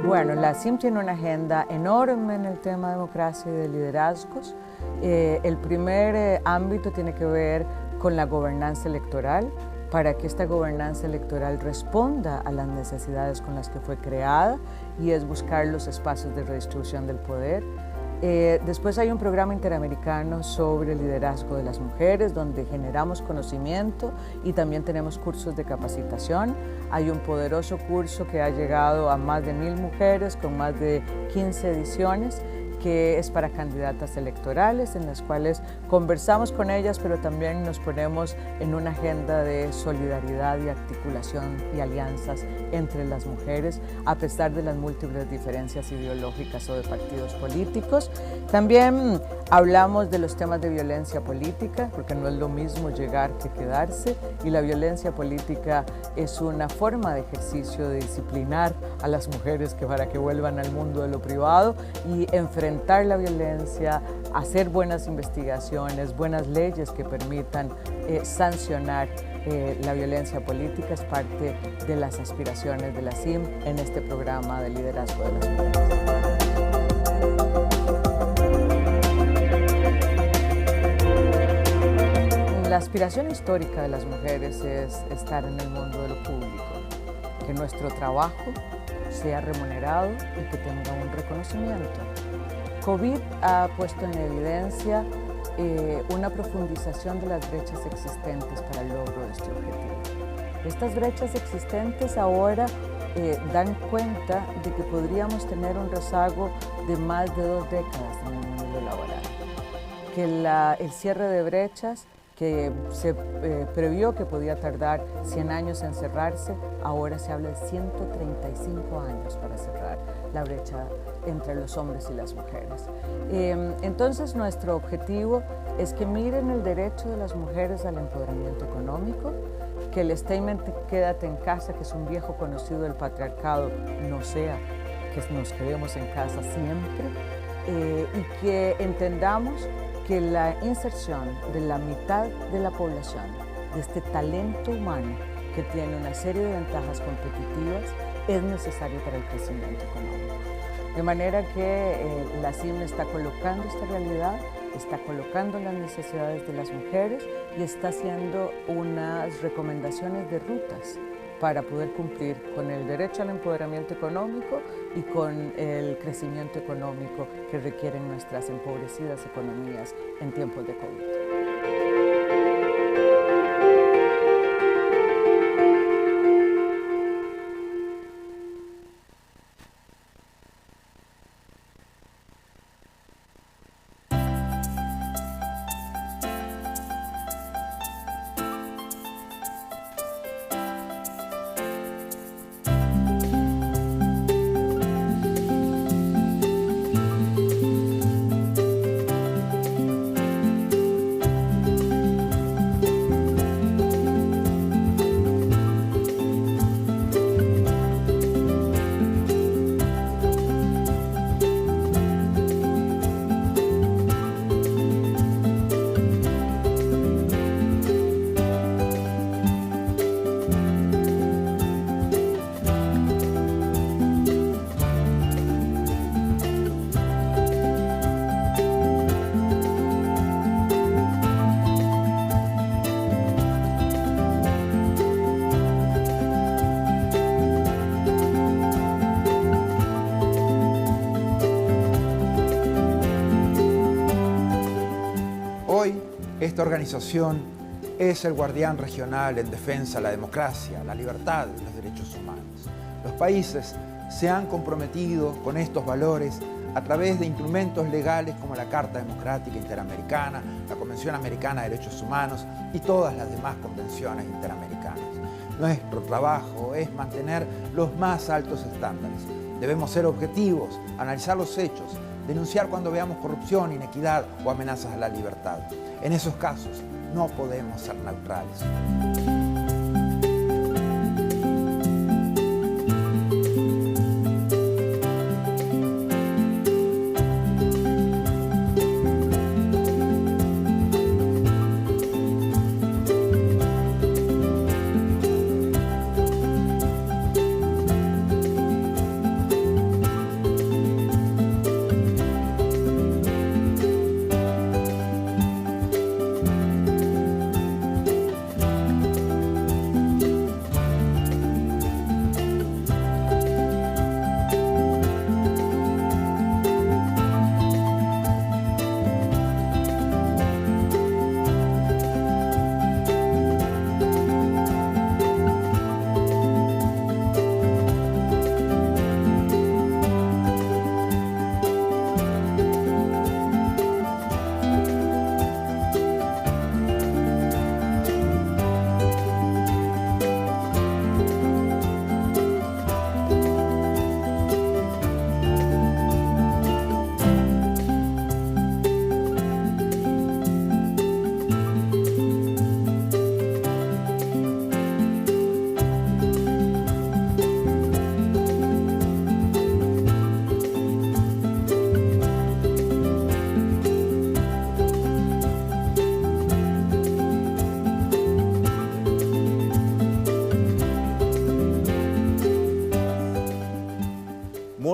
Bueno, la CIM tiene una agenda enorme en el tema de democracia y de liderazgos. El primer ámbito tiene que ver con la gobernanza electoral, para que esta gobernanza electoral responda a las necesidades con las que fue creada, y es buscar los espacios de redistribución del poder. Después hay un programa interamericano sobre el liderazgo de las mujeres, donde generamos conocimiento y también tenemos cursos de capacitación. Hay un poderoso curso que ha llegado a más de 1000 mujeres con más de 15 ediciones, que es para candidatas electorales, en las cuales conversamos con ellas, pero también nos ponemos en una agenda de solidaridad y articulación y alianzas entre las mujeres, a pesar de las múltiples diferencias ideológicas o de partidos políticos. También hablamos de los temas de violencia política, porque no es lo mismo llegar que quedarse, y la violencia política es una forma de ejercicio de disciplinar a las mujeres para que vuelvan al mundo de lo privado y enfrentar la violencia, hacer buenas investigaciones, buenas leyes que permitan sancionar la violencia política. Es parte de las aspiraciones de la CIM en este programa de liderazgo de las mujeres. La aspiración histórica de las mujeres es estar en el mundo de lo público, que nuestro trabajo sea remunerado y que tenga un reconocimiento. COVID ha puesto en evidencia una profundización de las brechas existentes para el logro de este objetivo. Estas brechas existentes ahora dan cuenta de que podríamos tener un rezago de más de 2 décadas en el mundo laboral, que el cierre de brechas que se previó que podía tardar 100 años en cerrarse, ahora se habla de 135 años para cerrar la brecha entre los hombres y las mujeres. Entonces, nuestro objetivo es que miren el derecho de las mujeres al empoderamiento económico, que el statement "quédate en casa", que es un viejo conocido del patriarcado, no sea que nos quedemos en casa siempre, y que entendamos que la inserción de la mitad de la población, de este talento humano que tiene una serie de ventajas competitivas, es necesario para el crecimiento económico. De manera que la CIM está colocando esta realidad, está colocando las necesidades de las mujeres y está haciendo unas recomendaciones de rutas para poder cumplir con el derecho al empoderamiento económico y con el crecimiento económico que requieren nuestras empobrecidas economías en tiempos de COVID. Hoy, esta organización es el guardián regional en defensa de la democracia, la libertad y los derechos humanos. Los países se han comprometido con estos valores a través de instrumentos legales como la Carta Democrática Interamericana, la Convención Americana de Derechos Humanos y todas las demás convenciones interamericanas. Nuestro trabajo es mantener los más altos estándares. Debemos ser objetivos, analizar los hechos, denunciar cuando veamos corrupción, inequidad o amenazas a la libertad. En esos casos no podemos ser neutrales.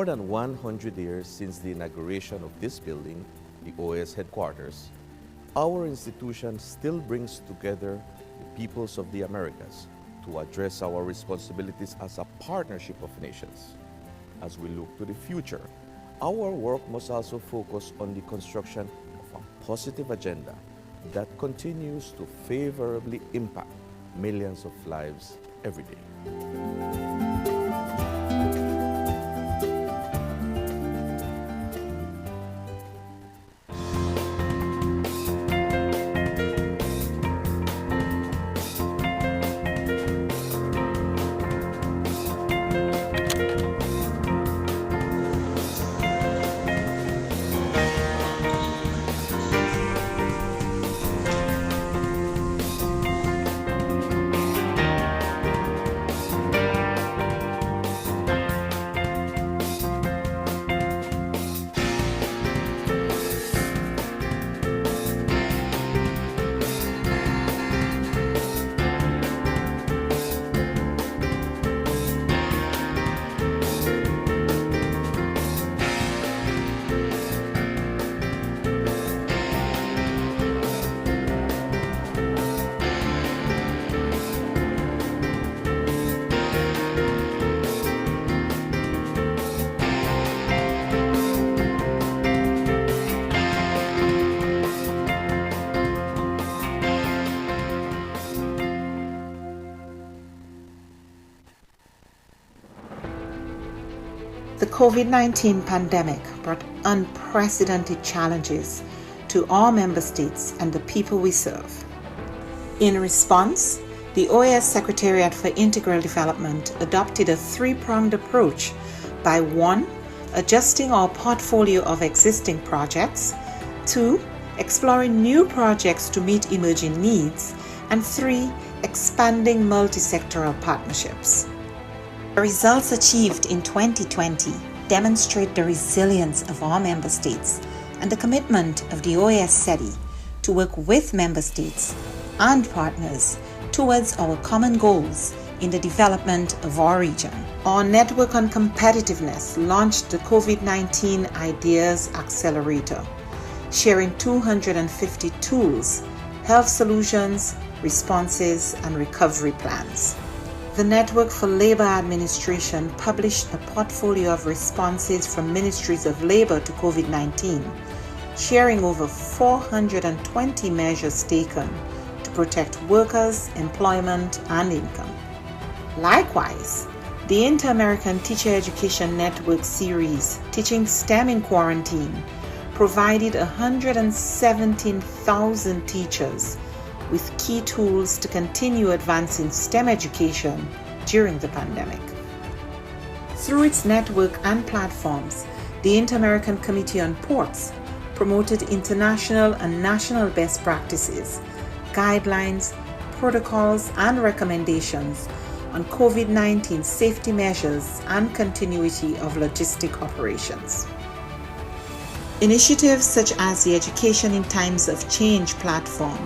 more than 100 years since the inauguration of this building, the OAS headquarters, our institution still brings together the peoples of the Americas to address our responsibilities as a partnership of nations. As we look to the future, our work must also focus on the construction of a positive agenda that continues to favorably impact millions of lives every day. The COVID-19 pandemic brought unprecedented challenges to our member states and the people we serve. In response, the OAS Secretariat for Integral Development adopted a three-pronged approach by 1. Adjusting our portfolio of existing projects, 2. Exploring new projects to meet emerging needs, and 3. Expanding multi-sectoral partnerships. The results achieved in 2020 demonstrate the resilience of our member states and the commitment of the OAS SETI to work with member states and partners towards our common goals in the development of our region. Our Network on Competitiveness launched the COVID-19 Ideas Accelerator, sharing 250 tools, health solutions, responses, and recovery plans. The Network for Labor Administration published a portfolio of responses from ministries of labor to COVID-19, sharing over 420 measures taken to protect workers, employment, and income. Likewise, the Inter-American Teacher Education Network series, Teaching STEM in Quarantine, provided 117,000 teachers with key tools to continue advancing STEM education during the pandemic. Through its network and platforms, the Inter-American Committee on Ports promoted international and national best practices, guidelines, protocols, and recommendations on COVID-19 safety measures and continuity of logistic operations. Initiatives such as the Education in Times of Change platform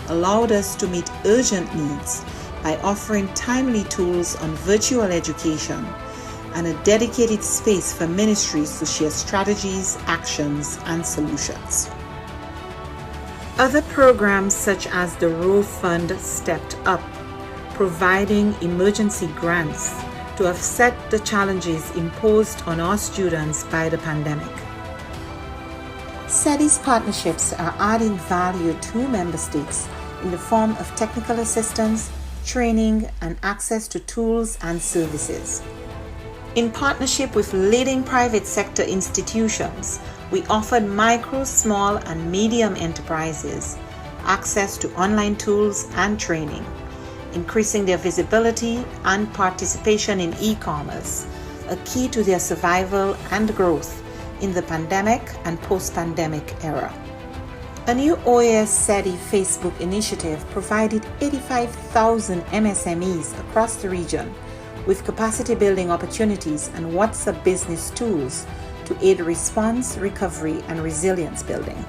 allowed us to meet urgent needs by offering timely tools on virtual education and a dedicated space for ministries to share strategies, actions, and solutions. Other programs such as the Row Fund stepped up, providing emergency grants to offset the challenges imposed on our students by the pandemic. SETI's partnerships are adding value to member states in the form of technical assistance, training, and access to tools and services. In partnership with leading private sector institutions, we offered micro, small, and medium enterprises access to online tools and training, increasing their visibility and participation in e-commerce, a key to their survival and growth in the pandemic and post-pandemic era. A new OAS SETI Facebook initiative provided 85,000 MSMEs across the region with capacity building opportunities and WhatsApp business tools to aid response, recovery, and resilience building.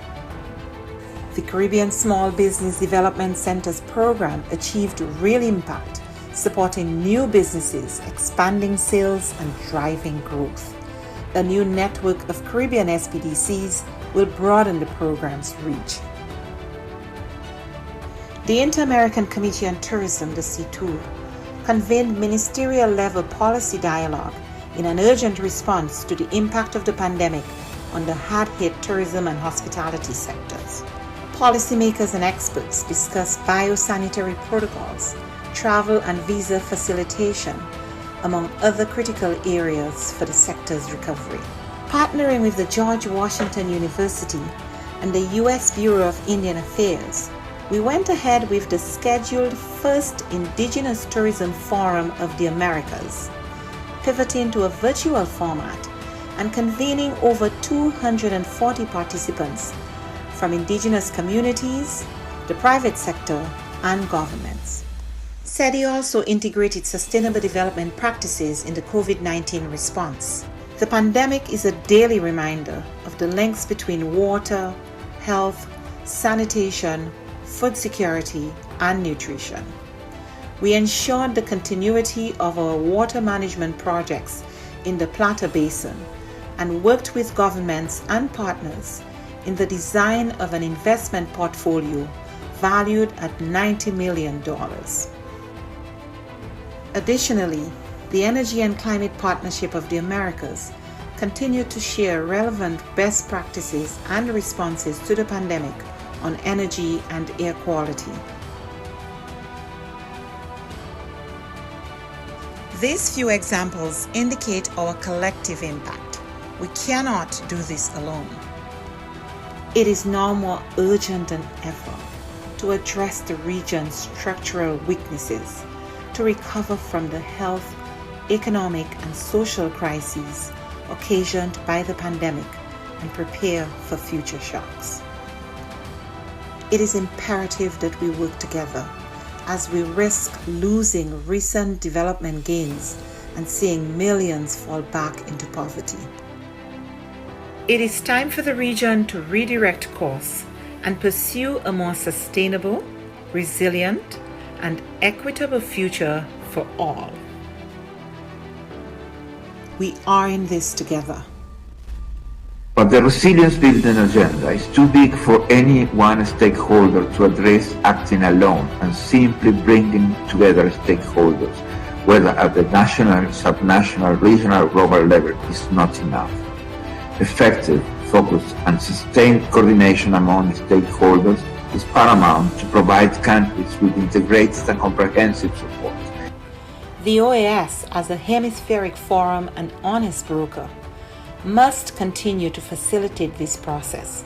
The Caribbean Small Business Development Center's program achieved real impact, supporting new businesses, expanding sales, and driving growth. A new network of Caribbean SPDCs will broaden the program's reach. The Inter-American Committee on Tourism, the CTOUR, convened ministerial-level policy dialogue in an urgent response to the impact of the pandemic on the hard-hit tourism and hospitality sectors. Policymakers and experts discussed biosanitary protocols, travel and visa facilitation, among other critical areas for the sector's recovery. Partnering with the George Washington University and the U.S. Bureau of Indian Affairs, we went ahead with the scheduled first Indigenous Tourism Forum of the Americas, pivoting to a virtual format and convening over 240 participants from indigenous communities, the private sector, and governments. SETI also integrated sustainable development practices in the COVID-19 response. The pandemic is a daily reminder of the links between water, health, sanitation, food security, and nutrition. We ensured the continuity of our water management projects in the Plata Basin and worked with governments and partners in the design of an investment portfolio valued at $90 million. Additionally, the Energy and Climate Partnership of the Americas continued to share relevant best practices and responses to the pandemic on energy and air quality. These few examples indicate our collective impact. We cannot do this alone. It is now more urgent than ever to address the region's structural weaknesses, to recover from the health, economic, and social crises occasioned by the pandemic and prepare for future shocks. It is imperative that we work together as we risk losing recent development gains and seeing millions fall back into poverty. It is time for the region to redirect course and pursue a more sustainable, resilient, and equitable future for all. We are in this together. But the resilience building agenda is too big for any one stakeholder to address acting alone, and simply bringing together stakeholders, whether at the national, subnational, regional, or global level, is not enough. Effective, focused, and sustained coordination among stakeholders is paramount to provide countries with integrated and comprehensive support. The OAS, as a hemispheric forum and honest broker, must continue to facilitate this process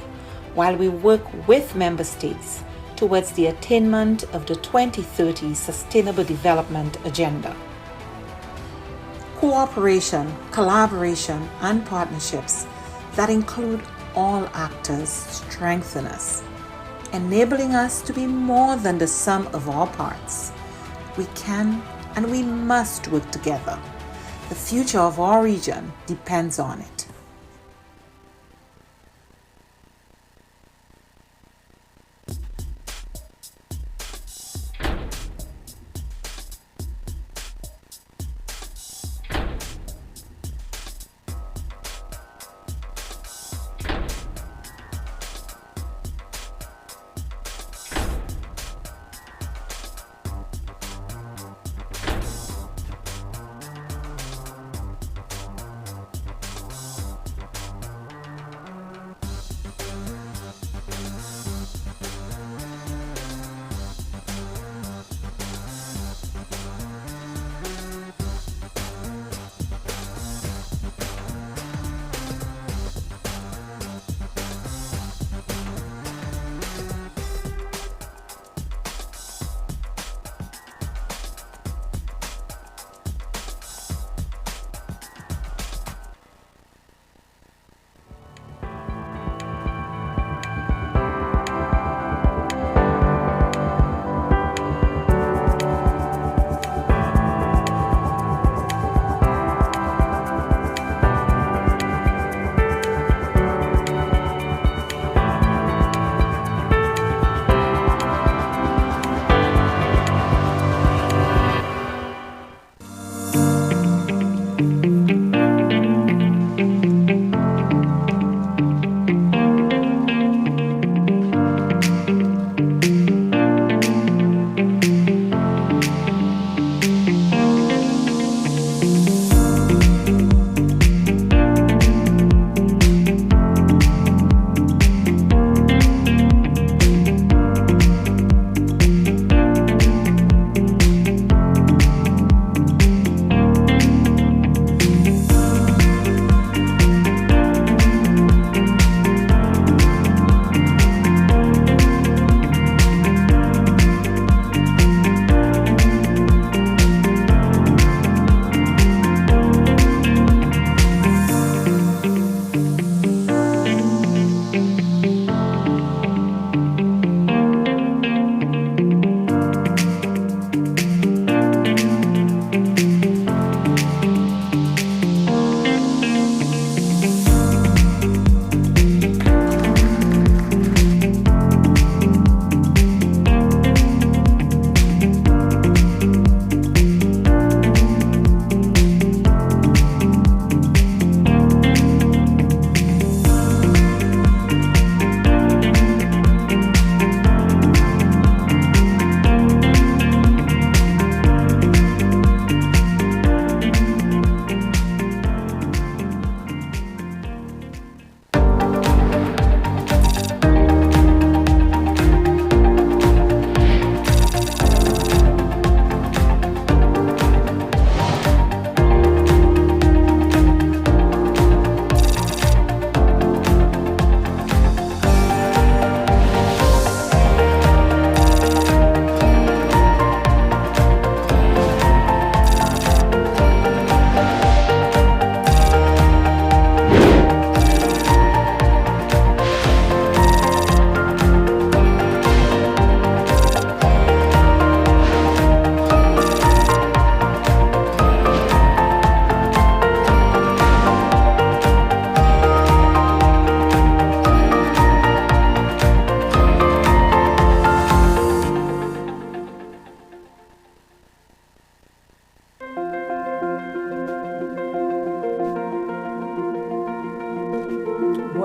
while we work with member states towards the attainment of the 2030 Sustainable Development Agenda. Cooperation, collaboration, and partnerships that include all actors strengthen us, enabling us to be more than the sum of our parts. We can and we must work together. The future of our region depends on it.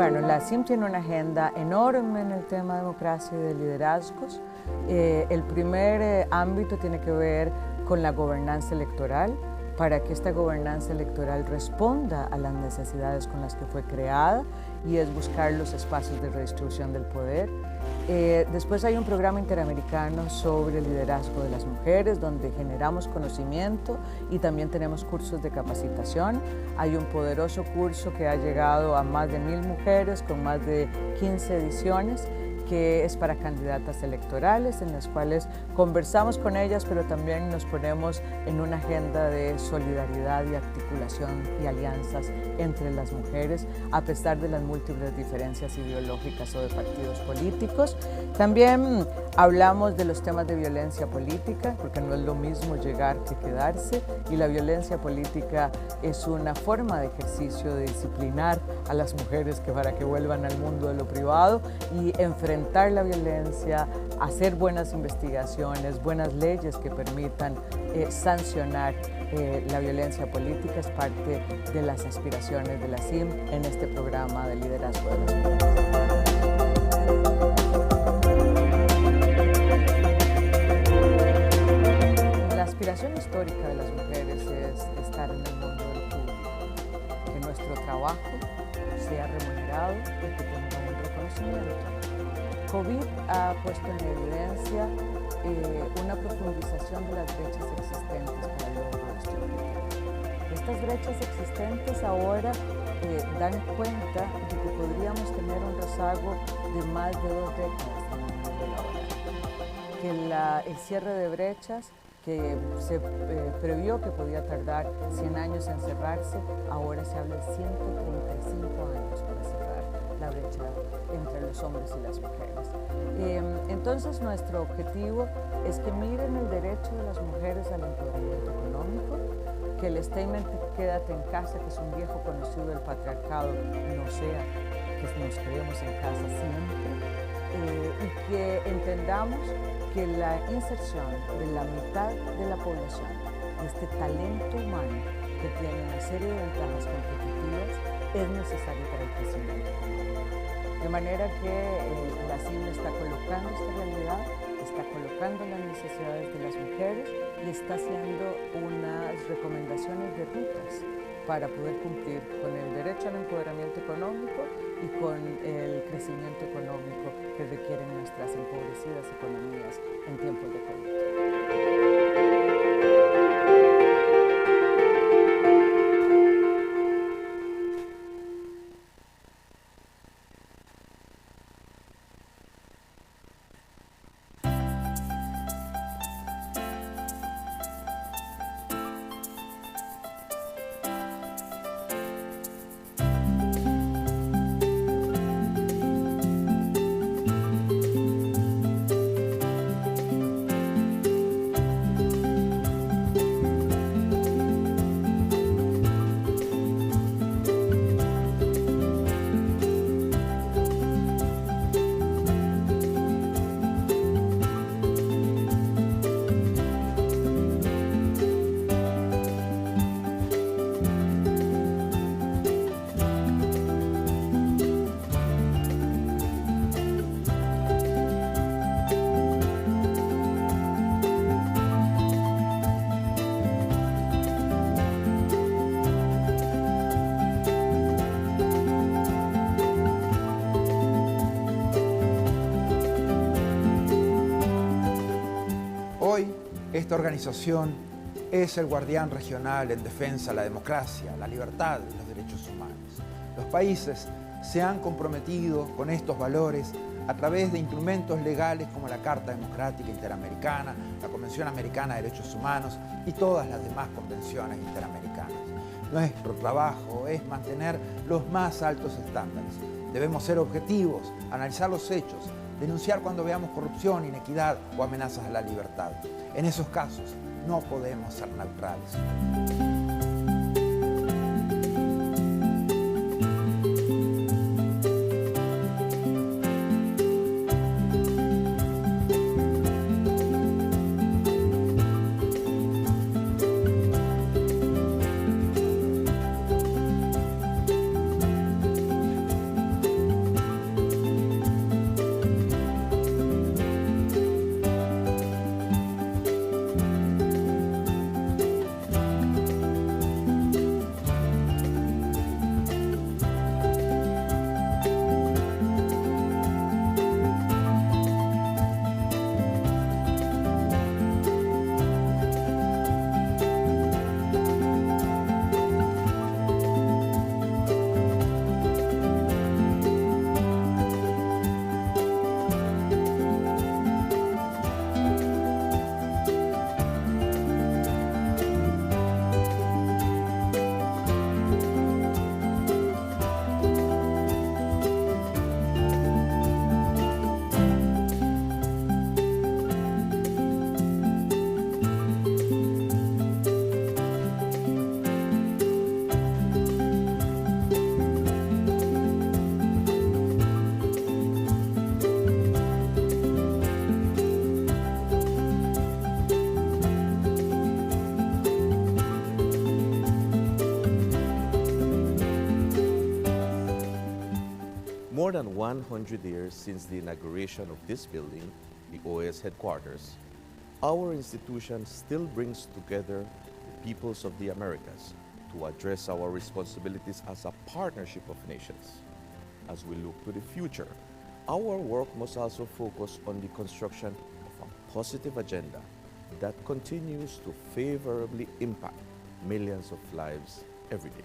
Bueno, la CIM tiene una agenda enorme en el tema de democracia y de liderazgos. El primer ámbito tiene que ver con la gobernanza electoral, para que esta gobernanza electoral responda a las necesidades con las que fue creada, y es buscar los espacios de redistribución del poder. Después hay un programa interamericano sobre el liderazgo de las mujeres, donde generamos conocimiento y también tenemos cursos de capacitación. Hay un poderoso curso que ha llegado a más de 1000 mujeres con más de 15 ediciones, que es para candidatas electorales, en las cuales conversamos con ellas, pero también nos ponemos en una agenda de solidaridad y articulación y alianzas entre las mujeres, a pesar de las múltiples diferencias ideológicas o de partidos políticos. También hablamos de los temas de violencia política, porque no es lo mismo llegar que quedarse, y la violencia política es una forma de ejercicio de disciplinar a las mujeres para que vuelvan al mundo de lo privado y enfrentar la violencia, hacer buenas investigaciones, buenas leyes que permitan sancionar la violencia política. Es parte de las aspiraciones de la CIM en este programa de liderazgo de las mujeres. La aspiración histórica de las mujeres es estar en el mundo del público, que nuestro trabajo sea remunerado y que tenga un reconocimiento. COVID ha puesto en evidencia una profundización de las brechas existentes para el logro de este objetivo. Estas brechas existentes ahora dan cuenta de que podríamos tener un rezago de más de 2 décadas en el mundo laboral, que el cierre de brechas que se previó que podía tardar 100 años en cerrarse, ahora se habla de 135 años para cerrar la brecha entre los hombres y las mujeres. Entonces, nuestro objetivo es que miren el derecho de las mujeres al empoderamiento económico, que el statement "quédate en casa", que es un viejo conocido del patriarcado, no sea que nos quedemos en casa siempre, y que entendamos que la inserción de la mitad de la población, de este talento humano que tiene una serie de ventajas competitivas, es necesario para el crecimiento económico. De manera que la CIM está colocando esta realidad, está colocando las necesidades de las mujeres y está haciendo unas recomendaciones de rutas para poder cumplir con el derecho al empoderamiento económico y con el crecimiento económico que requieren nuestras empobrecidas economías en tiempos de COVID. Hoy, esta organización es el guardián regional en defensa de la democracia, la libertad y los derechos humanos. Los países se han comprometido con estos valores a través de instrumentos legales como la Carta Democrática Interamericana, la Convención Americana de Derechos Humanos y todas las demás convenciones interamericanas. Nuestro trabajo es mantener los más altos estándares. Debemos ser objetivos, analizar los hechos, denunciar cuando veamos corrupción, inequidad o amenazas a la libertad. En esos casos no podemos ser neutrales. than 100 years since the inauguration of this building, the OAS headquarters, our institution still brings together the peoples of the Americas to address our responsibilities as a partnership of nations. As we look to the future, our work must also focus on the construction of a positive agenda that continues to favorably impact millions of lives every day.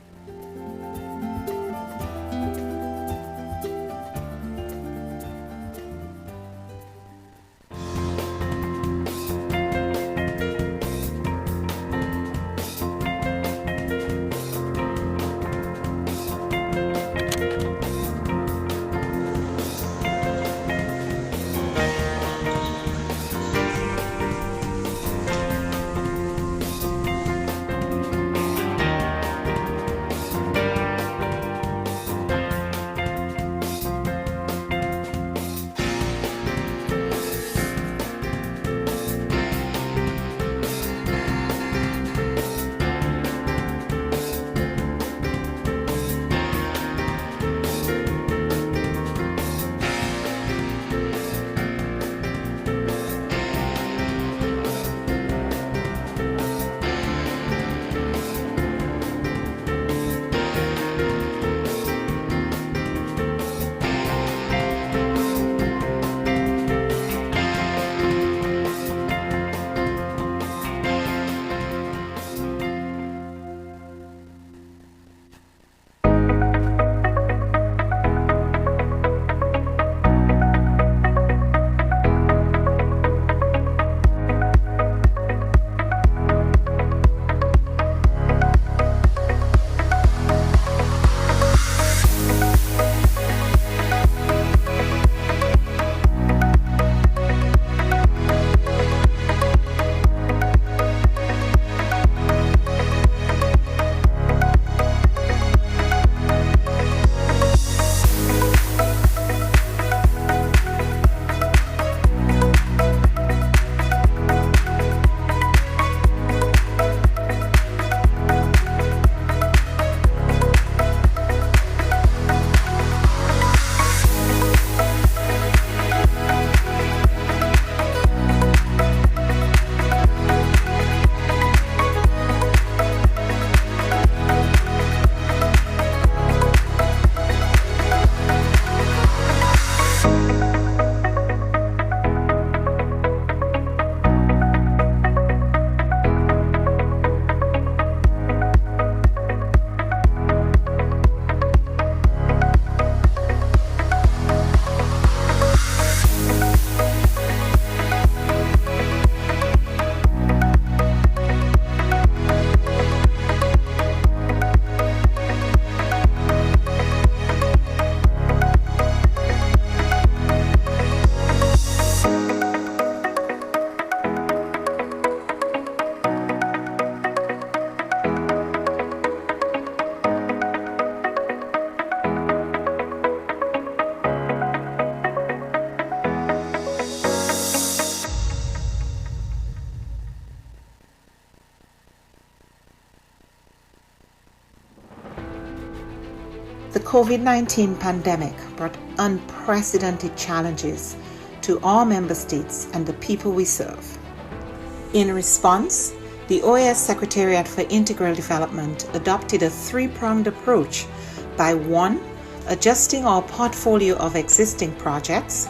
The COVID-19 pandemic brought unprecedented challenges to all member states and the people we serve. In response, the OAS Secretariat for Integral Development adopted a three-pronged approach by 1. Adjusting our portfolio of existing projects,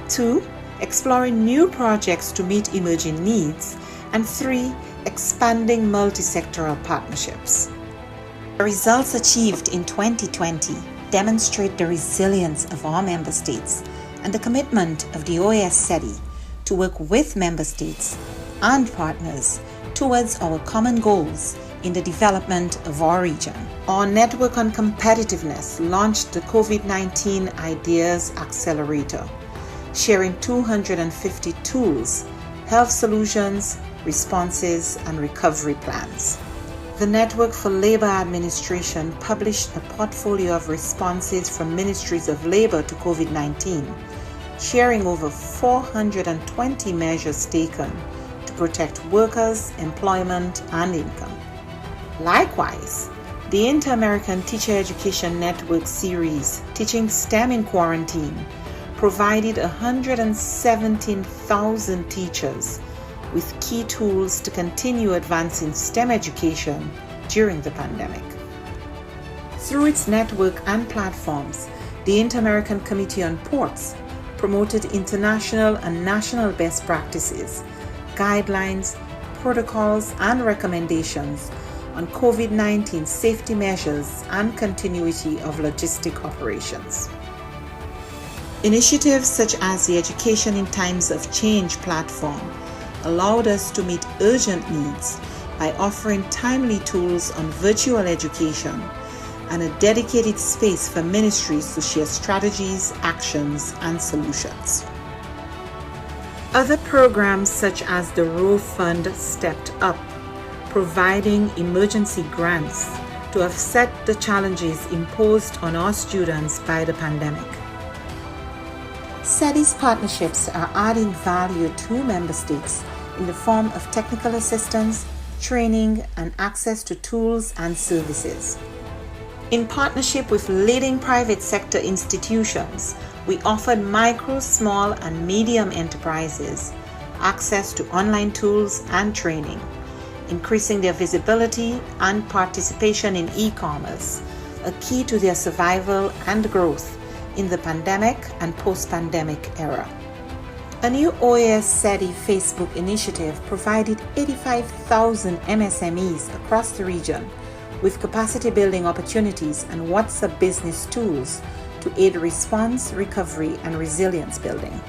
2. Exploring new projects to meet emerging needs, and 3. Expanding multi-sectoral partnerships. The results achieved in 2020 demonstrate the resilience of our member states and the commitment of the OAS SETI to work with member states and partners towards our common goals in the development of our region. Our Network on Competitiveness launched the COVID-19 Ideas Accelerator, sharing 250 tools, health solutions, responses, and recovery plans. The Network for Labor Administration published a portfolio of responses from ministries of labor to COVID-19, sharing over 420 measures taken to protect workers, employment, and income. Likewise, The Inter-American Teacher Education Network series, Teaching STEM in Quarantine, provided 117,000 teachers with key tools to continue advancing STEM education during the pandemic. Through its network and platforms, the Inter-American Committee on Ports promoted international and national best practices, guidelines, protocols, and recommendations on COVID-19 safety measures and continuity of logistic operations. Initiatives such as the Education in Times of Change platform allowed us to meet urgent needs by offering timely tools on virtual education and a dedicated space for ministries to share strategies, actions, and solutions. Other programs such as the Row Fund stepped up, providing emergency grants to offset the challenges imposed on our students by the pandemic. SETI's partnerships are adding value to member states in the form of technical assistance, training, and access to tools and services. In partnership with leading private sector institutions, we offered micro, small, and medium enterprises access to online tools and training, increasing their visibility and participation in e-commerce, a key to their survival and growth in the pandemic and post-pandemic era. A new OAS SETI Facebook initiative provided 85,000 MSMEs across the region with capacity building opportunities and WhatsApp business tools to aid response, recovery, and resilience building.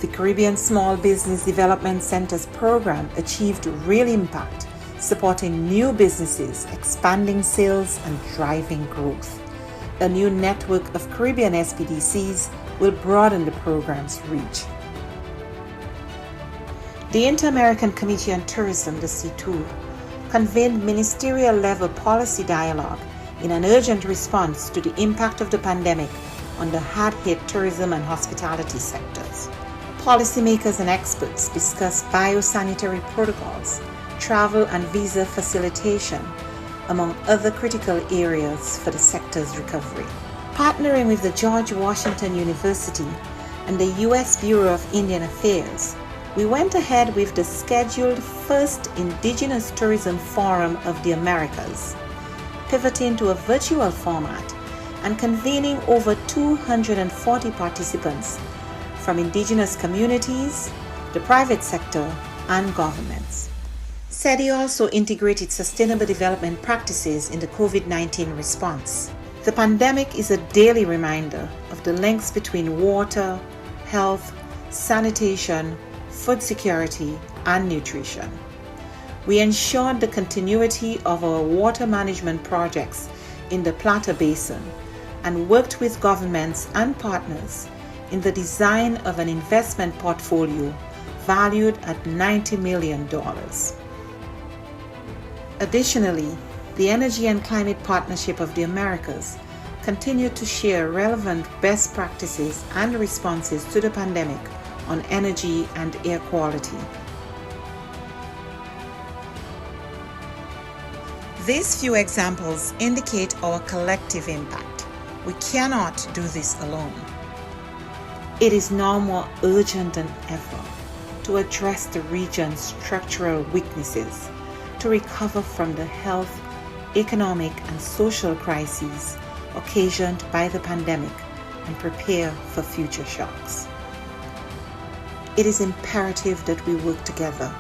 The Caribbean Small Business Development Centers program achieved real impact, supporting new businesses, expanding sales, and driving growth. A new network of Caribbean SPDCs will broaden the program's reach. The Inter-American Committee on Tourism, the C2, convened ministerial-level policy dialogue in an urgent response to the impact of the pandemic on the hard-hit tourism and hospitality sectors. Policymakers and experts discussed biosanitary protocols, travel and visa facilitation, among other critical areas for the sector's recovery. Partnering with the George Washington University and the U.S. Bureau of Indian Affairs, we went ahead with the scheduled first Indigenous Tourism Forum of the Americas, pivoting to a virtual format and convening over 240 participants from indigenous communities, the private sector, and governments. SETI also integrated sustainable development practices in the COVID-19 response. The pandemic is a daily reminder of the links between water, health, sanitation, food security, and nutrition. We ensured the continuity of our water management projects in the Plata Basin and worked with governments and partners in the design of an investment portfolio valued at $90 million. Additionally, the Energy and Climate Partnership of the Americas continued to share relevant best practices and responses to the pandemic on energy and air quality. These few examples indicate our collective impact. We cannot do this alone. It is now more urgent than ever to address the region's structural weaknesses, to recover from the health, economic, and social crises occasioned by the pandemic and prepare for future shocks. It is imperative that we work together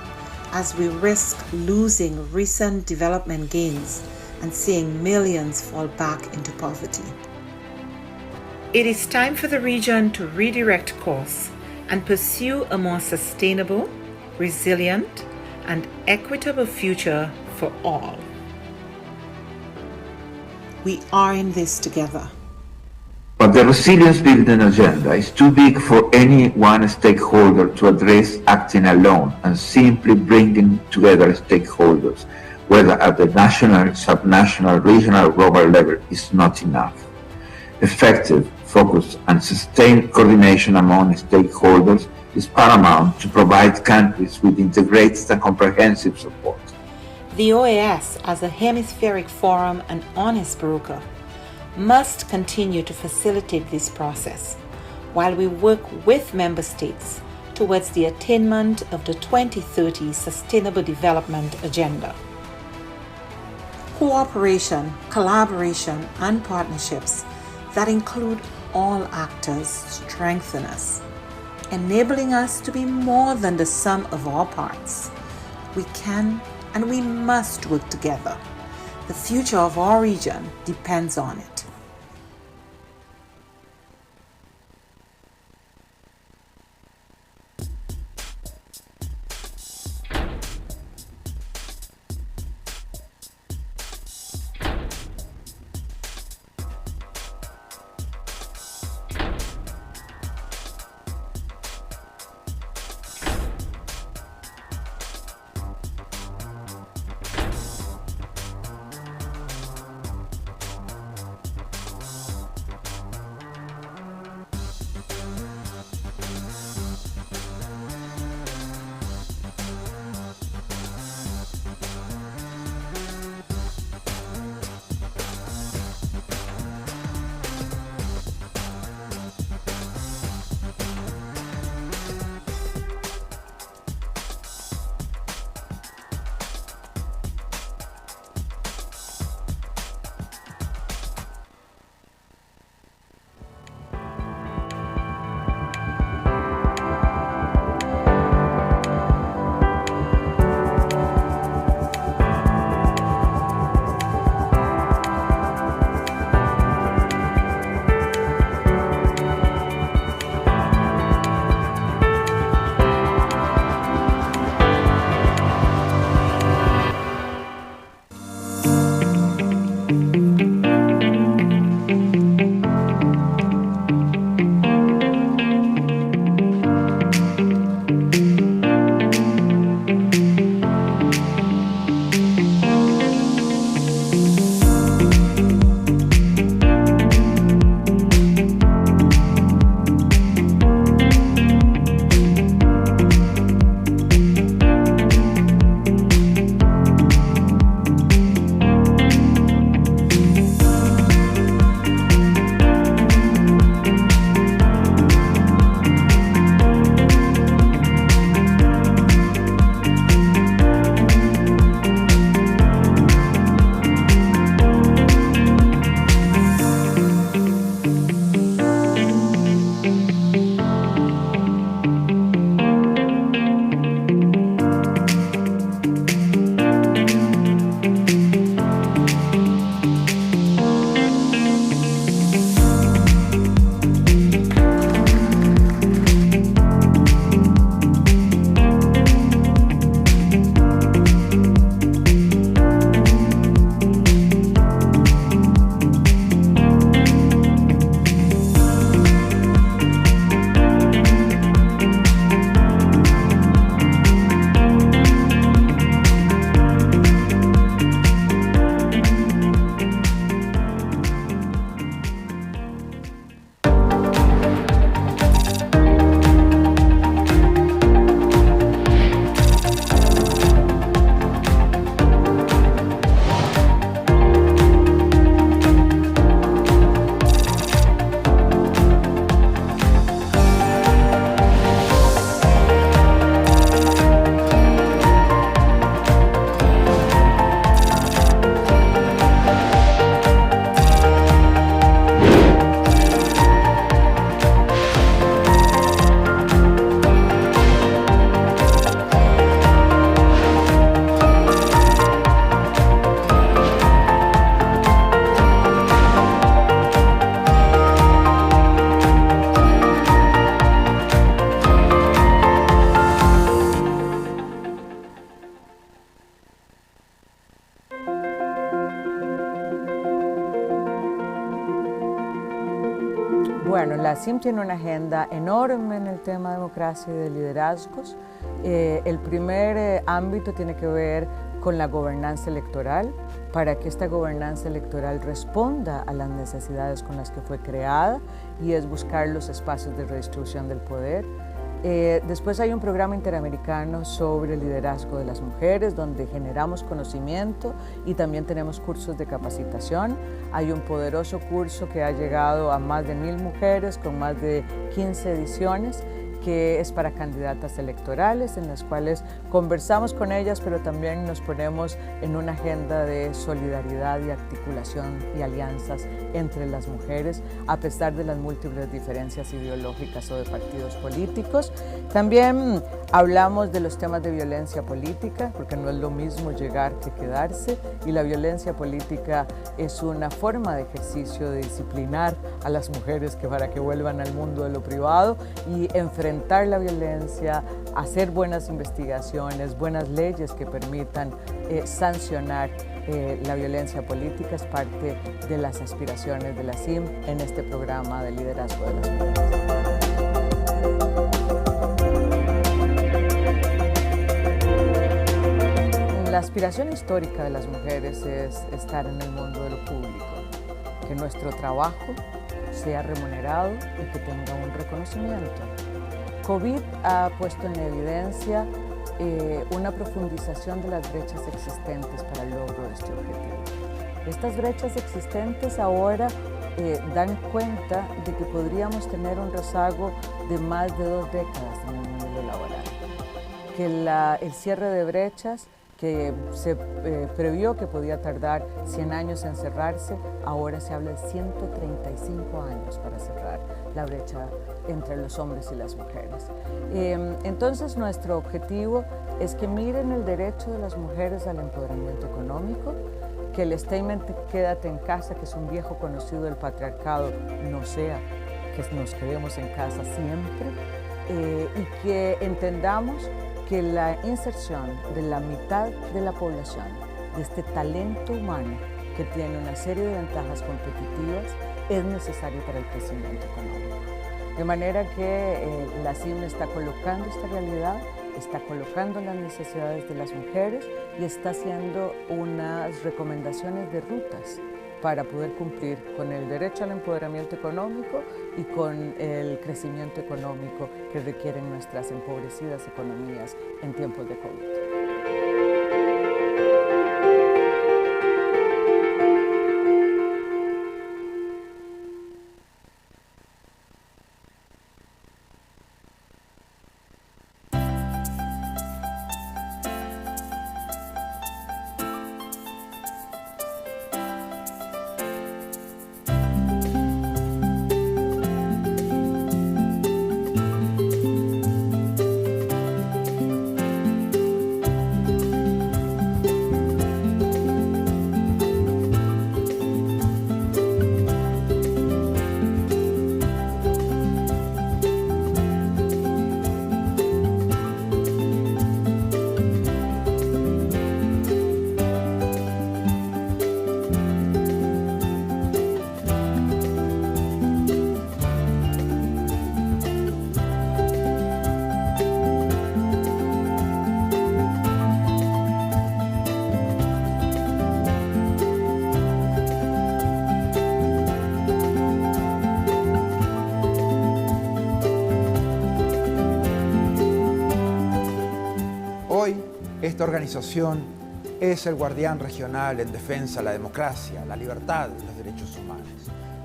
as we risk losing recent development gains and seeing millions fall back into poverty. It is time for the region to redirect course and pursue a more sustainable, resilient, and equitable future for all. We are in this together. But the resilience building agenda is too big for any one stakeholder to address acting alone, and simply bringing together stakeholders, whether at the national, subnational, regional, or global level, is not enough. Effective, focused, and sustained coordination among stakeholders is paramount to provide countries with integrated and comprehensive support. The OAS, as a hemispheric forum and honest broker, must continue to facilitate this process while we work with member states towards the attainment of the 2030 Sustainable Development Agenda. Cooperation, collaboration, and partnerships that include all actors strengthen us, enabling us to be more than the sum of our parts. We can and we must work together. The future of our region depends on it. Bueno, la CIM tiene una agenda enorme en el tema de democracia y de liderazgos. El primer ámbito tiene que ver con la gobernanza electoral, para que esta gobernanza electoral responda a las necesidades con las que fue creada, y es buscar los espacios de redistribución del poder. Después hay un programa interamericano sobre el liderazgo de las mujeres, donde generamos conocimiento y también tenemos cursos de capacitación. Hay un poderoso curso que ha llegado a más de 1000 mujeres con más de 15 ediciones, que es para candidatas electorales, en las cuales conversamos con ellas, pero también nos ponemos en una agenda de solidaridad y articulación y alianzas entre las mujeres, a pesar de las múltiples diferencias ideológicas o de partidos políticos. También hablamos de los temas de violencia política, porque no es lo mismo llegar que quedarse, y la violencia política es una forma de ejercicio de disciplinar a las mujeres para que vuelvan al mundo de lo privado y enfrentar la violencia, hacer buenas investigaciones, buenas leyes que permitan sancionar la violencia política. Es parte de las aspiraciones de la CIM en este programa de liderazgo de las mujeres. La aspiración histórica de las mujeres es estar en el mundo de lo público, que nuestro trabajo sea remunerado y que tenga un reconocimiento. COVID ha puesto en evidencia una profundización de las brechas existentes para el logro de este objetivo. Estas brechas existentes ahora dan cuenta de que podríamos tener un rezago de más de 2 décadas en el mundo laboral, que el cierre de brechas que se previó que podía tardar 100 años en cerrarse, ahora se habla de 135 años para cerrar la brecha entre los hombres y las mujeres. Entonces, nuestro objetivo es que miren el derecho de las mujeres al empoderamiento económico, que el statement "quédate en casa", que es un viejo conocido del patriarcado, no sea que nos quedemos en casa siempre, y que entendamos que la inserción de la mitad de la población, de este talento humano que tiene una serie de ventajas competitivas, es necesario para el crecimiento económico. De manera que la CIM está colocando esta realidad, está colocando las necesidades de las mujeres y está haciendo unas recomendaciones de rutas para poder cumplir con el derecho al empoderamiento económico y con el crecimiento económico que requieren nuestras empobrecidas economías en tiempos de COVID. Esta organización es el guardián regional en defensa de la democracia, la libertad y los derechos humanos.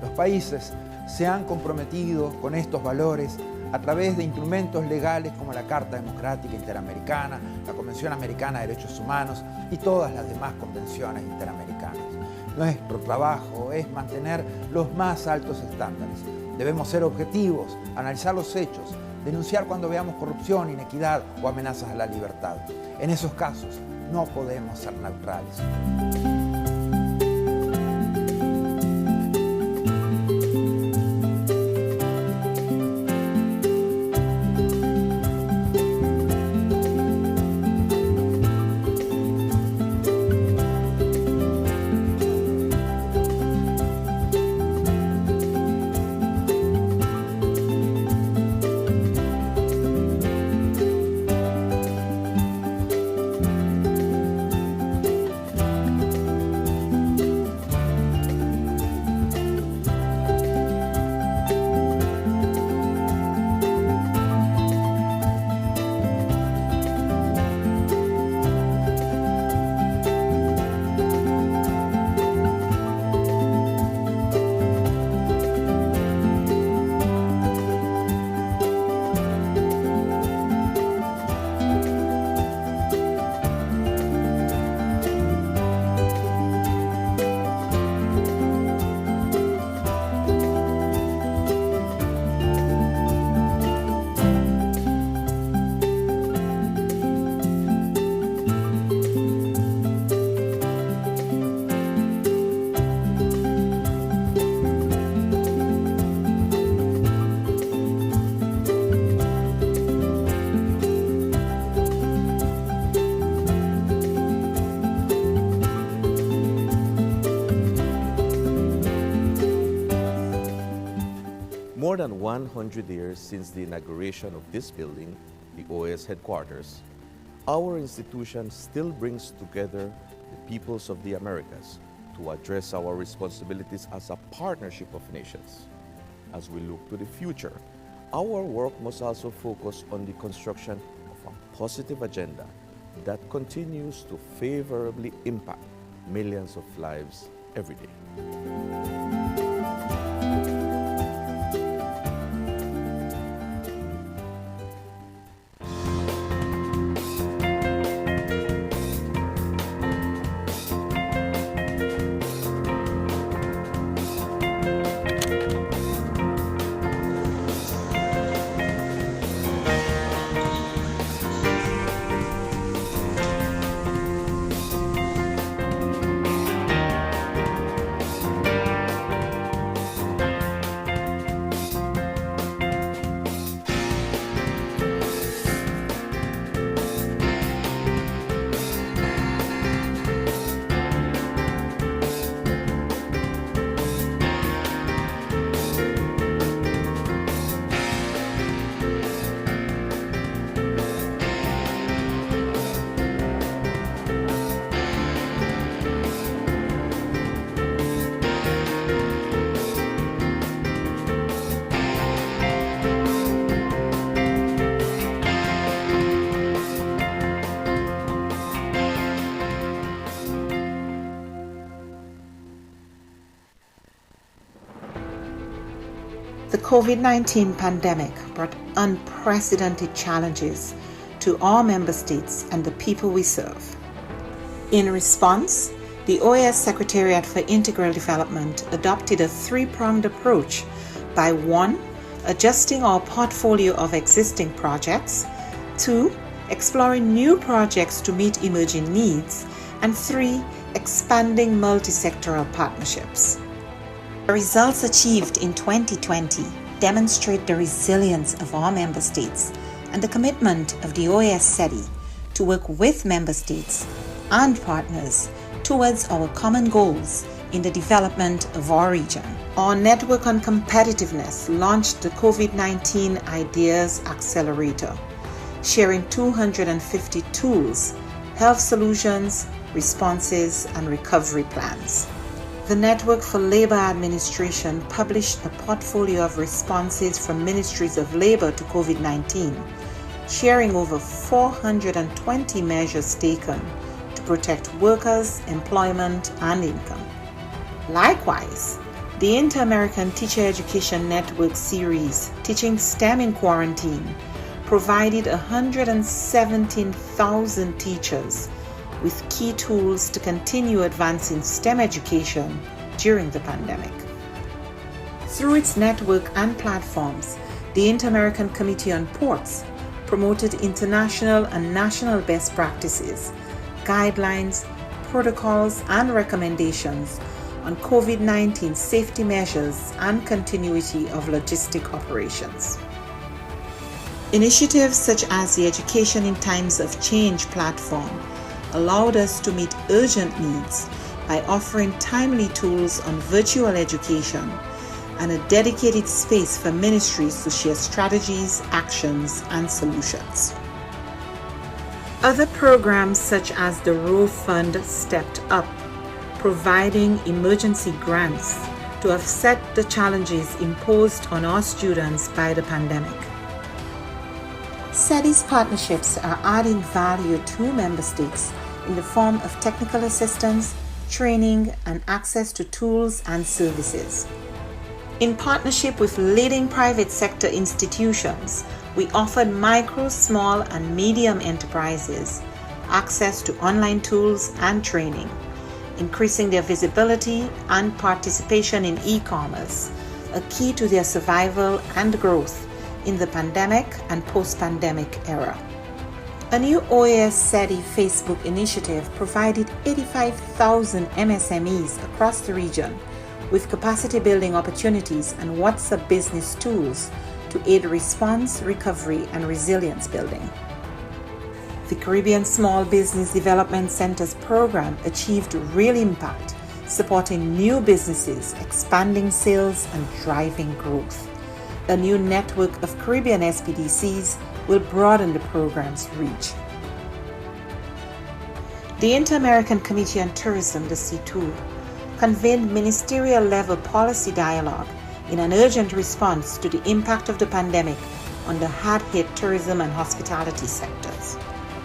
Los países se han comprometido con estos valores a través de instrumentos legales como la Carta Democrática Interamericana, la Convención Americana de Derechos Humanos y todas las demás convenciones interamericanas. Nuestro trabajo es mantener los más altos estándares. Debemos ser objetivos, analizar los hechos, denunciar cuando veamos corrupción, inequidad o amenazas a la libertad. En esos casos no podemos ser neutrales. more than 100 years since the inauguration of this building, the OAS headquarters, our institution still brings together the peoples of the Americas to address our responsibilities as a partnership of nations. As we look to the future, our work must also focus on the construction of a positive agenda that continues to favorably impact millions of lives every day. The COVID-19 pandemic brought unprecedented challenges to all member states and the people we serve. In response, the OAS Secretariat for Integral Development adopted a three-pronged approach by 1. Adjusting our portfolio of existing projects, 2. Exploring new projects to meet emerging needs, and 3. Expanding multi-sectoral partnerships. The results achieved in 2020 demonstrate the resilience of our member states and the commitment of the OAS SETI to work with member states and partners towards our common goals in the development of our region. Our Network on Competitiveness launched the COVID-19 Ideas Accelerator, sharing 250 tools, health solutions, responses, and recovery plans. The Network for Labor Administration published a portfolio of responses from ministries of labor to COVID-19, sharing over 420 measures taken to protect workers, employment, and income. Likewise, the Inter-American Teacher Education Network series, Teaching STEM in Quarantine, provided 117,000 teachers with key tools to continue advancing STEM education during the pandemic. Through its network and platforms, the Inter-American Committee on Ports promoted international and national best practices, guidelines, protocols, and recommendations on COVID-19 safety measures and continuity of logistic operations. Initiatives such as the Education in Times of Change platform allowed us to meet urgent needs by offering timely tools on virtual education and a dedicated space for ministries to share strategies, actions, and solutions. Other programs such as the Row Fund stepped up, providing emergency grants to offset the challenges imposed on our students by the pandemic. SETI's partnerships are adding value to member states in the form of technical assistance, training, and access to tools and services. In partnership with leading private sector institutions, we offered micro, small, and medium enterprises access to online tools and training, increasing their visibility and participation in e-commerce, a key to their survival and growth in the pandemic and post-pandemic era. A new OAS SETI Facebook initiative provided 85,000 MSMEs across the region with capacity building opportunities and WhatsApp business tools to aid response, recovery, and resilience building. The Caribbean Small Business Development Centers program achieved real impact, supporting new businesses, expanding sales, and driving growth. A new network of Caribbean SPDCs will broaden the program's reach. The Inter-American Committee on Tourism, the C2, convened ministerial-level policy dialogue in an urgent response to the impact of the pandemic on the hard-hit tourism and hospitality sectors.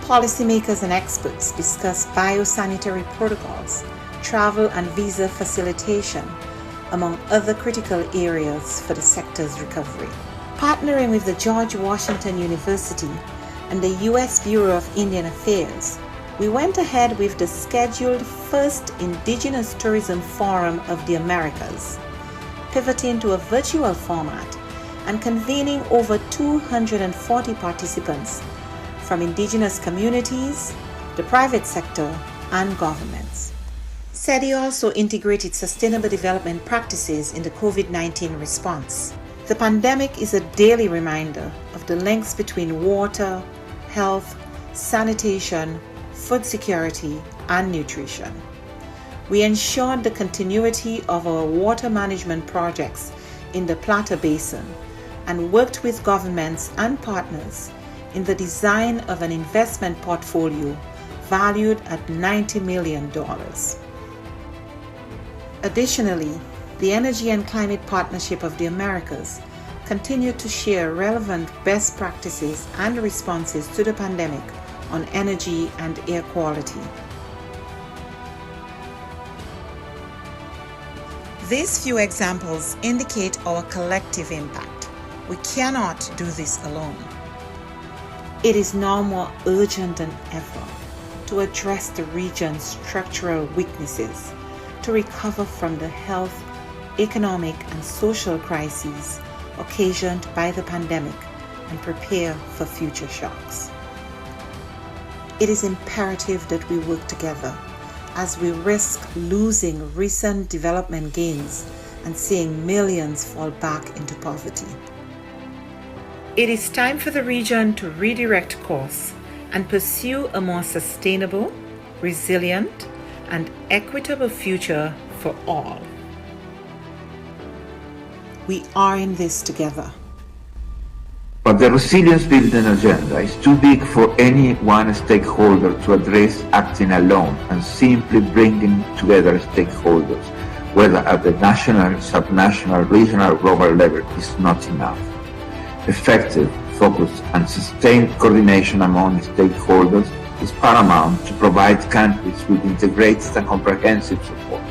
Policymakers and experts discussed biosanitary protocols, travel and visa facilitation, among other critical areas for the sector's recovery. Partnering with the George Washington University and the U.S. Bureau of Indian Affairs, we went ahead with the scheduled first Indigenous Tourism Forum of the Americas, pivoting to a virtual format and convening over 240 participants from indigenous communities, the private sector, and governments. SETI also integrated sustainable development practices in the COVID-19 response. The pandemic is a daily reminder of the links between water, health, sanitation, food security, and nutrition. We ensured the continuity of our water management projects in the Plata Basin and worked with governments and partners in the design of an investment portfolio valued at $90 million. Additionally, the Energy and Climate Partnership of the Americas continued to share relevant best practices and responses to the pandemic on energy and air quality. These few examples indicate our collective impact. We cannot do this alone. It is now more urgent than ever to address the region's structural weaknesses, to recover from the health, economic, and social crises occasioned by the pandemic and prepare for future shocks. It is imperative that we work together as we risk losing recent development gains and seeing millions fall back into poverty. It is time for the region to redirect course and pursue a more sustainable, resilient, and equitable future for all. We are in this together. But the resilience building agenda is too big for any one stakeholder to address acting alone, and simply bringing together stakeholders, whether at the national, subnational, regional, or global level, is not enough. Effective, focused, and sustained coordination among stakeholders is paramount to provide countries with integrated and comprehensive support.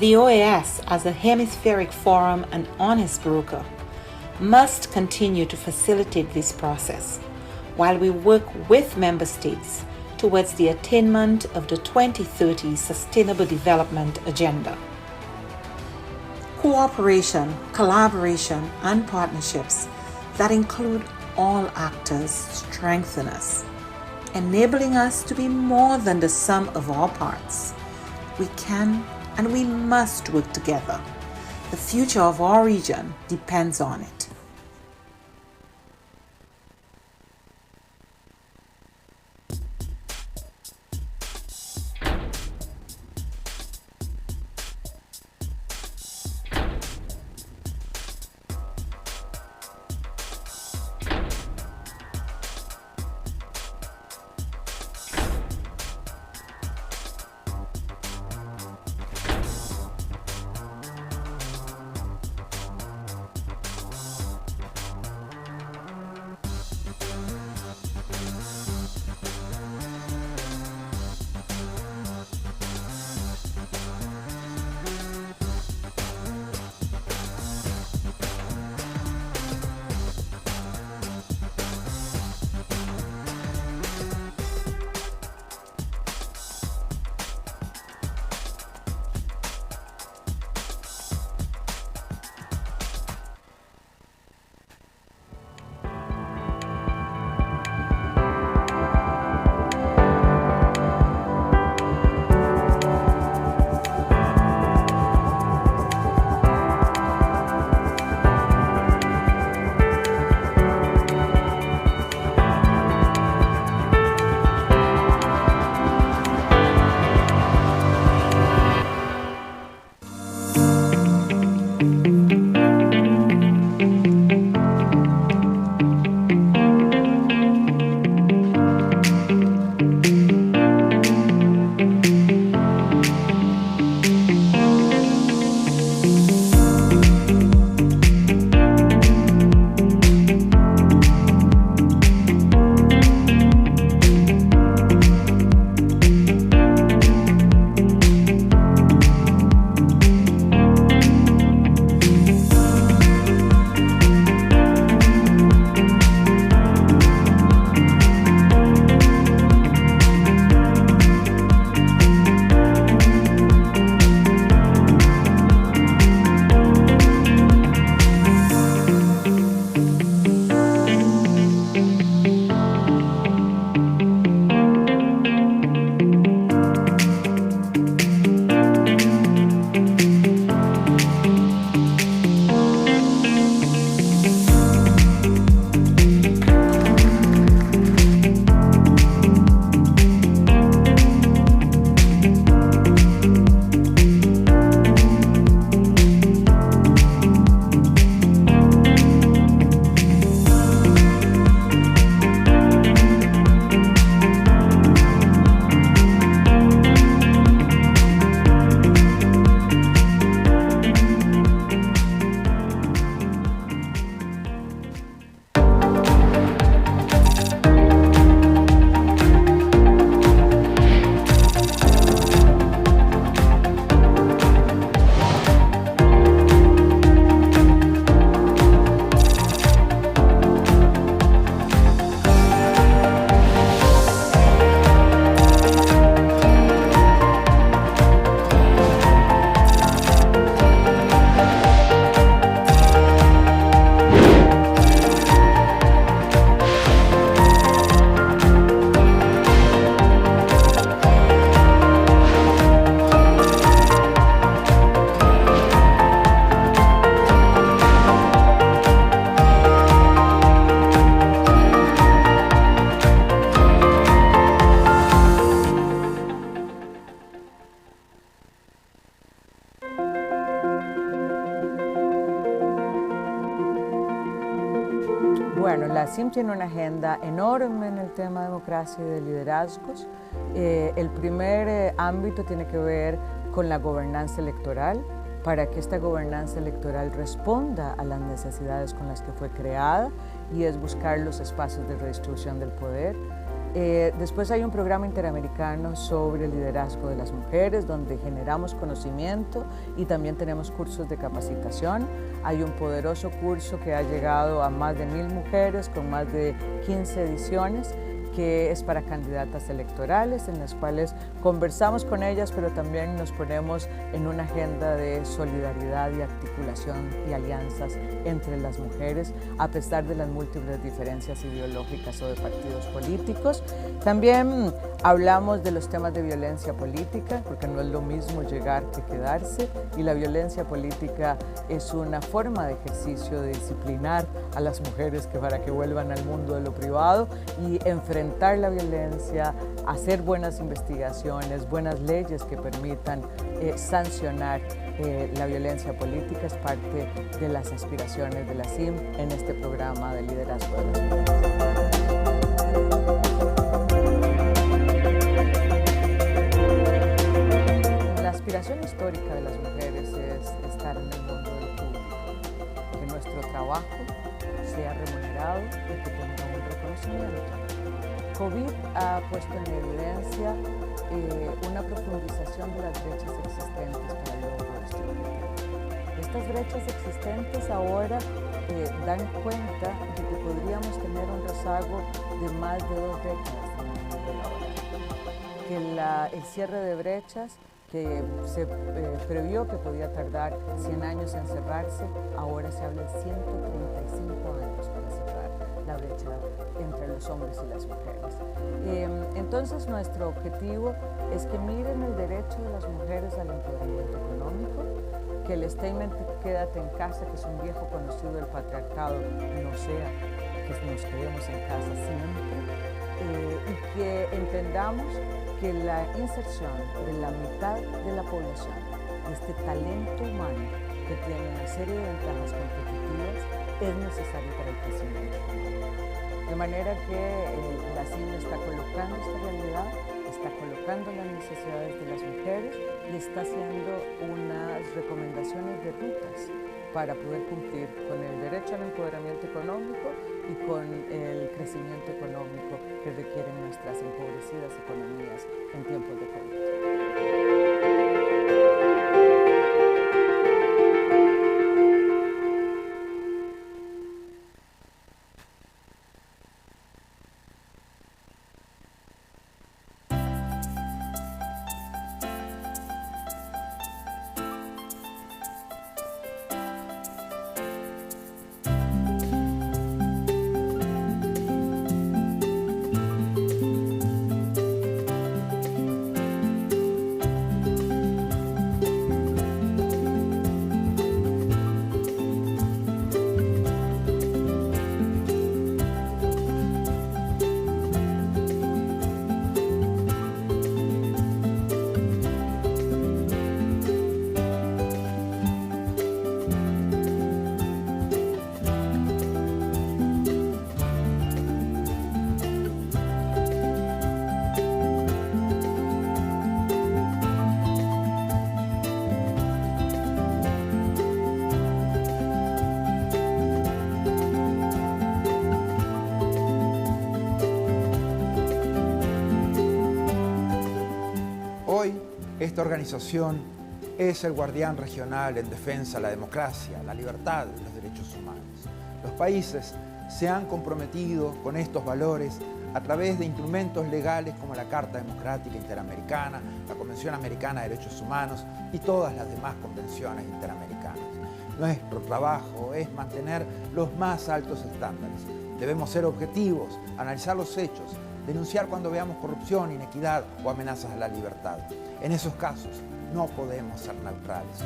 The OAS, as a hemispheric forum and honest broker, must continue to facilitate this process while we work with member states towards the attainment of the 2030 Sustainable Development Agenda. Cooperation, collaboration, and partnerships that include all actors strengthen us, enabling us to be more than the sum of our parts. We can and we must work together. The future of our region depends on it. Bueno, la CIM tiene una agenda enorme en el tema de democracia y de liderazgos. El primer ámbito tiene que ver con la gobernanza electoral, para que esta gobernanza electoral responda a las necesidades con las que fue creada, y es buscar los espacios de redistribución del poder. Después hay un programa interamericano sobre el liderazgo de las mujeres, donde generamos conocimiento y también tenemos cursos de capacitación. Hay un poderoso curso que ha llegado a más de 1000 mujeres con más de 15 ediciones, que es para candidatas electorales, en las cuales conversamos con ellas, pero también nos ponemos en una agenda de solidaridad y articulación y alianzas entre las mujeres, a pesar de las múltiples diferencias ideológicas o de partidos políticos. También hablamos de los temas de violencia política, porque no es lo mismo llegar que quedarse, y la violencia política es una forma de ejercicio de disciplinar a las mujeres para que vuelvan al mundo de lo privado y enfrentar la violencia, hacer buenas investigaciones, buenas leyes que permitan sancionar la violencia política. Es parte de las aspiraciones de la CIM en este programa de liderazgo de las mujeres. La aspiración histórica de las mujeres es estar en el mundo de lo público, que nuestro trabajo sea remunerado y que tenga un reconocimiento. COVID ha puesto en evidencia una profundización de las brechas existentes para el logro distributivo. Estas brechas existentes ahora dan cuenta de que podríamos tener un rezago de más de 2 décadas en el mundo laboral. Que el cierre de brechas, que se previó que podía tardar 100 años en cerrarse, ahora se habla de 135 años para cerrar la brecha entre los hombres y las mujeres. Entonces, nuestro objetivo es que miren el derecho de las mujeres al empoderamiento económico, que el statement "quédate en casa", que es un viejo conocido del patriarcado, no sea que nos quedemos en casa siempre, y que entendamos que la inserción de la mitad de la población, de este talento humano que tiene una serie de ventajas competitivas, es necesario para el crecimiento económico. De manera que la CIM está colocando esta realidad, está colocando las necesidades de las mujeres y está haciendo unas recomendaciones de rutas para poder cumplir con el derecho al empoderamiento económico y con el crecimiento económico que requieren nuestras empobrecidas economías en tiempos de COVID. Esta organización es el guardián regional en defensa de la democracia, la libertad y los derechos humanos. Los países se han comprometido con estos valores a través de instrumentos legales como la Carta Democrática Interamericana, la Convención Americana de Derechos Humanos y todas las demás convenciones interamericanas. Nuestro trabajo es mantener los más altos estándares. Debemos ser objetivos, analizar los hechos, denunciar cuando veamos corrupción, inequidad o amenazas a la libertad. En esos casos, no podemos ser neutrales.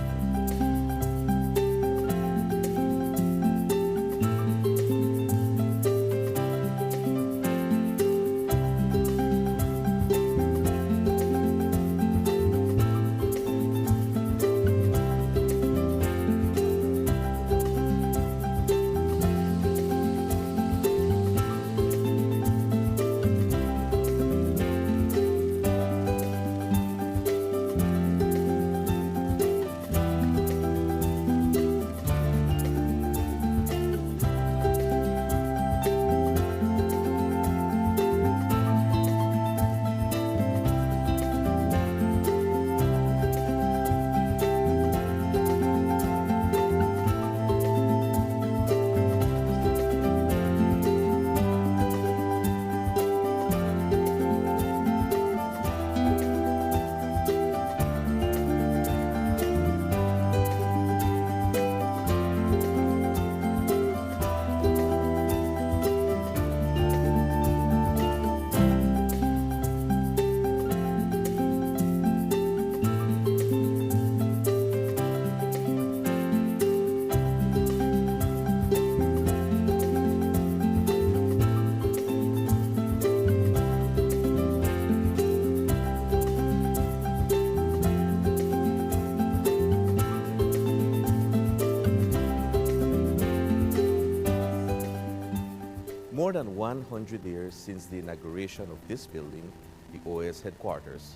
100 years since the inauguration of this building, the OAS headquarters,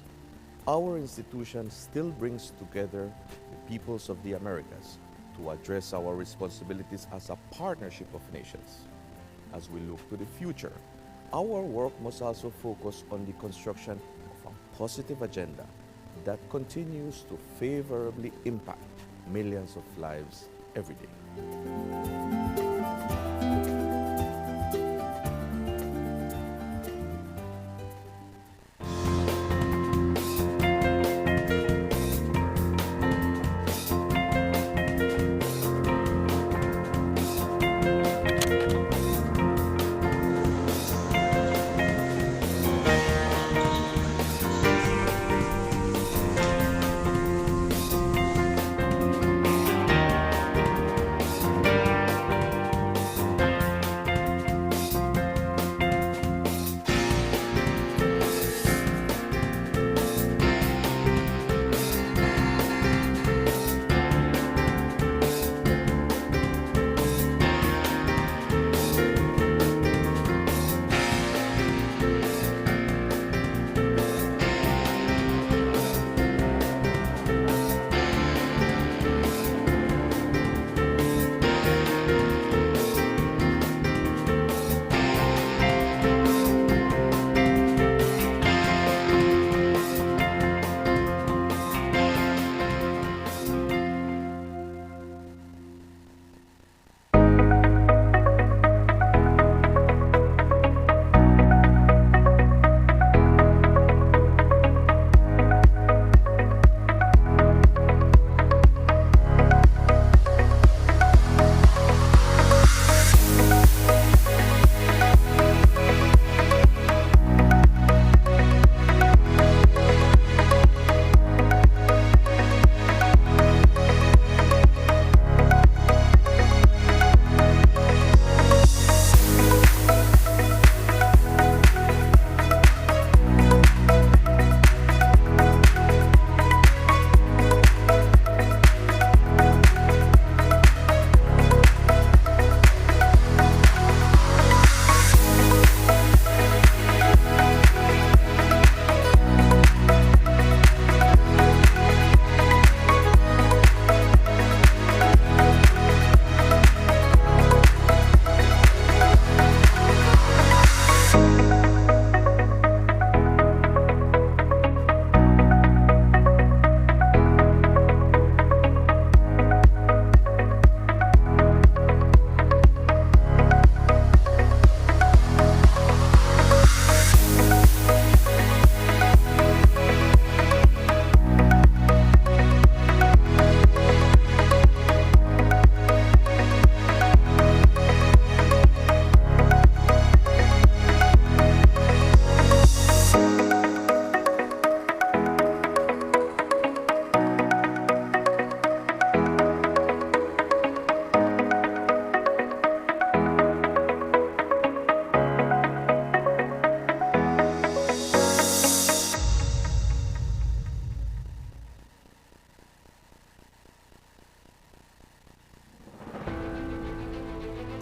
our institution still brings together the peoples of the Americas to address our responsibilities as a partnership of nations. As we look to the future, our work must also focus on the construction of a positive agenda that continues to favorably impact millions of lives every day.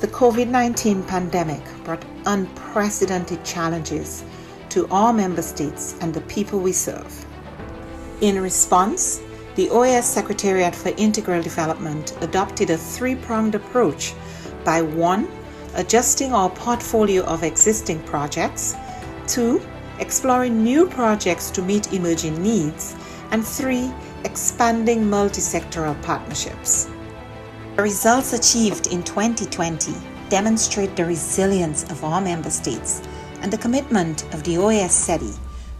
The COVID-19 pandemic brought unprecedented challenges to our member states and the people we serve. In response, the OAS Secretariat for Integral Development adopted a three-pronged approach by 1. Adjusting our portfolio of existing projects, 2. Exploring new projects to meet emerging needs, and 3. Expanding multi-sectoral partnerships. The results achieved in 2020 demonstrate the resilience of our member states and the commitment of the OAS SETI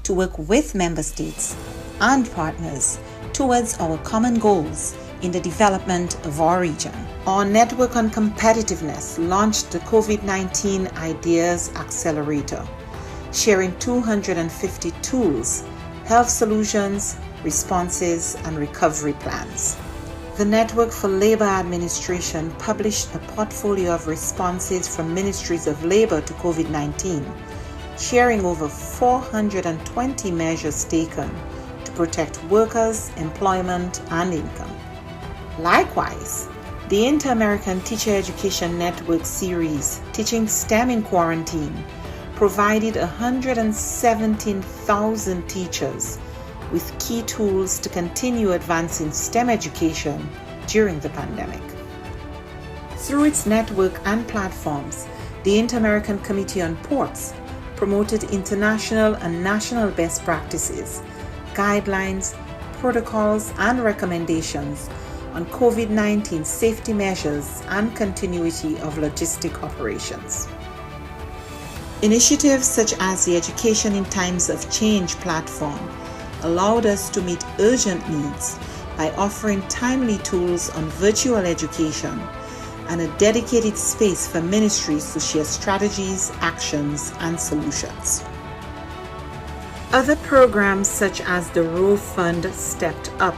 to work with member states and partners towards our common goals in the development of our region. Our Network on Competitiveness launched the COVID-19 Ideas Accelerator, sharing 250 tools, health solutions, responses, and recovery plans. The Network for Labor Administration published a portfolio of responses from ministries of labor to COVID-19, sharing over 420 measures taken to protect workers, employment, and income. Likewise, The Inter-American Teacher Education Network series, Teaching STEM in Quarantine, provided 117,000 teachers with key tools to continue advancing STEM education during the pandemic. Through its network and platforms, the Inter-American Committee on Ports promoted international and national best practices, guidelines, protocols, and recommendations on COVID-19 safety measures and continuity of logistic operations. Initiatives such as the Education in Times of Change platform allowed us to meet urgent needs by offering timely tools on virtual education and a dedicated space for ministries to share strategies, actions, and solutions. Other programs such as the Row Fund stepped up,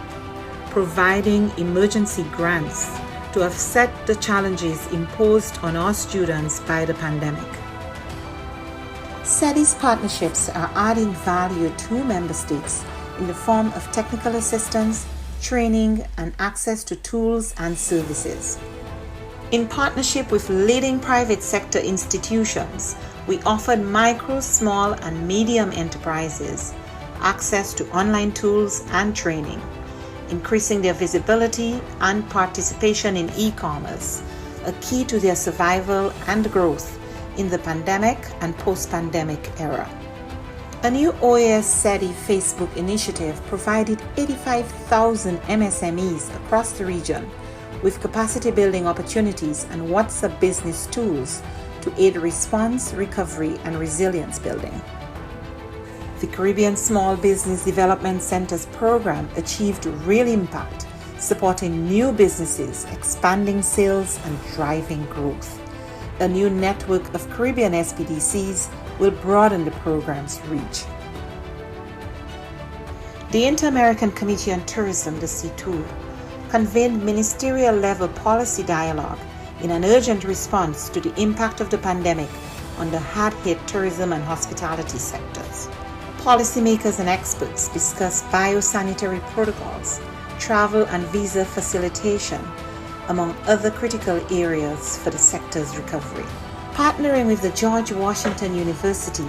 providing emergency grants to offset the challenges imposed on our students by the pandemic. SETI's partnerships are adding value to member states in the form of technical assistance, training, and access to tools and services. In partnership with leading private sector institutions, we offered micro, small, and medium enterprises access to online tools and training, increasing their visibility and participation in e-commerce, a key to their survival and growth in the pandemic and post-pandemic era. A new OAS SETI Facebook initiative provided 85,000 MSMEs across the region with capacity building opportunities and WhatsApp business tools to aid response, recovery, and resilience building. The Caribbean Small Business Development Centers program achieved real impact, supporting new businesses, expanding sales, and driving growth. A new network of Caribbean SPDCs will broaden the program's reach. The Inter-American Committee on Tourism, the C2, convened ministerial-level policy dialogue in an urgent response to the impact of the pandemic on the hard-hit tourism and hospitality sectors. Policymakers and experts discussed biosanitary protocols, travel and visa facilitation, among other critical areas for the sector's recovery. Partnering with the George Washington University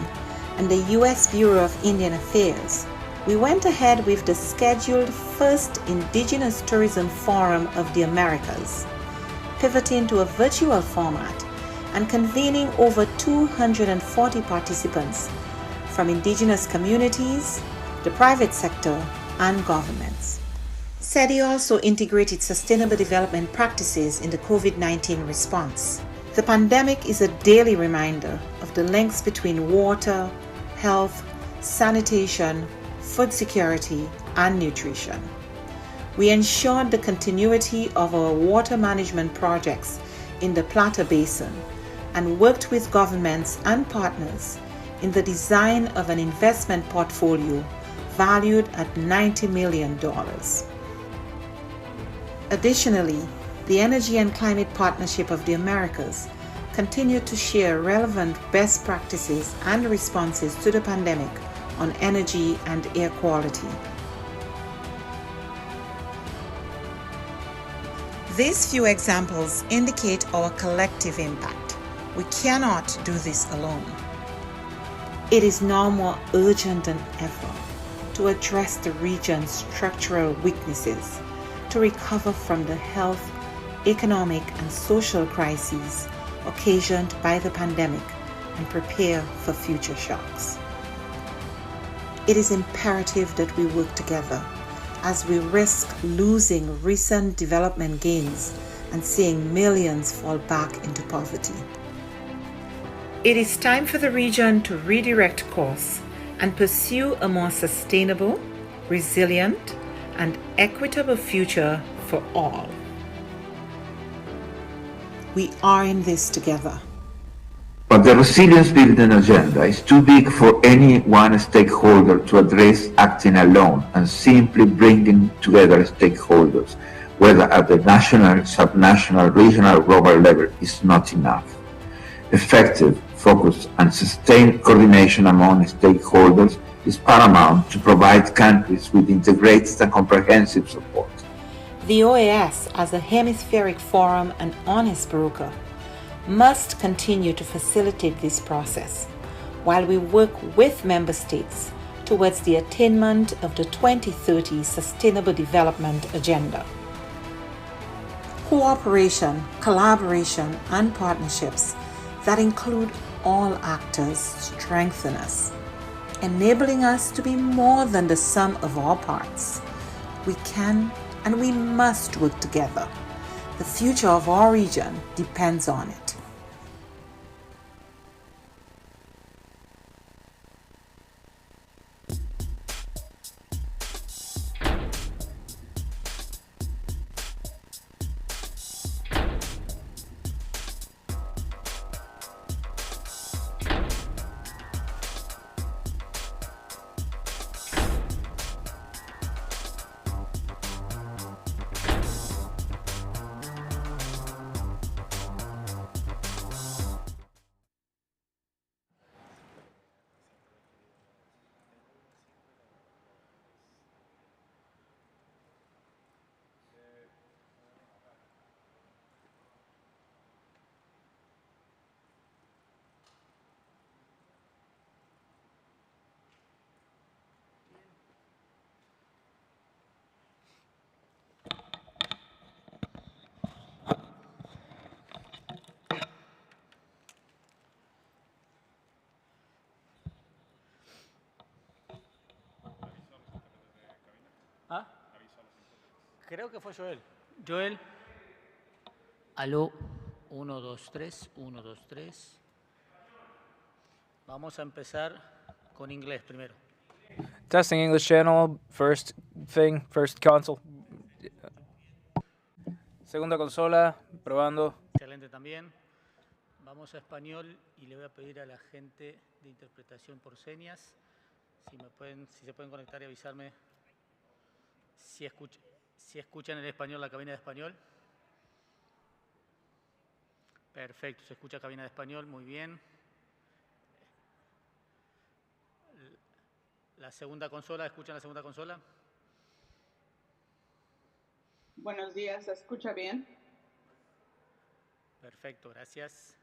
and the U.S. Bureau of Indian Affairs, we went ahead with the scheduled first Indigenous Tourism Forum of the Americas, pivoting to a virtual format and convening over 240 participants from indigenous communities, the private sector, and governments. SETI also integrated sustainable development practices in the COVID-19 response. The pandemic is a daily reminder of the links between water, health, sanitation, food security, and nutrition. We ensured the continuity of our water management projects in the Plata Basin and worked with governments and partners in the design of an investment portfolio valued at $90 million. Additionally, the Energy and Climate Partnership of the Americas continued to share relevant best practices and responses to the pandemic on energy and air quality. These few examples indicate our collective impact. We cannot do this alone. It is now more urgent than ever to address the region's structural weaknesses, to recover from the health, economic, and social crises occasioned by the pandemic and prepare for future shocks. It is imperative that we work together as we risk losing recent development gains and seeing millions fall back into poverty. It is time for the region to redirect course and pursue a more sustainable, resilient, and equitable future for all. We are in this together. But the resilience building agenda is too big for any one stakeholder to address acting alone, and simply bringing together stakeholders, whether at the national, subnational, regional, or global level, is not enough. Effective, focused, and sustained coordination among stakeholders is paramount to provide countries with integrated and comprehensive support. The OAS, as a hemispheric forum and honest broker, must continue to facilitate this process while we work with member states towards the attainment of the 2030 Sustainable Development Agenda. Cooperation, collaboration, and partnerships that include all actors strengthen us, enabling us to be more than the sum of our parts. We can and we must work together. The future of our region depends on it. ¿Ah? Creo que fue Joel. Joel. Aló. 1, 2, 3. 1, 2, 3. Vamos a empezar con inglés primero. Testing English channel, first console. Segunda consola, probando. Excelente también. Vamos a español y le voy a pedir a la gente de interpretación por señas si se pueden conectar y avisarme si escuchan en español la cabina de español. Perfecto, se escucha cabina de español, muy bien. La segunda consola, ¿escuchan la segunda consola? Buenos días, ¿se escucha bien? Perfecto, gracias.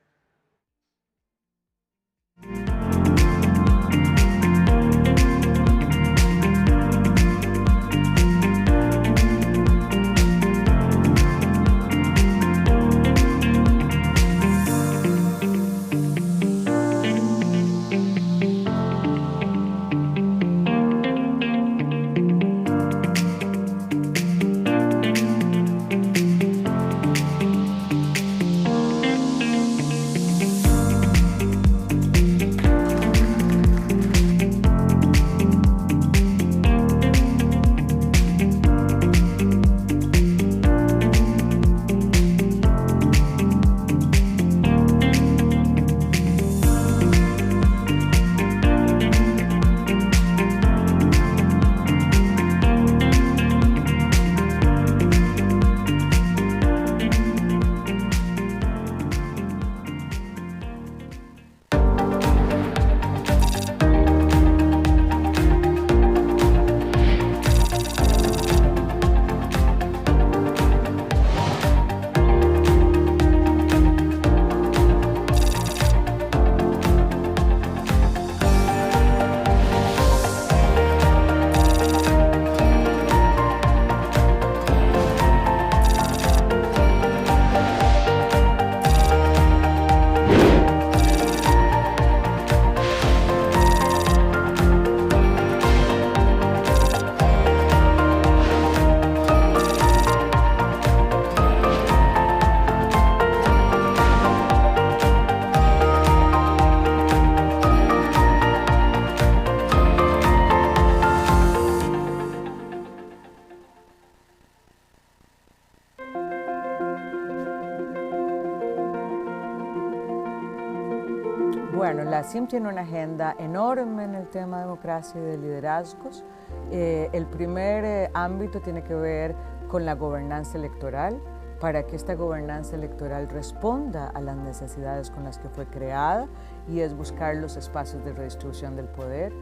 Bueno, la CIM tiene una agenda enorme en el tema de democracia y de liderazgos. El primer ámbito tiene que ver con la gobernanza electoral, para que esta gobernanza electoral responda a las necesidades con las que fue creada, y es buscar los espacios de redistribución del poder.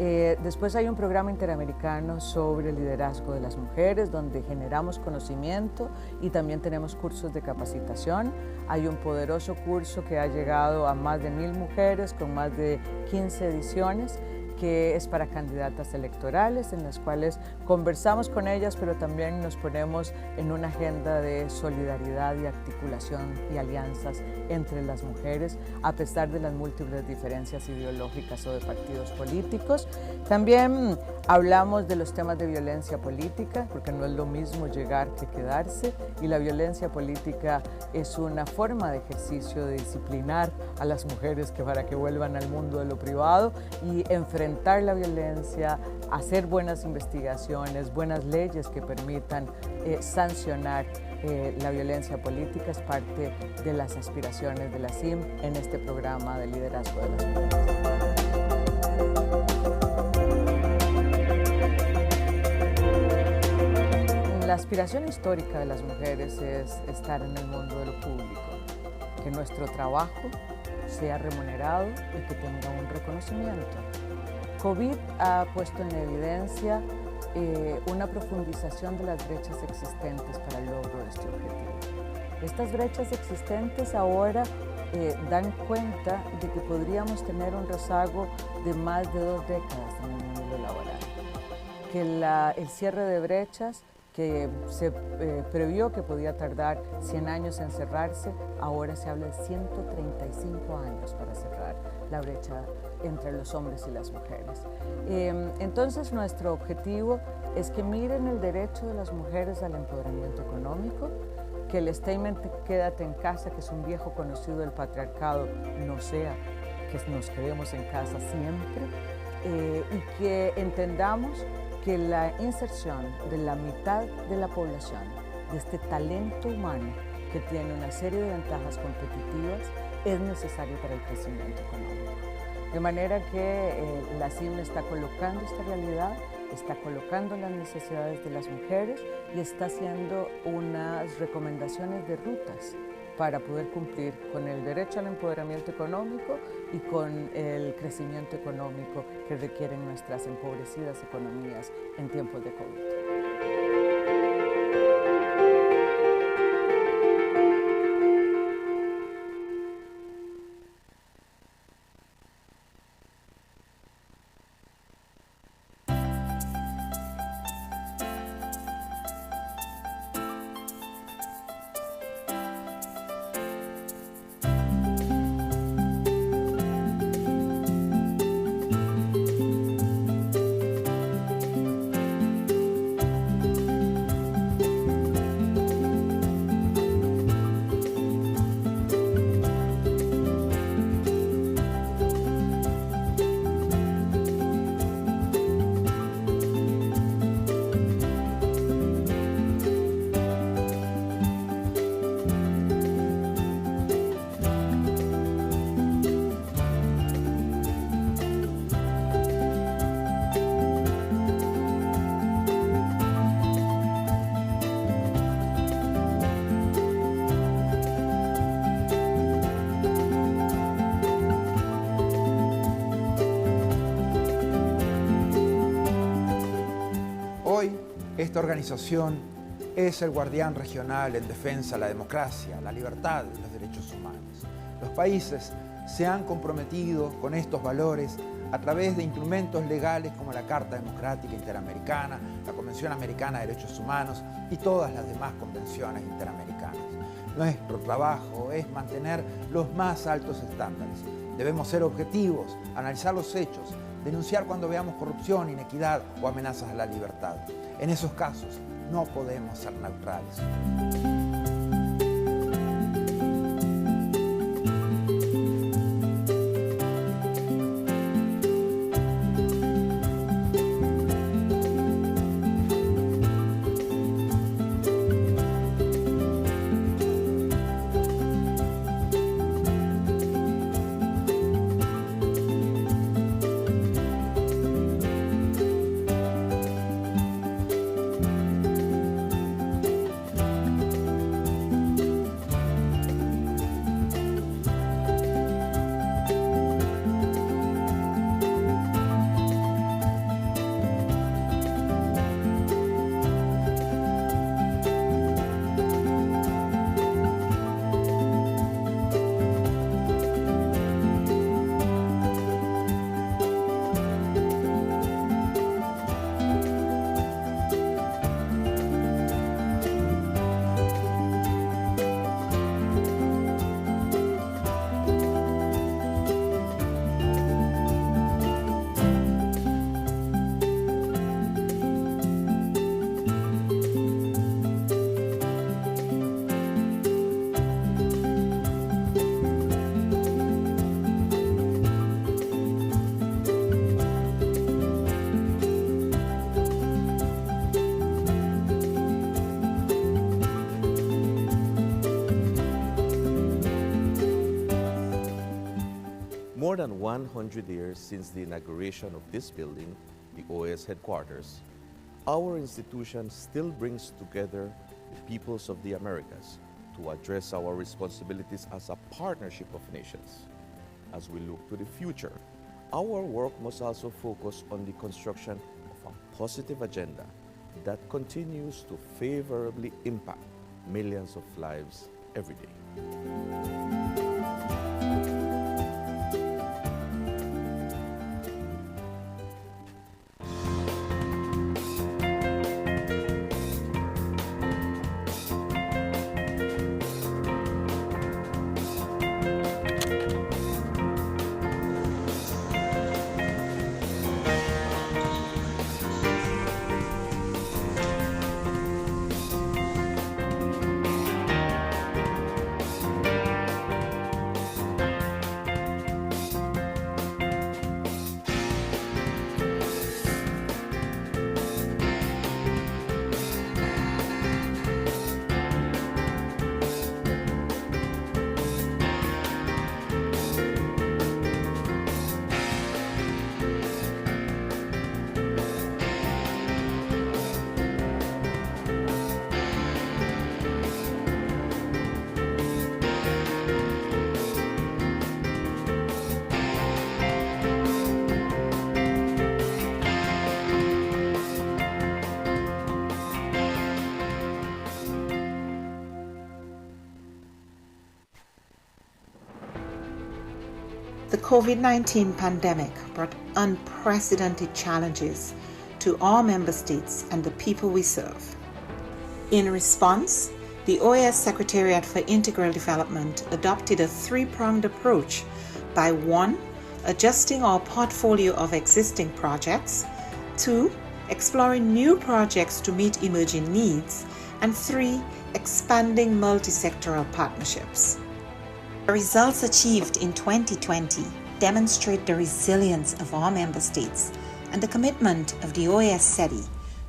Después hay un programa interamericano sobre el liderazgo de las mujeres, donde generamos conocimiento y también tenemos cursos de capacitación. Hay un poderoso curso que ha llegado a más de 1000 mujeres con más de 15 ediciones, que es para candidatas electorales, en las cuales conversamos con ellas, pero también nos ponemos en una agenda de solidaridad y articulación y alianzas entre las mujeres, a pesar de las múltiples diferencias ideológicas o de partidos políticos. También hablamos de los temas de violencia política, porque no es lo mismo llegar que quedarse, y la violencia política es una forma de ejercicio de disciplinar a las mujeres para que vuelvan al mundo de lo privado y enfrentar la violencia, hacer buenas investigaciones, buenas leyes que permitan sancionar la violencia política. Es parte de las aspiraciones de la CIM en este programa de liderazgo de las mujeres. La aspiración histórica de las mujeres es estar en el mundo de lo público, que nuestro trabajo sea remunerado y que tenga un reconocimiento. COVID ha puesto en evidencia una profundización de las brechas existentes para el logro de este objetivo. Estas brechas existentes ahora dan cuenta de que podríamos tener un rezago de más de 2 décadas en el mundo laboral, que el cierre de brechas que se previó que podía tardar 100 años en cerrarse, ahora se habla de 135 años para cerrar la brecha entre los hombres y las mujeres. Entonces, nuestro objetivo es que miren el derecho de las mujeres al empoderamiento económico, que el statement "quédate en casa", que es un viejo conocido del patriarcado, no sea que nos quedemos en casa siempre, y que entendamos que la inserción de la mitad de la población, de este talento humano que tiene una serie de ventajas competitivas, es necesario para el crecimiento económico. De manera que la CIM está colocando esta realidad, está colocando las necesidades de las mujeres y está haciendo unas recomendaciones de rutas para poder cumplir con el derecho al empoderamiento económico y con el crecimiento económico que requieren nuestras empobrecidas economías en tiempos de COVID. Hoy, esta organización es el guardián regional en defensa de la democracia, la libertad y los derechos humanos. Los países se han comprometido con estos valores a través de instrumentos legales como la Carta Democrática Interamericana, la Convención Americana de Derechos Humanos y todas las demás convenciones interamericanas. Nuestro trabajo es mantener los más altos estándares. Debemos ser objetivos, analizar los hechos, denunciar cuando veamos corrupción, inequidad o amenazas a la libertad. En esos casos, no podemos ser neutrales. more than 100 years since the inauguration of this building, the OAS headquarters, our institution still brings together the peoples of the Americas to address our responsibilities as a partnership of nations. As we look to the future, our work must also focus on the construction of a positive agenda that continues to favorably impact millions of lives every day. The COVID-19 pandemic brought unprecedented challenges to our member states and the people we serve. In response, the OAS Secretariat for Integral Development adopted a three-pronged approach by 1. Adjusting our portfolio of existing projects, 2. Exploring new projects to meet emerging needs, and 3. Expanding multi-sectoral partnerships. The results achieved in 2020 demonstrate the resilience of our member states and the commitment of the OAS SETI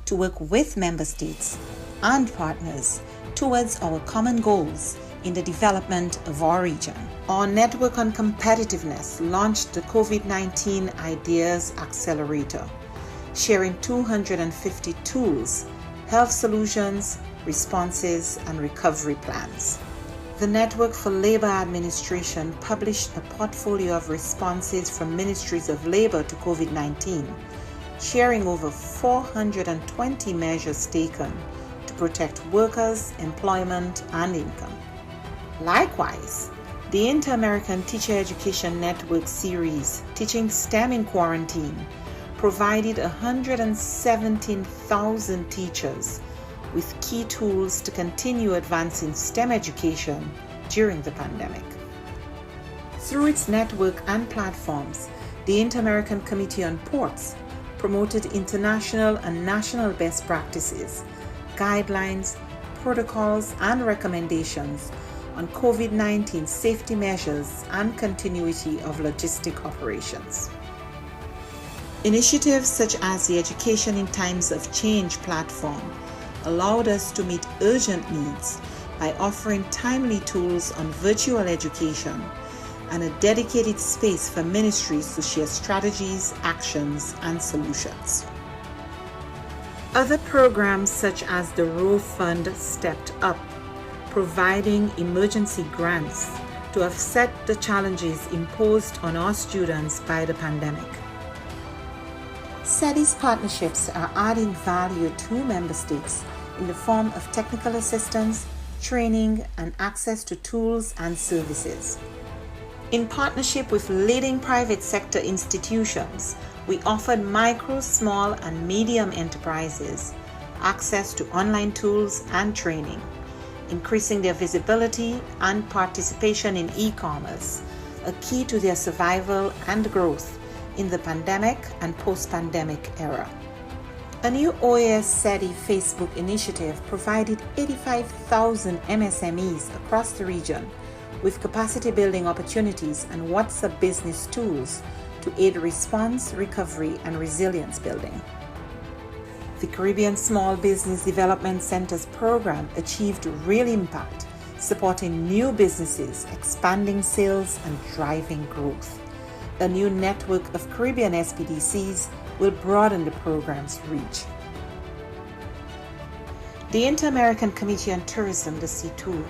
to work with member states and partners towards our common goals in the development of our region. Our Network on Competitiveness launched the COVID-19 Ideas Accelerator, sharing 250 tools, health solutions, responses, and recovery plans. The Network for Labor Administration published a portfolio of responses from ministries of labor to COVID-19, sharing over 420 measures taken to protect workers, employment, and income. Likewise, the Inter-American Teacher Education Network series, Teaching STEM in Quarantine, provided 117,000 teachers with key tools to continue advancing STEM education during the pandemic. Through its network and platforms, the Inter-American Committee on Ports promoted international and national best practices, guidelines, protocols, and recommendations on COVID-19 safety measures and continuity of logistic operations. Initiatives such as the Education in Times of Change platform allowed us to meet urgent needs by offering timely tools on virtual education and a dedicated space for ministries to share strategies, actions, and solutions. Other programs such as the Row Fund stepped up, providing emergency grants to offset the challenges imposed on our students by the pandemic. SETI's partnerships are adding value to member states in the form of technical assistance, training, and access to tools and services. In partnership with leading private sector institutions, we offered micro, small, and medium enterprises access to online tools and training, increasing their visibility and participation in e-commerce, a key to their survival and growth in the pandemic and post-pandemic era. A new OAS SETI Facebook initiative provided 85,000 MSMEs across the region with capacity building opportunities and WhatsApp business tools to aid response, recovery, and resilience building. The Caribbean Small Business Development Centers program achieved real impact, supporting new businesses, expanding sales, and driving growth. A new network of Caribbean SPDCs will broaden the program's reach. The Inter-American Committee on Tourism, the C2,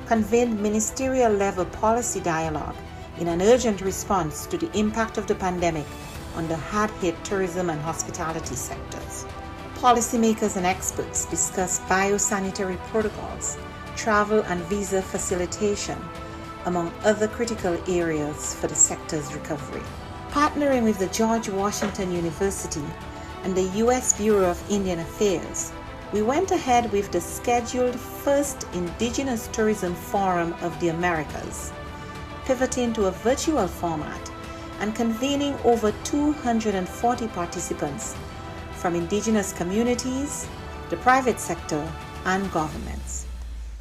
convened ministerial-level policy dialogue in an urgent response to the impact of the pandemic on the hard-hit tourism and hospitality sectors. Policymakers and experts discussed biosanitary protocols, travel and visa facilitation, among other critical areas for the sector's recovery. Partnering with the George Washington University and the U.S. Bureau of Indian Affairs, we went ahead with the scheduled first Indigenous Tourism Forum of the Americas, pivoting to a virtual format and convening over 240 participants from indigenous communities, the private sector, and governments.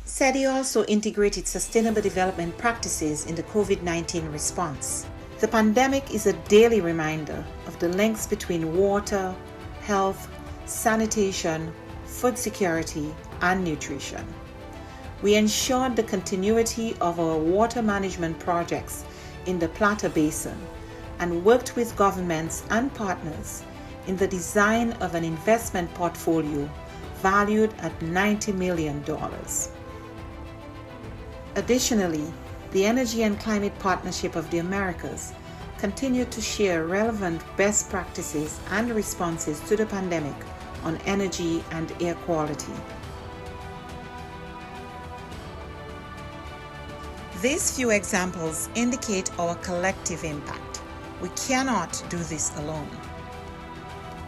SETI also integrated sustainable development practices in the COVID-19 response. The pandemic is a daily reminder of the links between water, health, sanitation, food security, and nutrition. We ensured the continuity of our water management projects in the Plata Basin and worked with governments and partners in the design of an investment portfolio valued at $90 million. Additionally, the Energy and Climate Partnership of the Americas continued to share relevant best practices and responses to the pandemic on energy and air quality. These few examples indicate our collective impact. We cannot do this alone.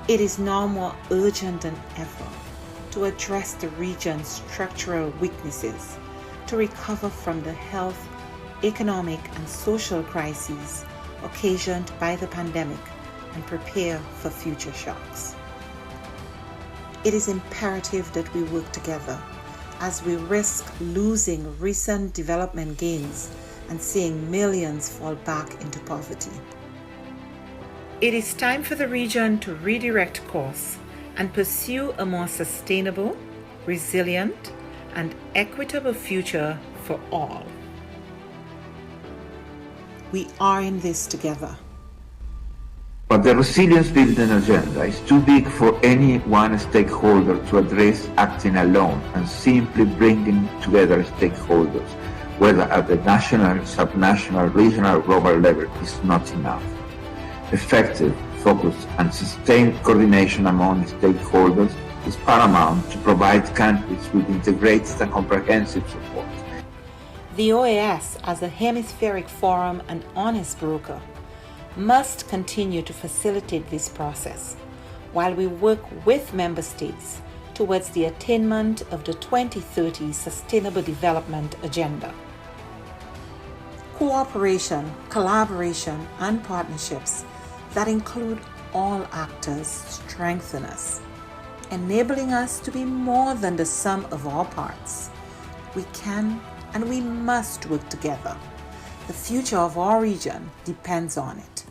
It is now more urgent than ever to address the region's structural weaknesses, to recover from the health, economic, and social crises occasioned by the pandemic and prepare for future shocks. It is imperative that we work together as we risk losing recent development gains and seeing millions fall back into poverty. It is time for the region to redirect course and pursue a more sustainable, resilient, and equitable future for all. We are in this together. But the resilience building agenda is too big for any one stakeholder to address acting alone, and simply bringing together stakeholders, whether at the national, subnational, regional, or global level, is not enough. Effective, focused, and sustained coordination among stakeholders is paramount to provide countries with integrated and comprehensive support. The OAS, as a hemispheric forum and honest broker, must continue to facilitate this process while we work with member states towards the attainment of the 2030 Sustainable Development Agenda. Cooperation, collaboration, and partnerships that include all actors strengthen us, enabling us to be more than the sum of our parts. We can and we must work together. The future of our region depends on it.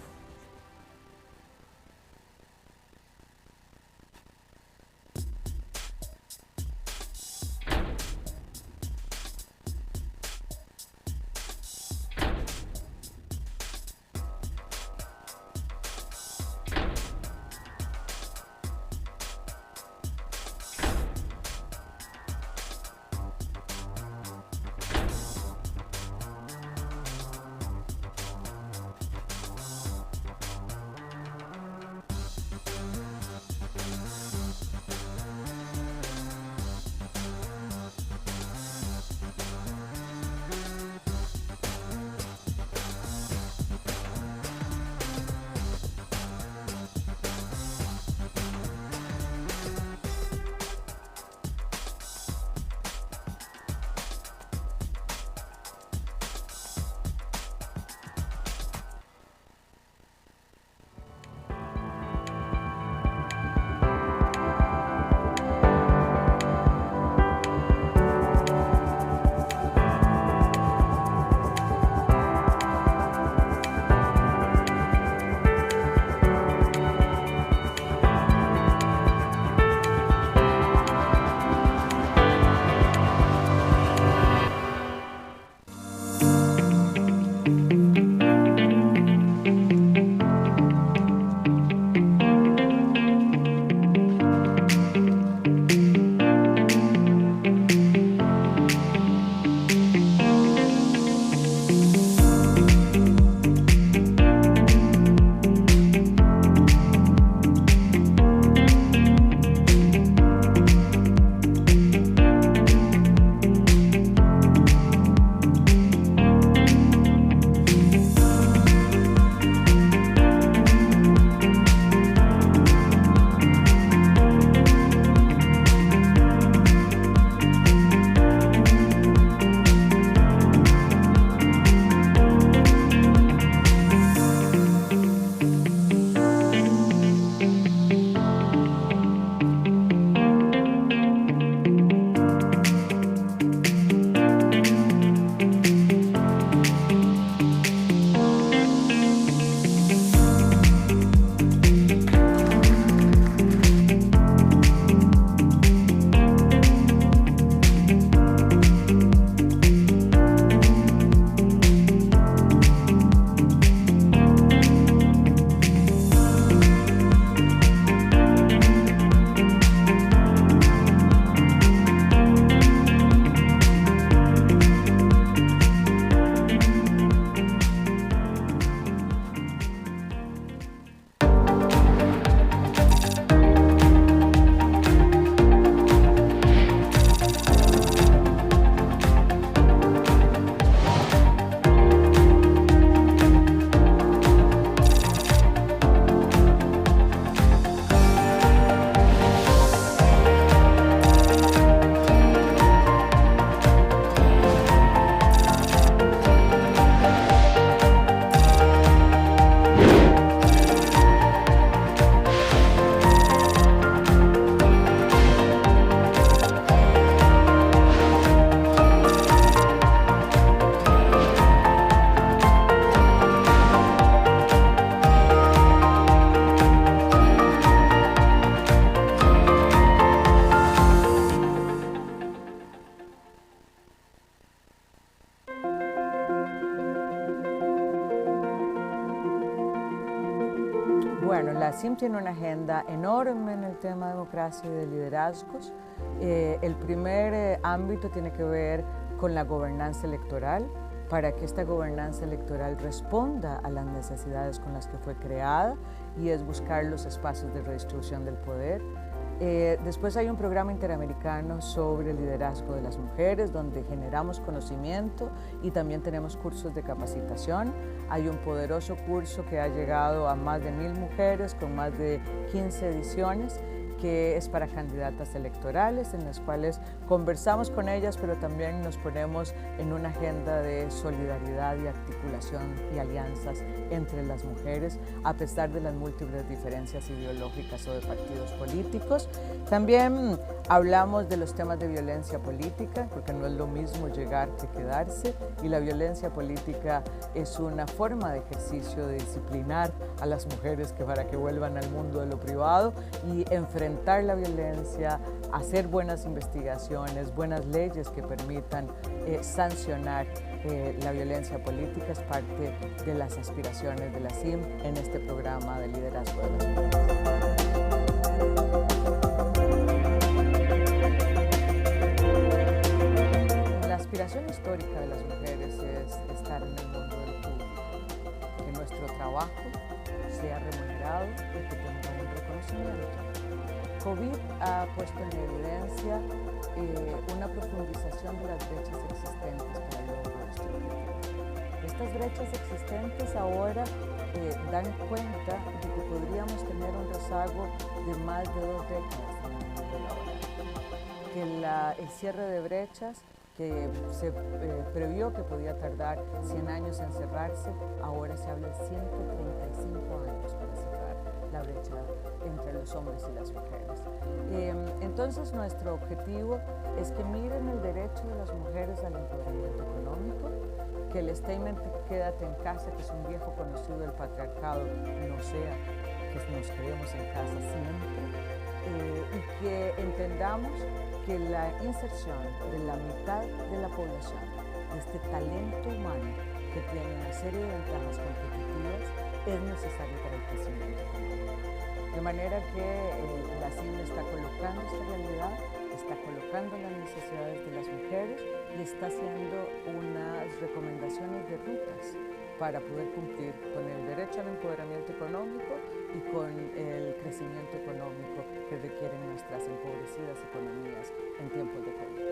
La CIM tiene una agenda enorme en el tema de democracia y de liderazgos. El primer ámbito tiene que ver con la gobernanza electoral, para que esta gobernanza electoral responda a las necesidades con las que fue creada, y es buscar los espacios de redistribución del poder. Después hay un programa interamericano sobre el liderazgo de las mujeres, donde generamos conocimiento y también tenemos cursos de capacitación. Hay un poderoso curso que ha llegado a más de 1000 mujeres con más de 15 ediciones, que es para candidatas electorales, en las cuales conversamos con ellas, pero también nos ponemos en una agenda de solidaridad y articulación y alianzas entre las mujeres, a pesar de las múltiples diferencias ideológicas o de partidos políticos. También hablamos de los temas de violencia política, porque no es lo mismo llegar que quedarse, y la violencia política es una forma de ejercicio de disciplinar a las mujeres para que vuelvan al mundo de lo privado y enfrentar la violencia, hacer buenas investigaciones, buenas leyes que permitan sancionar la violencia política. Es parte de las aspiraciones de la CIM en este programa de liderazgo de las mujeres. La aspiración histórica de las mujeres es estar en el mundo del público, que nuestro trabajo sea remunerado y que tenga un reconocimiento. COVID ha puesto en evidencia una profundización de las brechas existentes para el logro de este objetivo. Estas brechas existentes ahora dan cuenta de que podríamos tener un rezago de más de 2 décadas en el mundo laboral. Que el cierre de brechas, que se previó que podía tardar 100 años en cerrarse, ahora se habla de 135 años para cerrar la brecha entre los hombres y las mujeres. Entonces, nuestro objetivo es que miren el derecho de las mujeres al empoderamiento económico, que el statement "quédate en casa", que es un viejo conocido del patriarcado, no sea que nos quedemos en casa siempre, y que entendamos que la inserción de la mitad de la población, de este talento humano que tiene una serie de ventajas competitivas, es necesario para el crecimiento económico. De manera que la CIM está colocando esta realidad, está colocando las necesidades de las mujeres y está haciendo unas recomendaciones de rutas para poder cumplir con el derecho al empoderamiento económico y con el crecimiento económico que requieren nuestras empobrecidas economías en tiempos de COVID.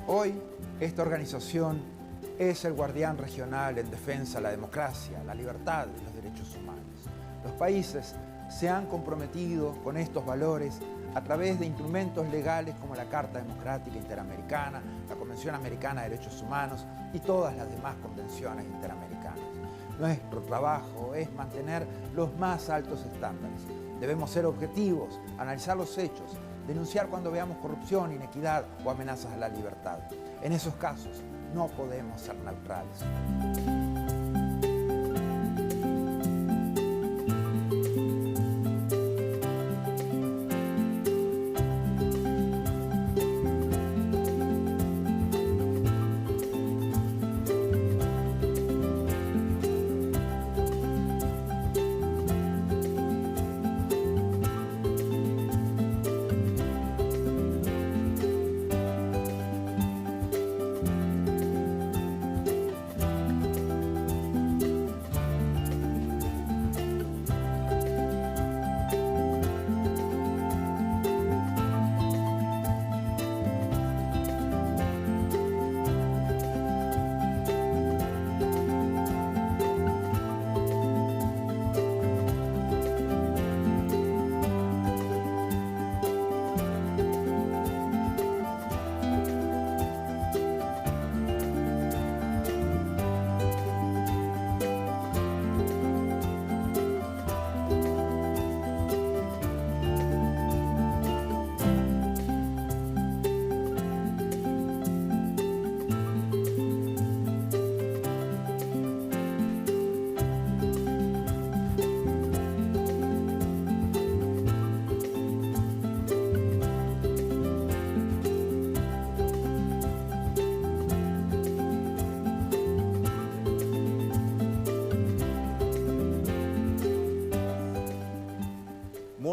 Hoy, esta organización es el guardián regional en defensa de la democracia, la libertad y los derechos humanos. Los países se han comprometido con estos valores a través de instrumentos legales como la Carta Democrática Interamericana, la Convención Americana de Derechos Humanos y todas las demás convenciones interamericanas. Nuestro trabajo es mantener los más altos estándares. Debemos ser objetivos, analizar los hechos, denunciar cuando veamos corrupción, inequidad o amenazas a la libertad. En esos casos, no podemos ser neutrales.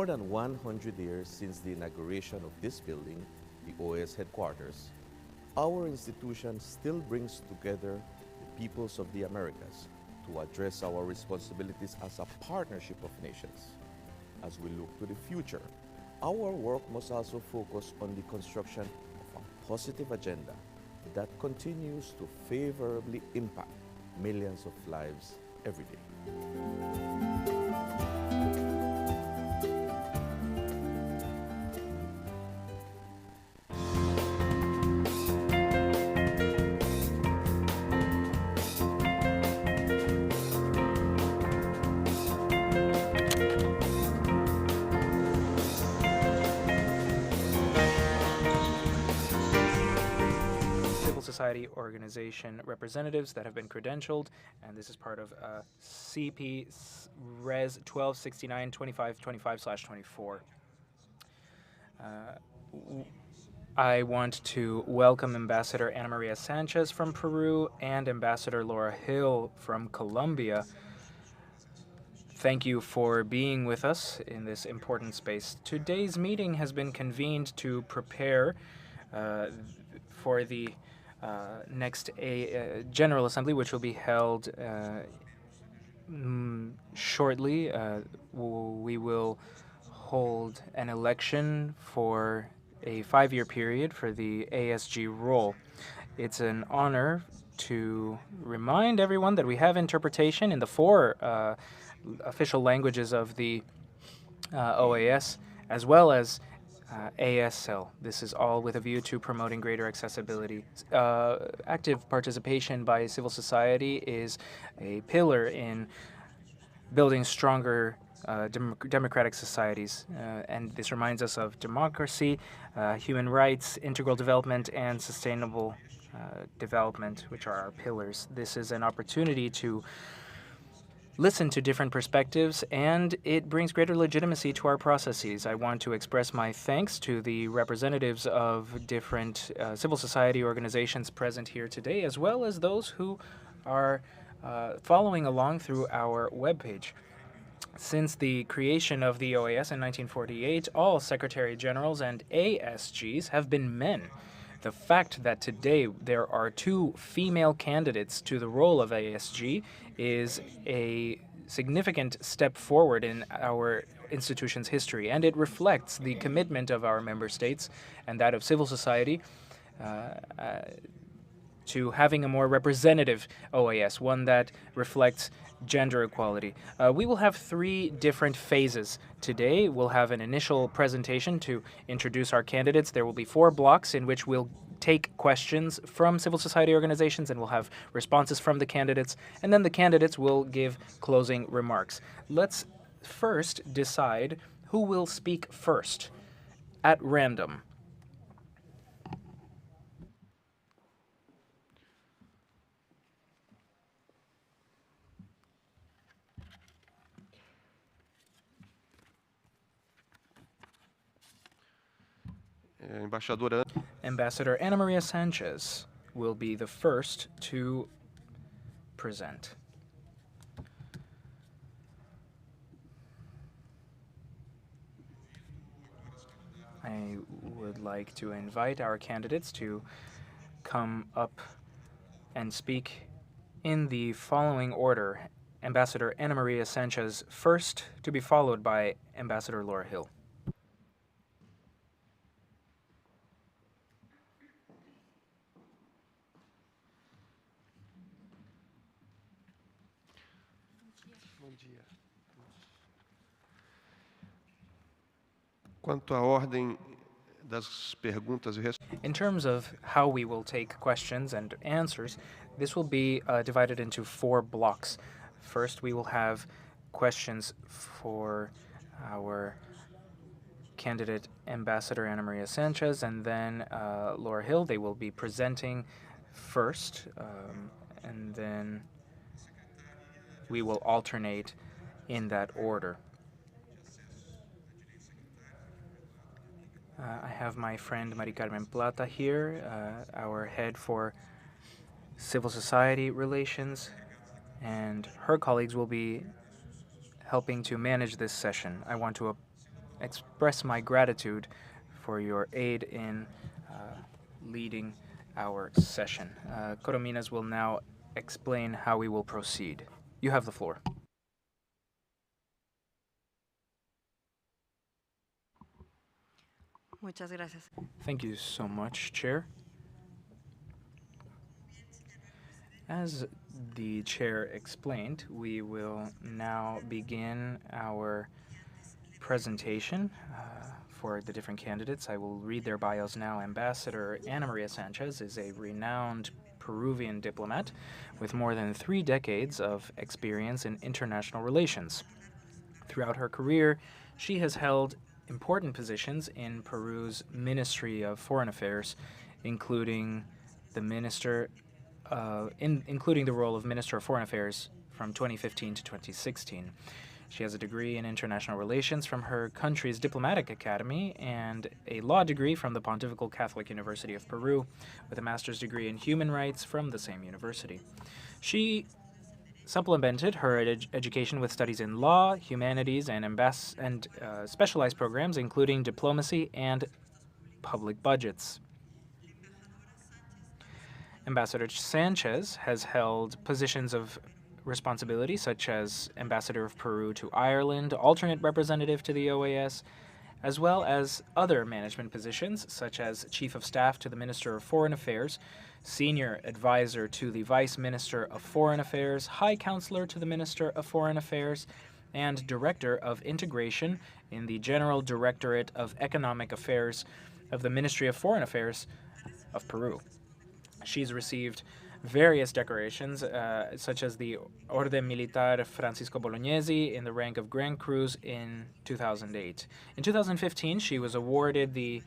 more than 100 years since the inauguration of this building, the OAS headquarters, our institution still brings together the peoples of the Americas to address our responsibilities as a partnership of nations. As we look to the future, our work must also focus on the construction of a positive agenda that continues to favorably impact millions of lives every day. Society organization representatives that have been credentialed, and this is part of CP Res 1269-2525/24. I want to welcome Ambassador Ana Maria Sanchez from Peru and Ambassador Laura Hill from Colombia. Thank you for being with us in this important space. Today's meeting has been convened to prepare for the next General Assembly, which will be held shortly. We will hold an election for a 5-year period for the ASG role. It's an honor to remind everyone that we have interpretation in the 4 official languages of the OAS, as well as ASL. This is all with a view to promoting greater accessibility. Active participation by civil society is a pillar in building stronger democratic societies. And this reminds us of democracy, human rights, integral development, and sustainable development, which are our pillars. This is an opportunity to listen to different perspectives, and it brings greater legitimacy to our processes. I want to express my thanks to the representatives of different civil society organizations present here today, as well as those who are following along through our webpage. Since the creation of the OAS in 1948, all Secretary Generals and ASGs have been men. The fact that today there are 2 female candidates to the role of ASG is a significant step forward in our institution's history, and it reflects the commitment of our member states and that of civil society to having a more representative OAS, one that reflects gender equality. We will have 3 different phases today. We'll have an initial presentation to introduce our candidates. There will be 4 blocks in which we'll take questions from civil society organizations, and we'll have responses from the candidates, and then the candidates will give closing remarks. Let's first decide who will speak first at random. Ambassador Ana Maria Sanchez will be the first to present. I would like to invite our candidates to come up and speak in the following order. Ambassador Ana Maria Sanchez first, to be followed by Ambassador Laura Hill. Quanto à ordem das perguntas e respostas. In terms of how we will take questions and answers, this will be divided into 4 blocks. First, we will have questions for our candidate Ambassador Ana Maria Sanchez, and then Laura Hill. They will be presenting first, and then we will alternate in that order. I have my friend Mari Carmen Plata here, our head for civil society relations, and her colleagues will be helping to manage this session. I want to express my gratitude for your aid in leading our session. Corominas will now explain how we will proceed. You have the floor. Muchas gracias. Thank you so much, Chair. As the Chair explained, we will now begin our presentation for the different candidates. I will read their bios now. Ambassador Ana Maria Sanchez is a renowned Peruvian diplomat with more than 3 decades of experience in international relations. Throughout her career, she has held important positions in Peru's Ministry of Foreign Affairs, including the including the role of Minister of Foreign Affairs from 2015 to 2016. She has a degree in international relations from her country's diplomatic academy and a law degree from the Pontifical Catholic University of Peru, with a master's degree in human rights from the same university. She supplemented her education with studies in law, humanities, and specialized programs, including diplomacy and public budgets. Ambassador Sanchez has held positions of responsibility such as Ambassador of Peru to Ireland, alternate representative to the OAS, as well as other management positions such as Chief of Staff to the Minister of Foreign Affairs, Senior Advisor to the Vice Minister of Foreign Affairs, High Counselor to the Minister of Foreign Affairs, and Director of Integration in the General Directorate of Economic Affairs of the Ministry of Foreign Affairs of Peru. She's received various decorations, such as the Orden Militar Francisco Bolognesi in the rank of Grand Cruz in 2008. In 2015, she was awarded the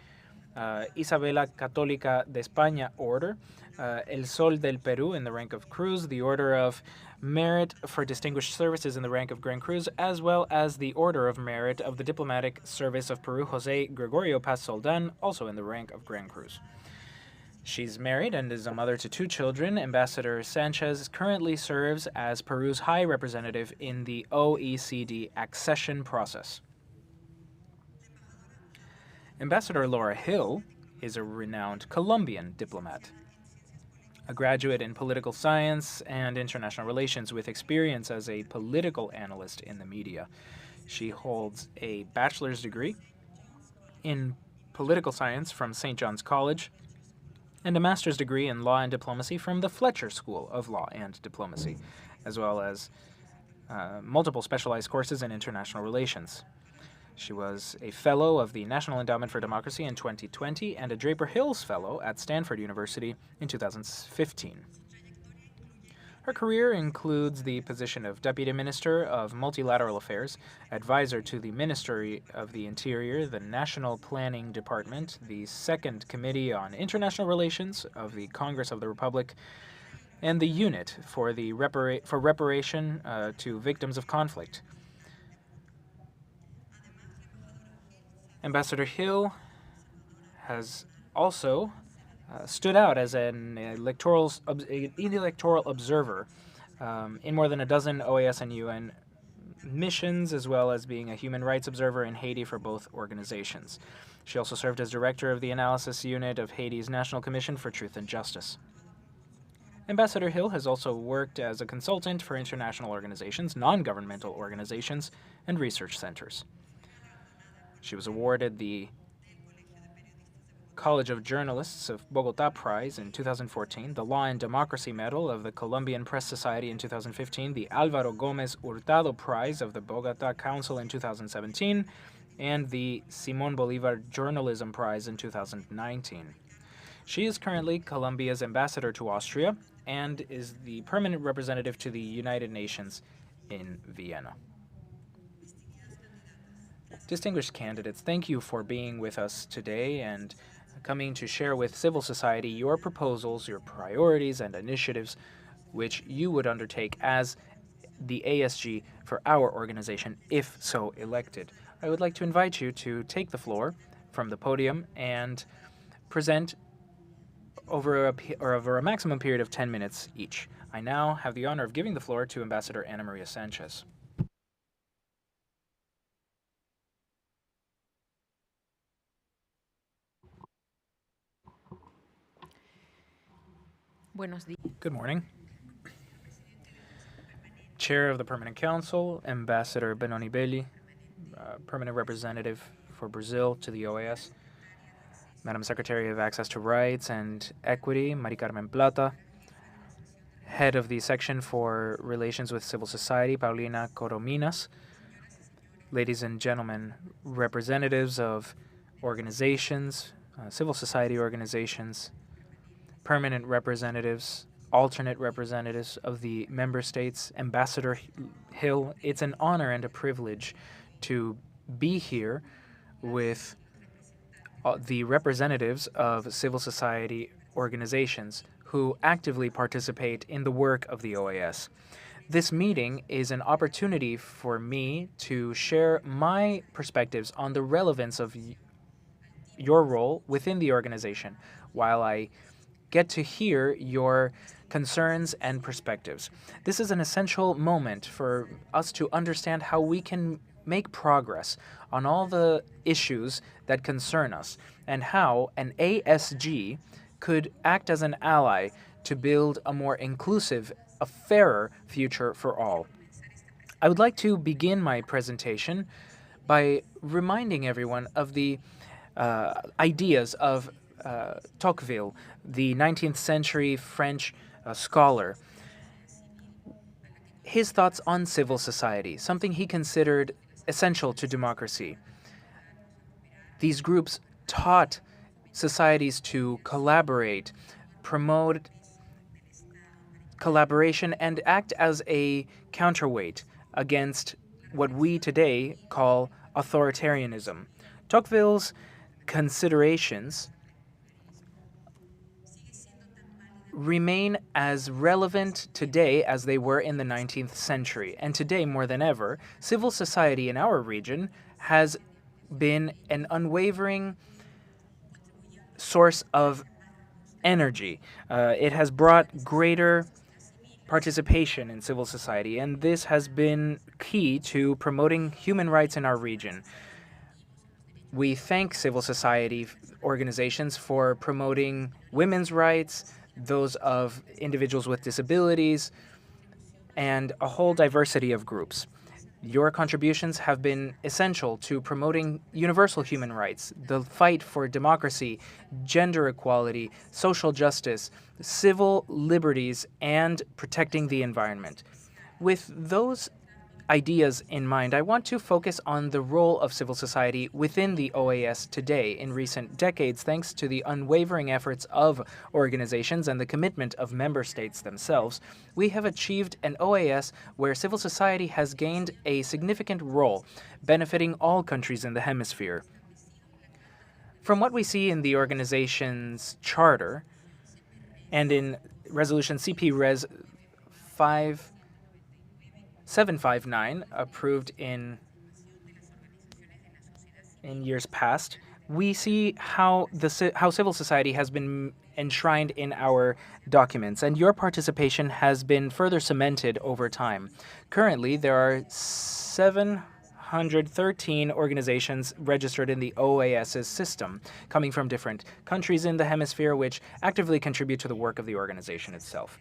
Isabela Católica de España Order, El Sol del Perú in the rank of Cruz, the Order of Merit for Distinguished Services in the rank of Grand Cruz, as well as the Order of Merit of the Diplomatic Service of Peru, José Gregorio Paz Soldan, also in the rank of Grand Cruz. She's married and is a mother to 2 children. Ambassador Sanchez currently serves as Peru's High Representative in the OECD accession process. Ambassador Laura Hill is a renowned Colombian diplomat. A graduate in political science and international relations with experience as a political analyst in the media. She holds a bachelor's degree in political science from St. John's College and a master's degree in law and diplomacy from the Fletcher School of Law and Diplomacy, as well as multiple specialized courses in international relations. She was a fellow of the National Endowment for Democracy in 2020 and a Draper Hills Fellow at Stanford University in 2015. Her career includes the position of Deputy Minister of Multilateral Affairs, Advisor to the Ministry of the Interior, the National Planning Department, the Second Committee on International Relations of the Congress of the Republic, and the Unit for Reparation to Victims of Conflict. Ambassador Hill has also stood out as an electoral observer in more than a dozen OAS and UN missions, as well as being a human rights observer in Haiti for both organizations. She also served as director of the analysis unit of Haiti's National Commission for Truth and Justice. Ambassador Hill has also worked as a consultant for international organizations, non-governmental organizations, and research centers. She was awarded the College of Journalists of Bogotá Prize in 2014, the Law and Democracy Medal of the Colombian Press Society in 2015, the Álvaro Gómez Hurtado Prize of the Bogotá Council in 2017, and the Simón Bolívar Journalism Prize in 2019. She is currently Colombia's ambassador to Austria and is the permanent representative to the United Nations in Vienna. Distinguished candidates, thank you for being with us today and coming to share with civil society your proposals, your priorities, and initiatives which you would undertake as the ASG for our organization, if so elected. I would like to invite you to take the floor from the podium and present over a maximum period of 10 minutes each. I now have the honor of giving the floor to Ambassador Ana Maria Sanchez. Good morning. Chair of the Permanent Council, Ambassador Benoni Belli, Permanent Representative for Brazil to the OAS, Madam Secretary of Access to Rights and Equity, Mari Carmen Plata, Head of the Section for Relations with Civil Society, Paulina Corominas, ladies and gentlemen, representatives of organizations, civil society organizations, permanent representatives, alternate representatives of the member states, Ambassador Hill, it's an honor and a privilege to be here with the representatives of civil society organizations who actively participate in the work of the OAS. This meeting is an opportunity for me to share my perspectives on the relevance of your role within the organization, while I get to hear your concerns and perspectives. This is an essential moment for us to understand how we can make progress on all the issues that concern us and how an ASG could act as an ally to build a more inclusive, a fairer future for all. I would like to begin my presentation by reminding everyone of the ideas of Tocqueville, the 19th century French scholar. His thoughts on civil society, something he considered essential to democracy. These groups taught societies to collaborate, promote collaboration, and act as a counterweight against what we today call authoritarianism. Tocqueville's considerations remain as relevant today as they were in the 19th century. And today, more than ever, civil society in our region has been an unwavering source of energy. It has brought greater participation in civil society, and this has been key to promoting human rights in our region. We thank civil society organizations for promoting women's rights, those of individuals with disabilities, and a whole diversity of groups. Your contributions have been essential to promoting universal human rights, the fight for democracy, gender equality, social justice, civil liberties, and protecting the environment. With those ideas in mind, I want to focus on the role of civil society within the OAS today. In recent decades, thanks to the unwavering efforts of organizations and the commitment of member states themselves, we have achieved an OAS where civil society has gained a significant role, benefiting all countries in the hemisphere. From what we see in the organization's charter and in Resolution CP-Res 759, approved in years past, we see how civil society has been enshrined in our documents, and your participation has been further cemented over time. Currently, there are 713 organizations registered in the OAS's system, coming from different countries in the hemisphere, which actively contribute to the work of the organization itself.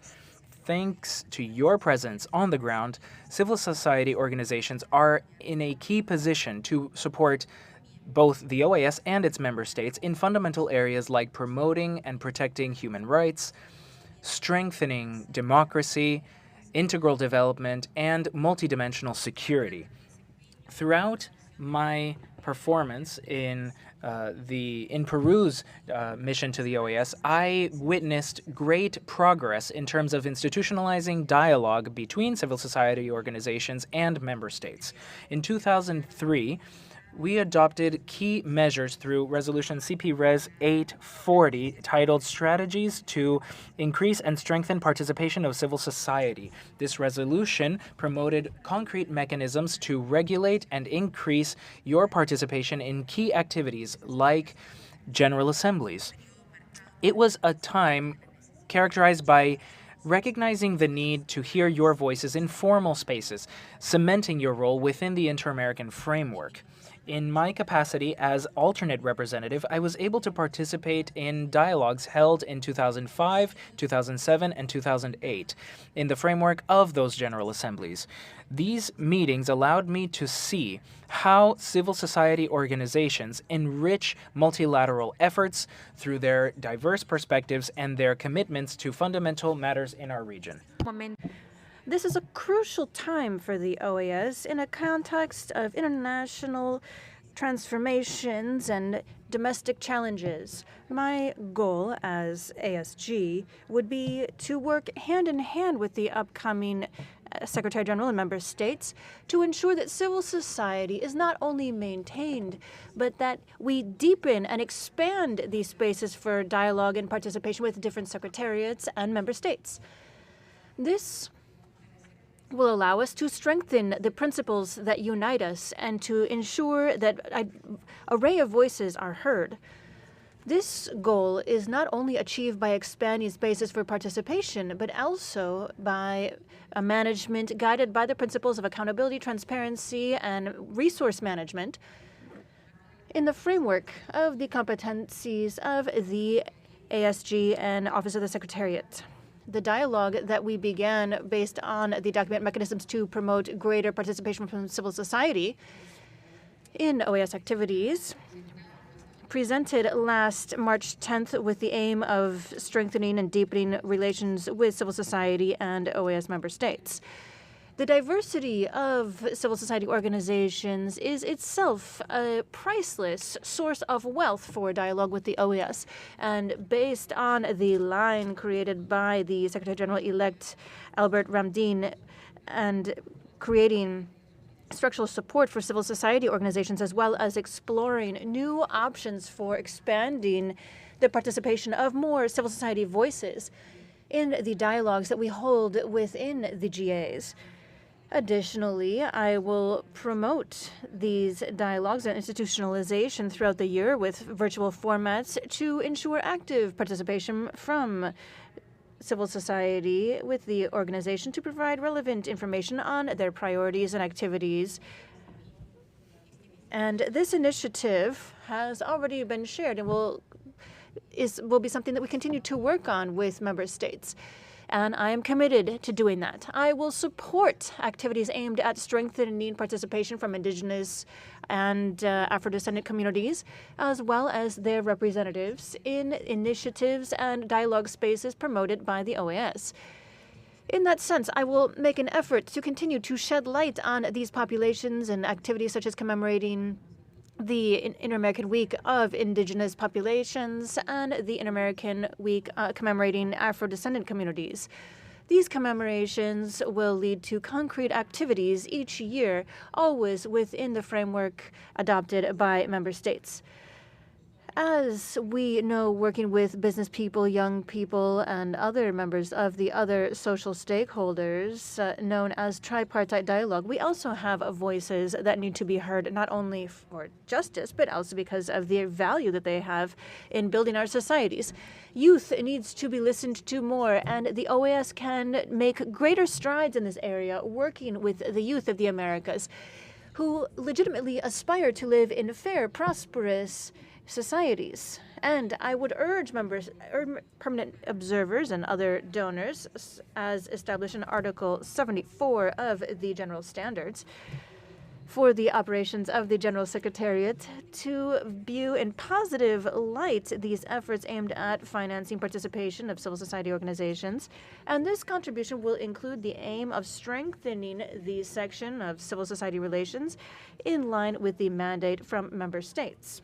Thanks to your presence on the ground, civil society organizations are in a key position to support both the OAS and its member states in fundamental areas like promoting and protecting human rights, strengthening democracy, integral development, and multidimensional security. Throughout my performance in Peru's mission to the OAS, I witnessed great progress in terms of institutionalizing dialogue between civil society organizations and member states. In 2003, we adopted key measures through Resolution CP-Res 840 titled Strategies to Increase and Strengthen Participation of Civil Society. This resolution promoted concrete mechanisms to regulate and increase your participation in key activities like general assemblies. It was a time characterized by recognizing the need to hear your voices in formal spaces, cementing your role within the Inter-American framework. In my capacity as alternate representative, I was able to participate in dialogues held in 2005, 2007, and 2008 in the framework of those General Assemblies. These meetings allowed me to see how civil society organizations enrich multilateral efforts through their diverse perspectives and their commitments to fundamental matters in our region. This is a crucial time for the OAS in a context of international transformations and domestic challenges. My goal as ASG would be to work hand in hand with the upcoming Secretary General and member states to ensure that civil society is not only maintained, but that we deepen and expand these spaces for dialogue and participation with different secretariats and member states. This will allow us to strengthen the principles that unite us and to ensure that an array of voices are heard. This goal is not only achieved by expanding spaces for participation, but also by a management guided by the principles of accountability, transparency, and resource management in the framework of the competencies of the ASG and Office of the Secretariat. The dialogue that we began based on the document mechanisms to promote greater participation from civil society in OAS activities presented last March 10th with the aim of strengthening and deepening relations with civil society and OAS member states. The diversity of civil society organizations is itself a priceless source of wealth for dialogue with the OAS. And based on the line created by the Secretary General-elect Albert Ramdin and creating structural support for civil society organizations, as well as exploring new options for expanding the participation of more civil society voices in the dialogues that we hold within the GAs. Additionally, I will promote these dialogues and institutionalization throughout the year with virtual formats to ensure active participation from civil society with the organization to provide relevant information on their priorities and activities. And this initiative has already been shared and will be something that we continue to work on with member states. And I am committed to doing that. I will support activities aimed at strengthening participation from Indigenous and Afro-descendant communities, as well as their representatives in initiatives and dialogue spaces promoted by the OAS. In that sense, I will make an effort to continue to shed light on these populations and activities such as commemorating the Inter-American Week of Indigenous Populations and the Inter-American Week commemorating Afro-descendant communities. These commemorations will lead to concrete activities each year, always within the framework adopted by member states. As we know, working with business people, young people, and other members of the other social stakeholders known as tripartite dialogue, we also have voices that need to be heard, not only for justice, but also because of the value that they have in building our societies. Youth needs to be listened to more, and the OAS can make greater strides in this area, working with the youth of the Americas, who legitimately aspire to live in fair, prosperous societies. And I would urge permanent observers and other donors, as established in Article 74 of the General Standards, for the operations of the General Secretariat to view in positive light these efforts aimed at financing participation of civil society organizations. And this contribution will include the aim of strengthening the section of civil society relations in line with the mandate from member states.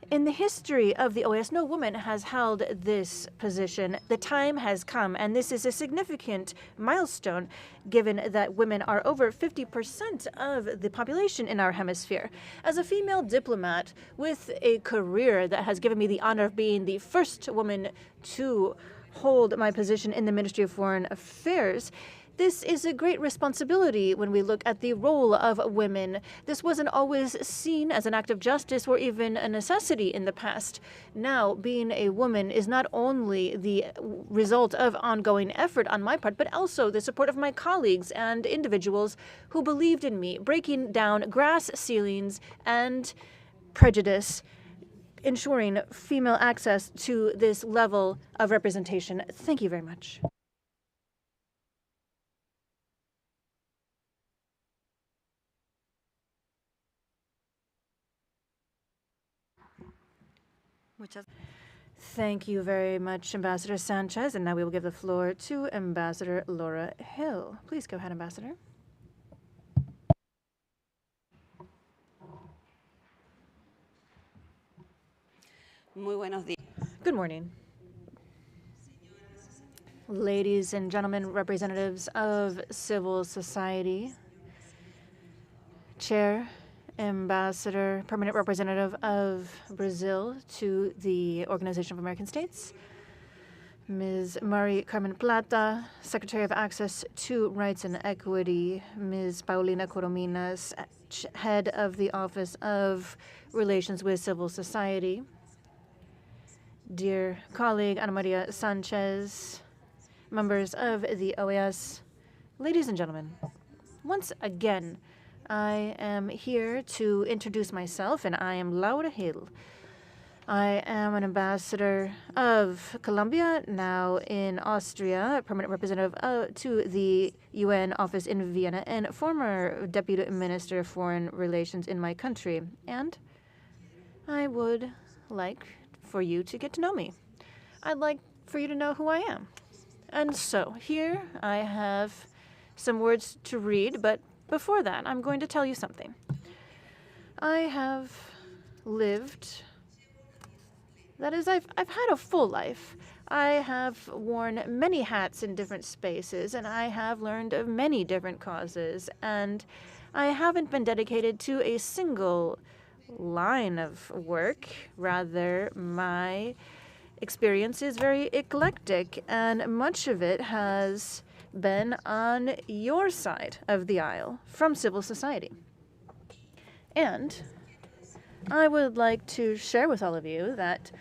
In the history of the OAS, no woman has held this position. The time has come, and this is a significant milestone, given that women are over 50% of the population in our hemisphere. As a female diplomat with a career that has given me the honor of being the first woman to hold my position in the Ministry of Foreign Affairs, This is a great responsibility when we look at the role of women. This wasn't always seen as an act of justice or even a necessity in the past. Now, being a woman is not only the result of ongoing effort on my part, but also the support of my colleagues and individuals who believed in me, breaking down glass ceilings and prejudice, ensuring female access to this level of representation. Thank you very much. Thank you very much, Ambassador Sanchez. And now we will give the floor to Ambassador Laura Hill. Please go ahead, Ambassador. Good morning. Ladies and gentlemen, representatives of civil society, Chair, Ambassador, Permanent Representative of Brazil to the Organization of American States, Ms. Mari Carmen Plata, Secretary of Access to Rights and Equity, Ms. Paulina Corominas, Head of the Office of Relations with Civil Society, dear colleague Ana Maria Sanchez, members of the OAS, ladies and gentlemen, once again, I am here to introduce myself, and I am Laura Hill. I am an ambassador of Colombia, now in Austria, permanent representative to the UN office in Vienna, and former deputy minister of foreign relations in my country. And I would like for you to get to know me. I'd like for you to know who I am. And so here I have some words to read, but before that, I'm going to tell you something. I have lived, that is, I've had a full life. I have worn many hats in different spaces, and I have learned of many different causes, and I haven't been dedicated to a single line of work. Rather, my experience is very eclectic, and much of it has been on your side of the aisle from civil society. And I would like to share with all of you that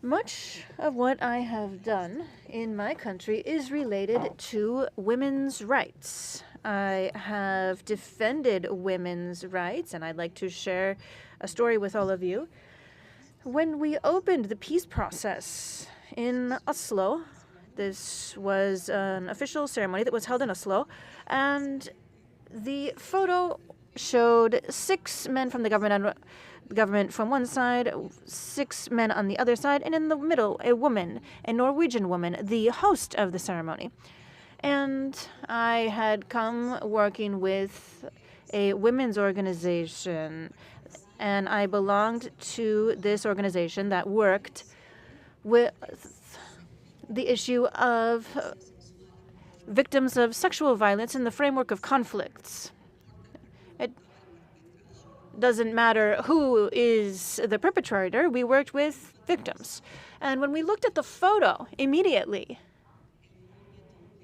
much of what I have done in my country is related to women's rights. I have defended women's rights, and I'd like to share a story with all of you. When we opened the peace process in Oslo, this was an official ceremony that was held in Oslo, and the photo showed 6 men from the government from one side, 6 men on the other side, and in the middle, a woman, a Norwegian woman, the host of the ceremony. And I had come working with a women's organization, and I belonged to this organization that worked with the issue of victims of sexual violence in the framework of conflicts. It doesn't matter who is the perpetrator, we worked with victims. And when we looked at the photo immediately,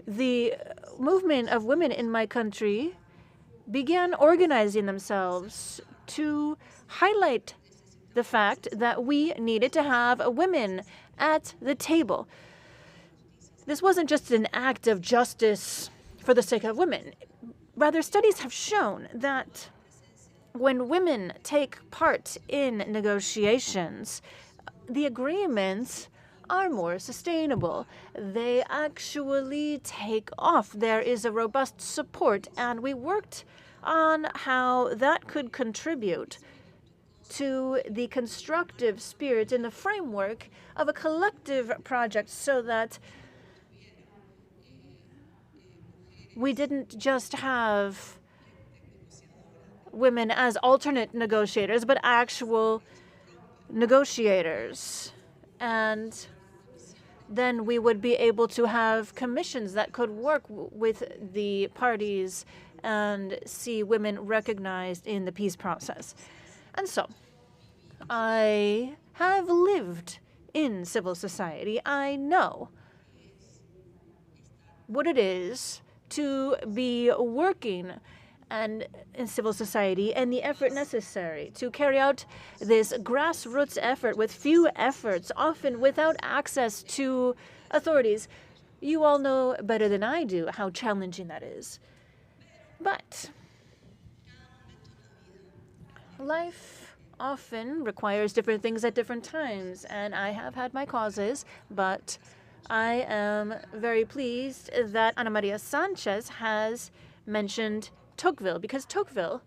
the movement of women in my country began organizing themselves to highlight the fact that we needed to have women at the table. This wasn't just an act of justice for the sake of women. Rather, studies have shown that when women take part in negotiations, the agreements are more sustainable. They actually take off. There is a robust support, and we worked on how that could contribute to the constructive spirit in the framework of a collective project so that we didn't just have women as alternate negotiators, but actual negotiators. And then we would be able to have commissions that could work with the parties and see women recognized in the peace process. And so I have lived in civil society. I know what it is to be working and in civil society and the effort necessary to carry out this grassroots effort with few efforts, often without access to authorities. You all know better than I do how challenging that is. But life often requires different things at different times, and I have had my causes, but I am very pleased that Ana Maria Sanchez has mentioned Tocqueville, because Tocqueville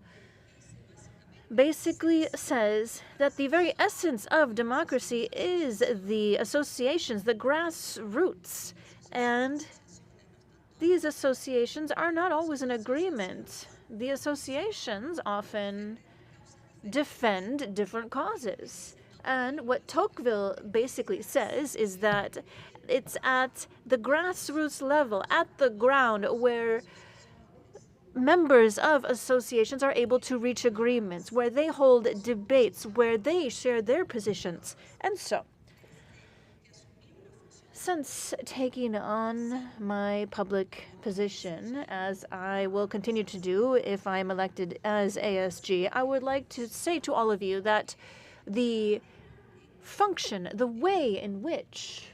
basically says that the very essence of democracy is the associations, the grassroots, and these associations are not always in agreement. The associations often defend different causes. And what Tocqueville basically says is that it's at the grassroots level, at the ground, where members of associations are able to reach agreements, where they hold debates, where they share their positions. And so, since taking on my public position, as I will continue to do if I'm elected as ASG, I would like to say to all of you that the function, the way in which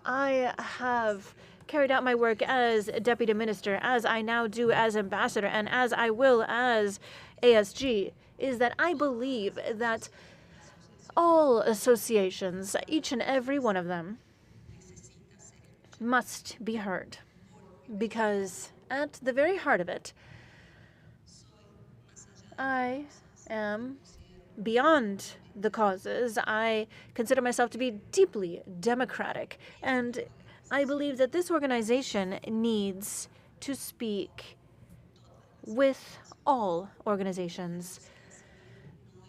I have carried out my work as deputy minister, as I now do as ambassador, and as I will as ASG, is that I believe that all associations, each and every one of them, must be heard. Because at the very heart of it, I am beyond the causes. I consider myself to be deeply democratic, and I believe that this organization needs to speak with all organizations.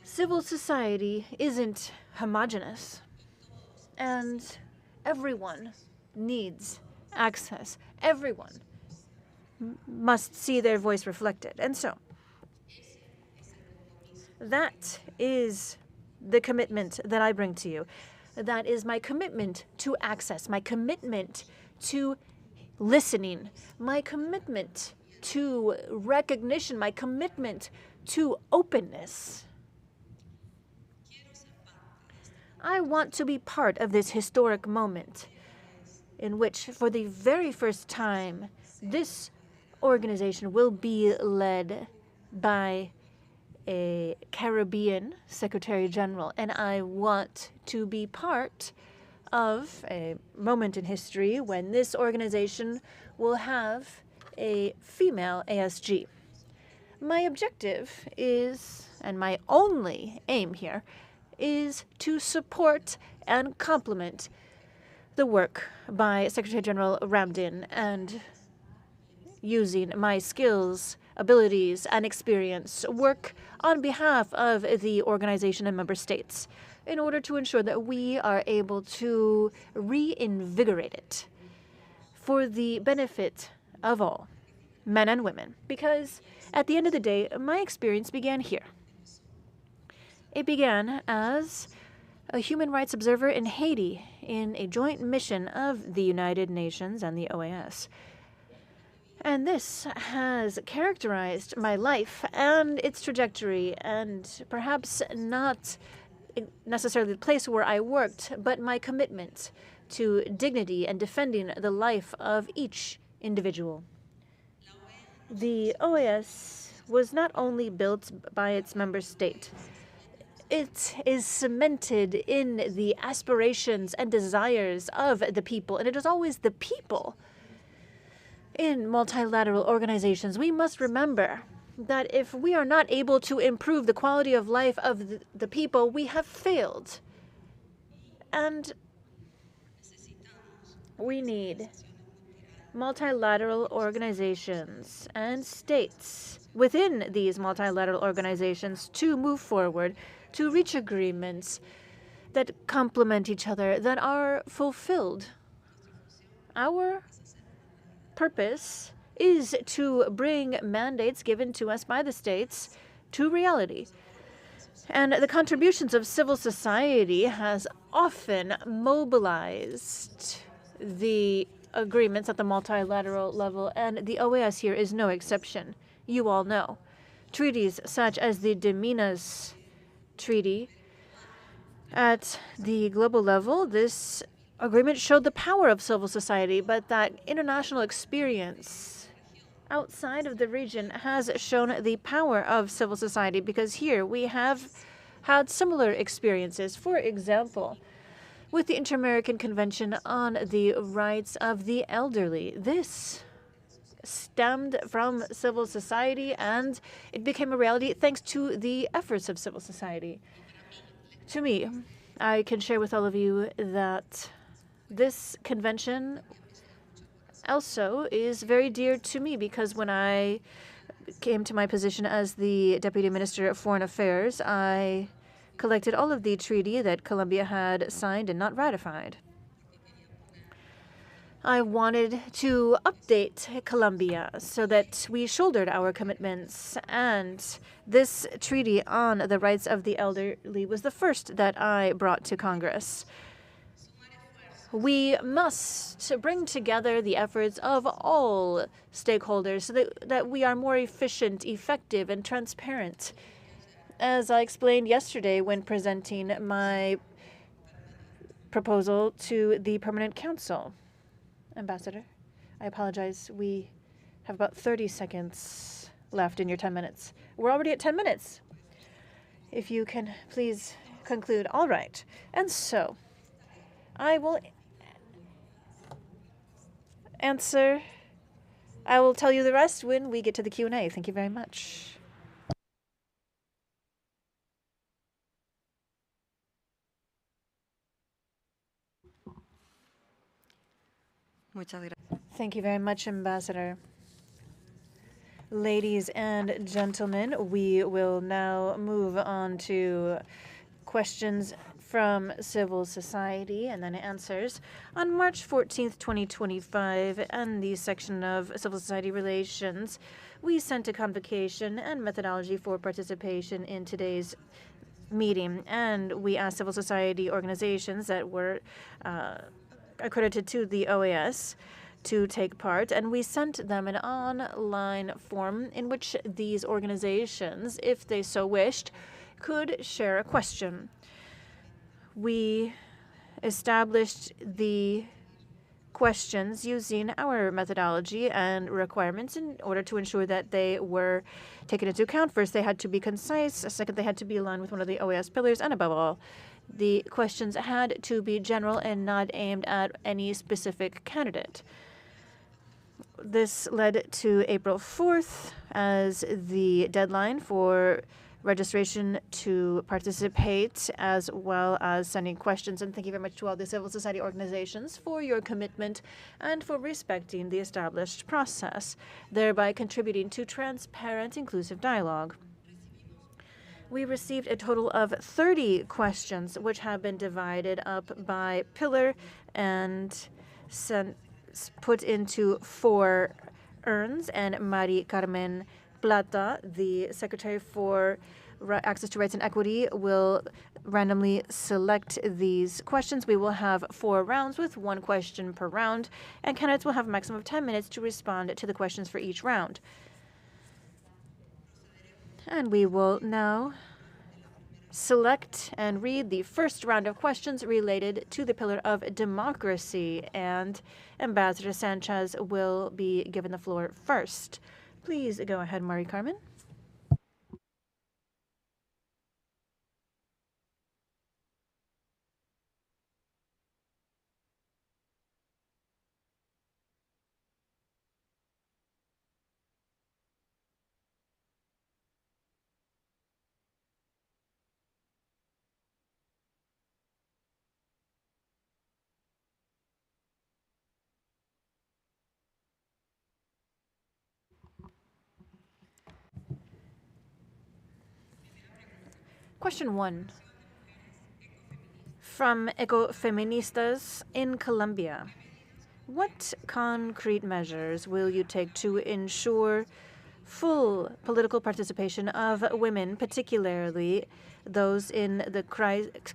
Civil society isn't homogeneous, and everyone needs access. Everyone must see their voice reflected. And so, that is the commitment that I bring to you. That is my commitment to access, my commitment to listening, my commitment to recognition, my commitment to openness. I want to be part of this historic moment in which, for the very first time, this organization will be led by a Caribbean Secretary General, and I want to be part of a moment in history when this organization will have a female ASG. My objective is, and my only aim here, is to support and complement the work by Secretary General Ramdin, and using my skills, abilities, and experience, work on behalf of the organization and member states in order to ensure that we are able to reinvigorate it for the benefit of all, men and women. Because at the end of the day, my experience began here. It began as a human rights observer in Haiti in a joint mission of the United Nations and the OAS. And this has characterized my life and its trajectory, and perhaps not necessarily the place where I worked, but my commitment to dignity and defending the life of each individual. The OAS was not only built by its member state. It is cemented in the aspirations and desires of the people, and it is always the people. In multilateral organizations, we must remember that if we are not able to improve the quality of life of the people, we have failed. And we need multilateral organizations and states within these multilateral organizations to move forward, to reach agreements that complement each other, that are fulfilled. Our purpose is to bring mandates given to us by the states to reality. And the contributions of civil society has often mobilized the agreements at the multilateral level, and the OAS here is no exception. You all know. Treaties such as the De Minas Treaty. At the global level, this agreement showed the power of civil society, but that international experience outside of the region has shown the power of civil society, because here we have had similar experiences. For example, with the Inter-American Convention on the Rights of the Elderly. This stemmed from civil society, and it became a reality thanks to the efforts of civil society. To me, I can share with all of you that this convention also is very dear to me, because when I came to my position as the Deputy Minister of Foreign Affairs, I collected all of the treaty that Colombia had signed and not ratified. I wanted to update Colombia so that we shouldered our commitments, and this treaty on the rights of the elderly was the first that I brought to Congress. We must bring together the efforts of all stakeholders so that we are more efficient, effective, and transparent. As I explained yesterday when presenting my proposal to the Permanent Council. Ambassador, I apologize. We have about 30 seconds left in your 10 minutes. We're already at 10 minutes. If you can please conclude. All right. And so I will answer. I will tell you the rest when we get to the Q&A. Thank you very much. Thank you very much, Ambassador. Ladies and gentlemen, we will now move on to questions from civil society and then answers. On March 14th, 2025, and the section of civil society relations, we sent a convocation and methodology for participation in today's meeting, and we asked civil society organizations that were accredited to the OAS to take part, and we sent them an online form in which these organizations, if they so wished, could share a question. We established the questions using our methodology and requirements in order to ensure that they were taken into account. First, they had to be concise. Second, they had to be aligned with one of the OAS pillars. And above all, the questions had to be general and not aimed at any specific candidate. This led to April 4th as the deadline for registration to participate, as well as sending questions. And thank you very much to all the civil society organizations for your commitment and for respecting the established process, thereby contributing to transparent, inclusive dialogue. We received a total of 30 questions, which have been divided up by pillar and put into 4 urns. And Mari Carmen Plata, the Secretary for Access to Rights and Equity, will randomly select these questions. We will have 4 rounds with 1 question per round, and candidates will have a maximum of 10 minutes to respond to the questions for each round. And we will now select and read the first round of questions related to the pillar of democracy, and Ambassador Sanchez will be given the floor first. Please go ahead, Mari Carmen. Question 1. From Ecofeministas in Colombia. What concrete measures will you take to ensure full political participation of women, particularly those in the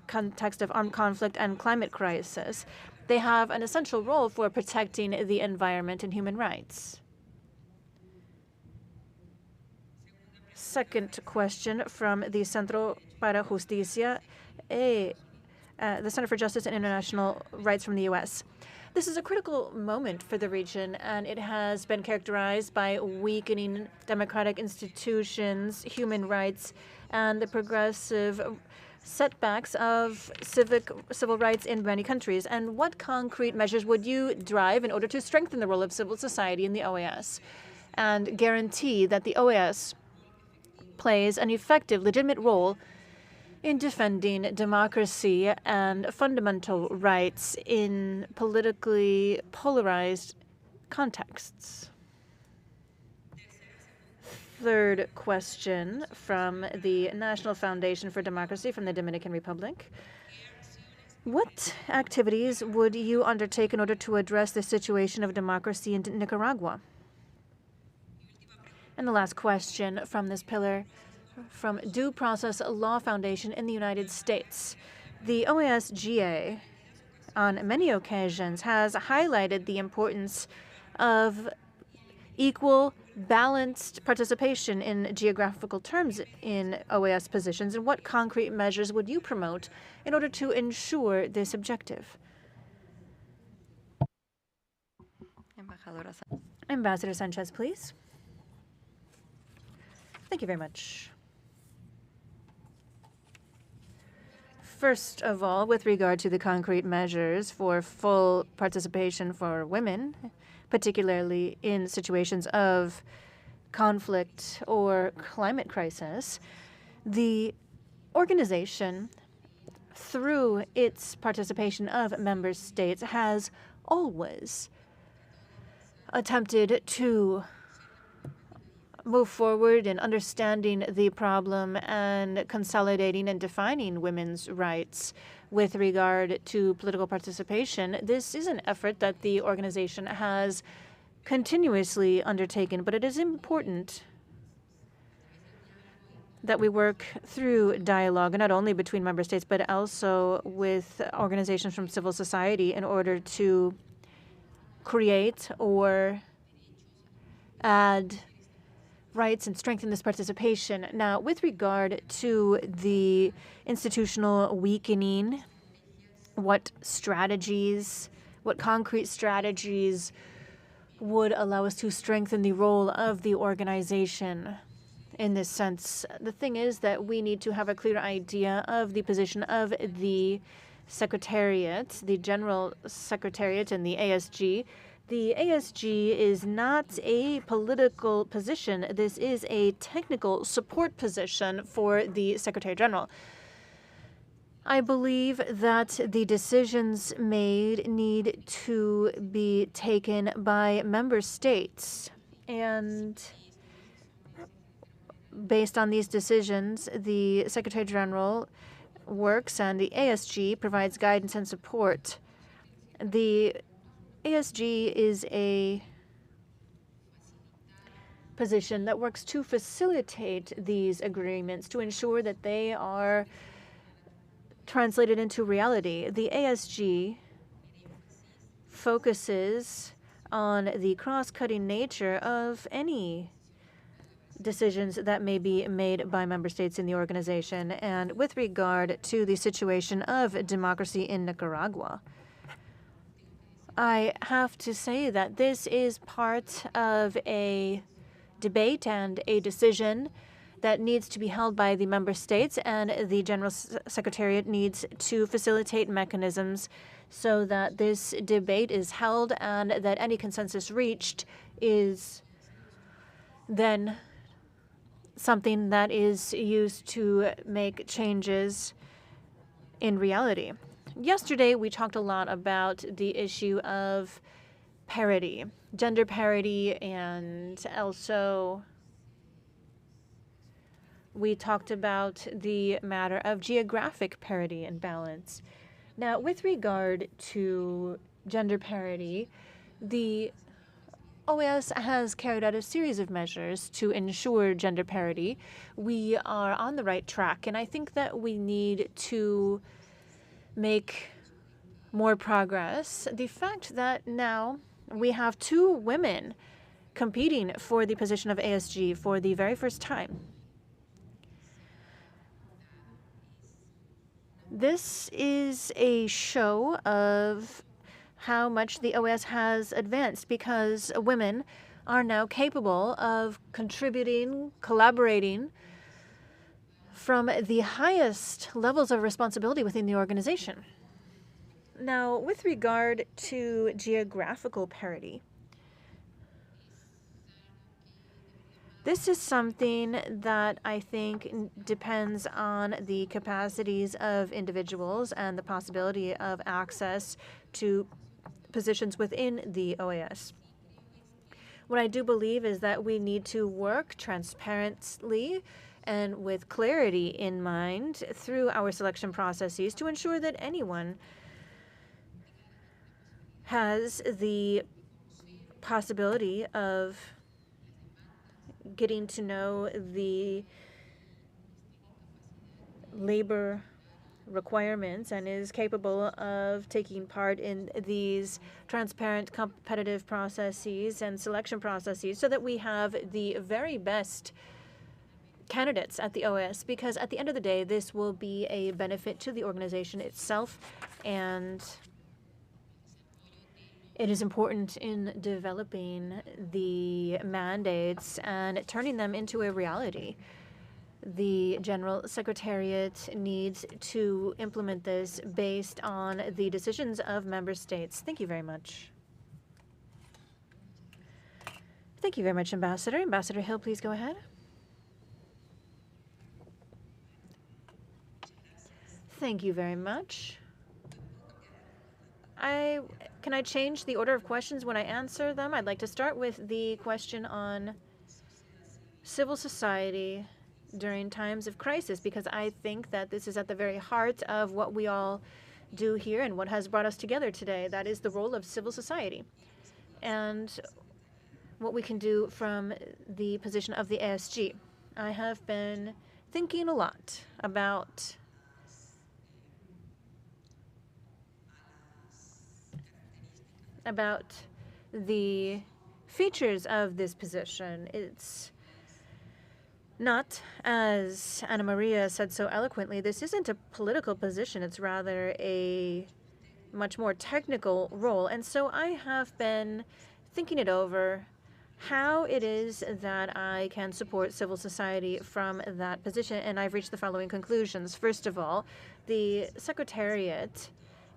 context of armed conflict and climate crisis? They have an essential role for protecting the environment and human rights. Second question from the Centro para Justicia, the Center for Justice and International Rights from the U.S. This is a critical moment for the region, and it has been characterized by weakening democratic institutions, human rights, and the progressive setbacks of civil rights in many countries. And what concrete measures would you drive in order to strengthen the role of civil society in the OAS and guarantee that the OAS plays an effective, legitimate role in defending democracy and fundamental rights in politically polarized contexts? Third question from the National Foundation for Democracy from the Dominican Republic. What activities would you undertake in order to address the situation of democracy in Nicaragua? And the last question from this pillar from Due Process Law Foundation in the United States. The OASGA, on many occasions, has highlighted the importance of equal, balanced participation in geographical terms in OAS positions. And what concrete measures would you promote in order to ensure this objective? Ambassador Sanchez, please. Thank you very much. First of all, with regard to the concrete measures for full participation for women, particularly in situations of conflict or climate crisis, the organization, through its participation of member states, has always attempted to move forward in understanding the problem and consolidating and defining women's rights with regard to political participation. This is an effort that the organization has continuously undertaken, but it is important that we work through dialogue, not only between member states, but also with organizations from civil society in order to create or add rights and strengthen this participation. Now, with regard to the institutional weakening, what concrete strategies would allow us to strengthen the role of the organization in this sense? The thing is that we need to have a clear idea of the position of the Secretariat, the General Secretariat, and the ASG. The ASG is not a political position. This is a technical support position for the Secretary General. I believe that the decisions made need to be taken by member states. And based on these decisions, the Secretary General works and the ASG provides guidance and support. The ASG is a position that works to facilitate these agreements, to ensure that they are translated into reality. The ASG focuses on the cross-cutting nature of any decisions that may be made by member states in the organization. And with regard to the situation of democracy in Nicaragua, I have to say that this is part of a debate and a decision that needs to be held by the member states, and the General Secretariat needs to facilitate mechanisms so that this debate is held and that any consensus reached is then something that is used to make changes in reality. Yesterday, we talked a lot about the issue of parity, gender parity, and also we talked about the matter of geographic parity and balance. Now, with regard to gender parity, the OAS has carried out a series of measures to ensure gender parity. We are on the right track, and I think that we need to make more progress. The fact that now we have 2 women competing for the position of ASG for the very first time. This is a show of how much the OAS has advanced, because women are now capable of contributing, collaborating from the highest levels of responsibility within the organization. Now, with regard to geographical parity, this is something that I think depends on the capacities of individuals and the possibility of access to positions within the OAS. What I do believe is that we need to work transparently and with clarity in mind through our selection processes to ensure that anyone has the possibility of getting to know the labor requirements and is capable of taking part in these transparent, competitive processes and selection processes so that we have the very best candidates at the OAS, because at the end of the day, this will be a benefit to the organization itself, and it is important in developing the mandates and turning them into a reality. The General Secretariat needs to implement this based on the decisions of member states. Thank you very much. Thank you very much, Ambassador. Ambassador Hill, please go ahead. Thank you very much. Can I change the order of questions when I answer them? I'd like to start with the question on civil society during times of crisis, because I think that this is at the very heart of what we all do here and what has brought us together today. That is the role of civil society and what we can do from the position of the ASG. I have been thinking a lot about the features of this position. It's not, as Anna Maria said so eloquently, this isn't a political position. It's rather a much more technical role. And so I have been thinking it over, how it is that I can support civil society from that position, and I've reached the following conclusions. First of all, the Secretariat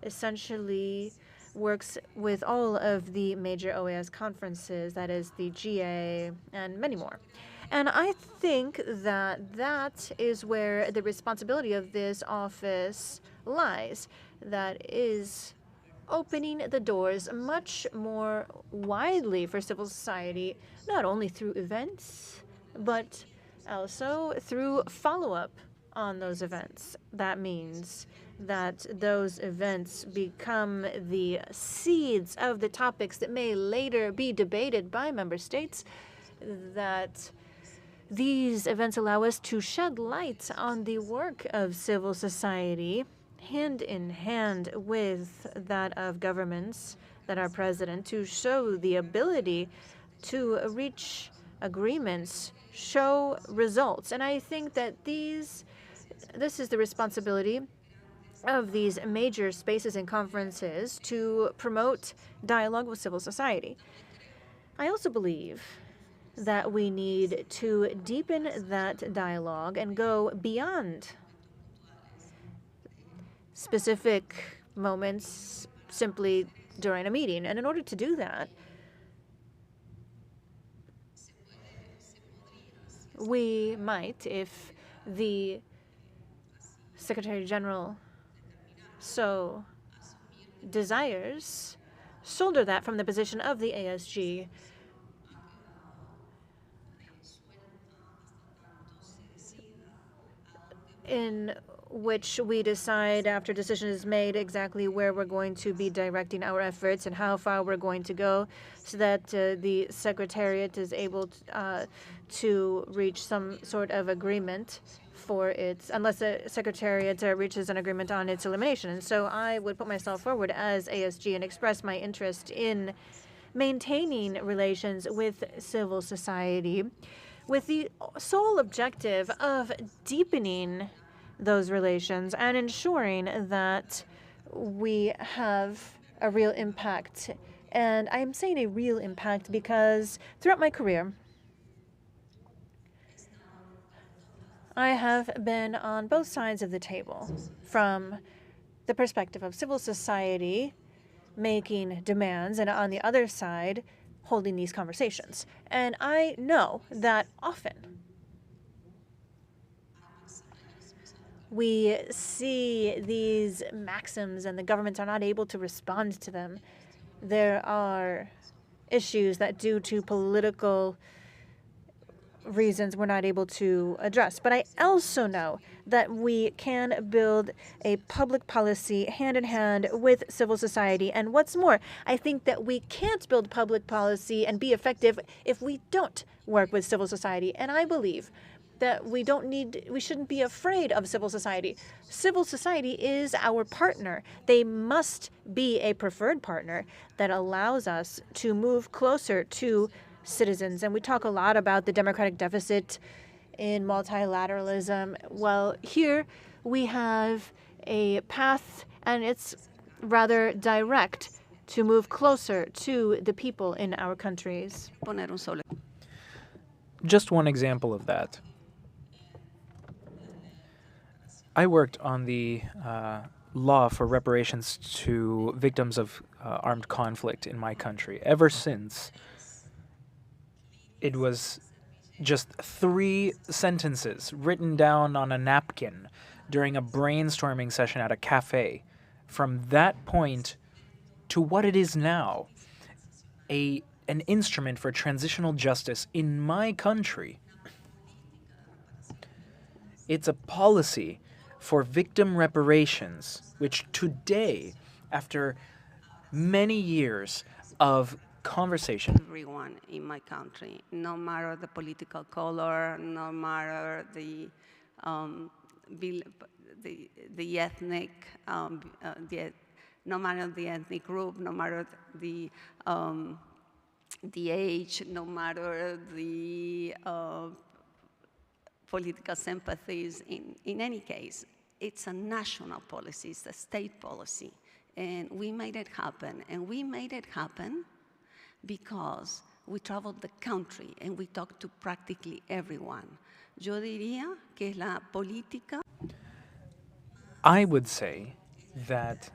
essentially works with all of the major OAS conferences, that is the GA and many more. And I think that that is where the responsibility of this office lies. That is opening the doors much more widely for civil society, not only through events, but also through follow-up on those events. That means that those events become the seeds of the topics that may later be debated by member states, that these events allow us to shed light on the work of civil society, hand in hand with that of governments that are present, to show the ability to reach agreements, show results. And I think that this is the responsibility of these major spaces and conferences to promote dialogue with civil society. I also believe that we need to deepen that dialogue and go beyond specific moments simply during a meeting. And in order to do that, we might, if the Secretary General so desires, shoulder that from the position of the ASG. In which we decide, after decision is made, exactly where we're going to be directing our efforts and how far we're going to go, so that the Secretariat is able to reach some sort of agreement unless the Secretariat reaches an agreement on its elimination. And so I would put myself forward as ASG and express my interest in maintaining relations with civil society with the sole objective of deepening those relations and ensuring that we have a real impact. And I'm saying a real impact because throughout my career, I have been on both sides of the table, from the perspective of civil society making demands, and on the other side, holding these conversations. And I know that often we see these maxims and the governments are not able to respond to them. There are issues that, due to political reasons, we're not able to address. But I also know that we can build a public policy hand in hand with civil society. And what's more, I think that we can't build public policy and be effective if we don't work with civil society. And I believe that we shouldn't be afraid of civil society. Civil society is our partner. They must be a preferred partner that allows us to move closer to citizens. And we talk a lot about the democratic deficit in multilateralism. Well, here we have a path, and it's rather direct, to move closer to the people in our countries. Just one example of that. I worked on the law for reparations to victims of armed conflict in my country. Ever since, it was just 3 sentences written down on a napkin during a brainstorming session at a cafe. From that point to what it is now, an instrument for transitional justice in my country. It's a policy for victim reparations, which today, after many years of conversation, everyone in my country, no matter the political color, no matter the ethnic, no matter the ethnic group, no matter the age, no matter the political sympathies. In any case, it's a national policy, it's a state policy, and we made it happen. And we made it happen because we traveled the country and we talked to practically everyone. Yo diría que es la política. I would say that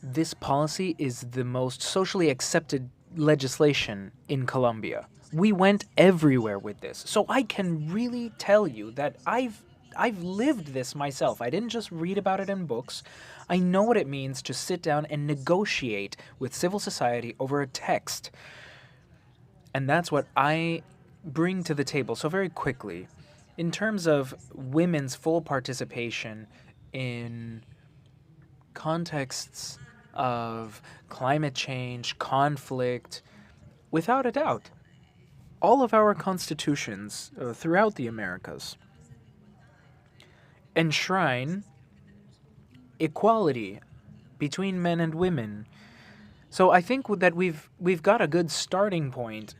this policy is the most socially accepted legislation in Colombia. We went everywhere with this. So I can really tell you that I've lived this myself. I didn't just read about it in books. I know what it means to sit down and negotiate with civil society over a text. And that's what I bring to the table. So very quickly, in terms of women's full participation in contexts of climate change, conflict, without a doubt, all of our constitutions throughout the Americas enshrine equality between men and women. So I think that we've got a good starting point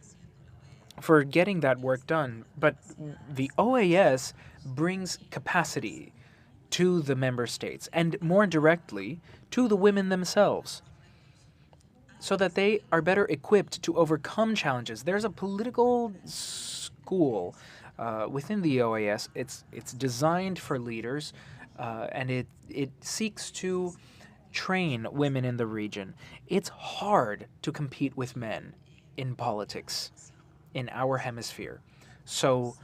for getting that work done. But the OAS brings capacity to the member states, and more directly to the women themselves, so that they are better equipped to overcome challenges. There's a political school within the OAS. It's designed for leaders, and it seeks to train women in the region. It's hard to compete with men in politics in our hemisphere. So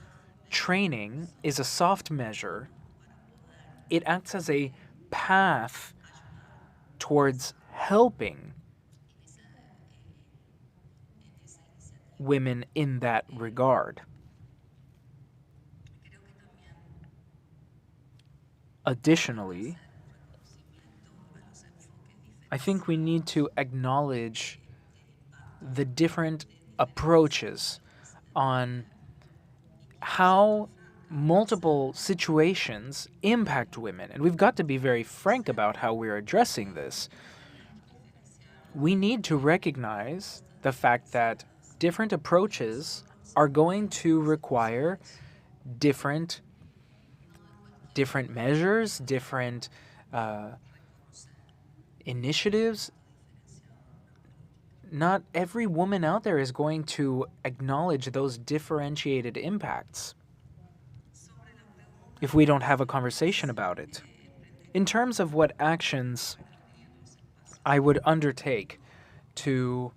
training is a soft measure. It acts as a path towards helping women in that regard. Additionally, I think we need to acknowledge the different approaches on how multiple situations impact women, and we've got to be very frank about how we're addressing this. We need to recognize the fact that different approaches are going to require different measures, different initiatives. Not every woman out there is going to acknowledge those differentiated impacts if we don't have a conversation about it. In terms of what actions I would undertake to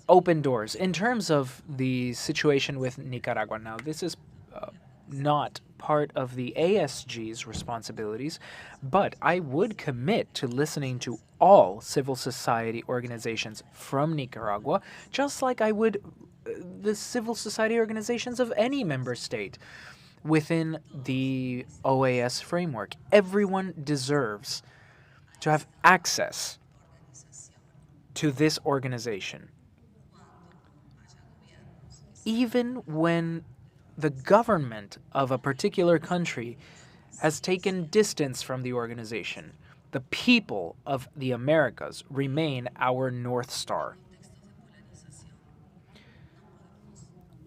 open doors, in terms of the situation with Nicaragua, now this is not part of the ASG's responsibilities, but I would commit to listening to all civil society organizations from Nicaragua, just like I would the civil society organizations of any member state within the OAS framework. Everyone deserves to have access to this organization. Even when the government of a particular country has taken distance from the organization, the people of the Americas remain our North Star.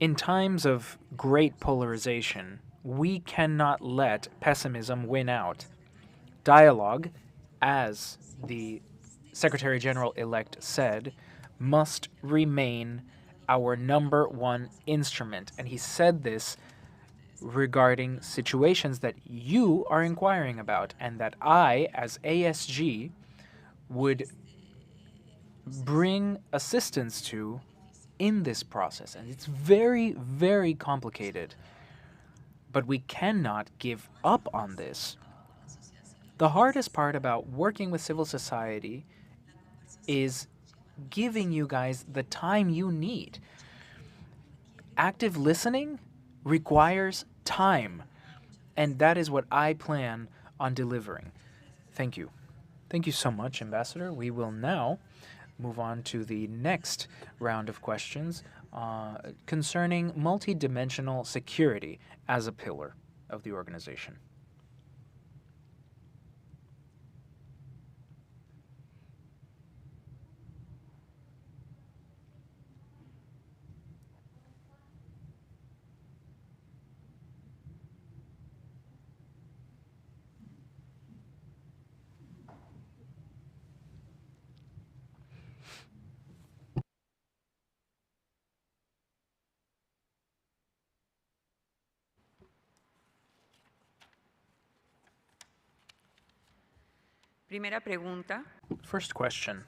In times of great polarization, we cannot let pessimism win out. Dialogue, as the Secretary General-elect said, must remain our number one instrument. And he said this regarding situations that you are inquiring about and that I, as ASG, would bring assistance to in this process. And it's very, very complicated. But we cannot give up on this. The hardest part about working with civil society is giving you guys the time you need. Active listening requires time, and that is what I plan on delivering. Thank you. Thank you so much, Ambassador. We will now move on to the next round of questions concerning multidimensional security as a pillar of the organization. Primera pregunta. First question.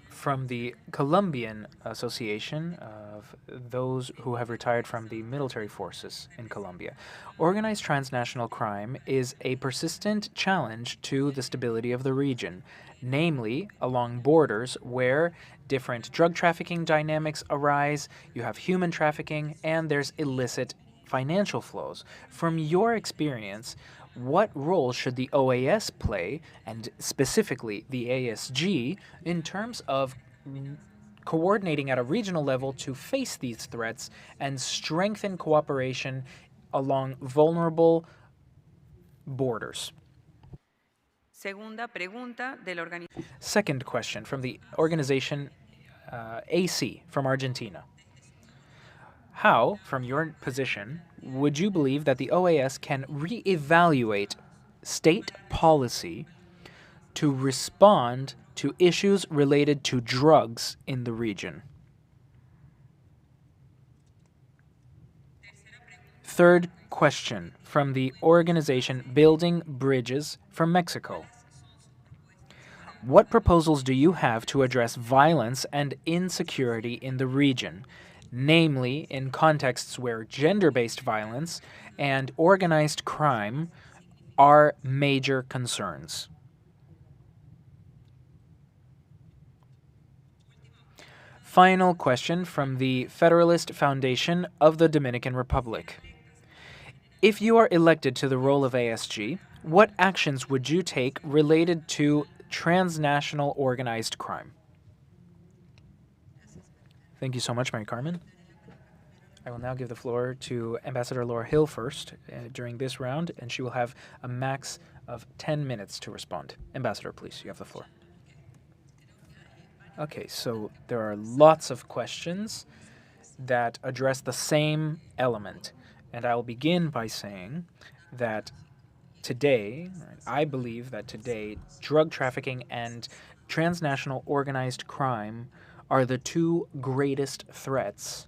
From the Colombian Association of those who have retired from the military forces in Colombia. Organized transnational crime is a persistent challenge to the stability of the region, namely along borders where different drug trafficking dynamics arise, you have human trafficking, and there's illicit financial flows. From your experience, what role should the OAS play, and specifically the ASG, in terms of coordinating at a regional level to face these threats and strengthen cooperation along vulnerable borders? Segunda pregunta de la Second question from the organization AC from Argentina. How, from your position, would you believe that the OAS can reevaluate state policy to respond to issues related to drugs in the region? Third question from the organization Building Bridges from Mexico. What proposals do you have to address violence and insecurity in the region, namely in contexts where gender-based violence and organized crime are major concerns? Final question from the Federalist Foundation of the Dominican Republic. If you are elected to the role of ASG, what actions would you take related to transnational organized crime? Thank you so much, Mary Carmen. I will now give the floor to Ambassador Laura Hill first during this round, and she will have a max of 10 minutes to respond. Ambassador, please, you have the floor. Okay, so there are lots of questions that address the same element. And I'll begin by saying that today, I believe that today, drug trafficking and transnational organized crime are the two greatest threats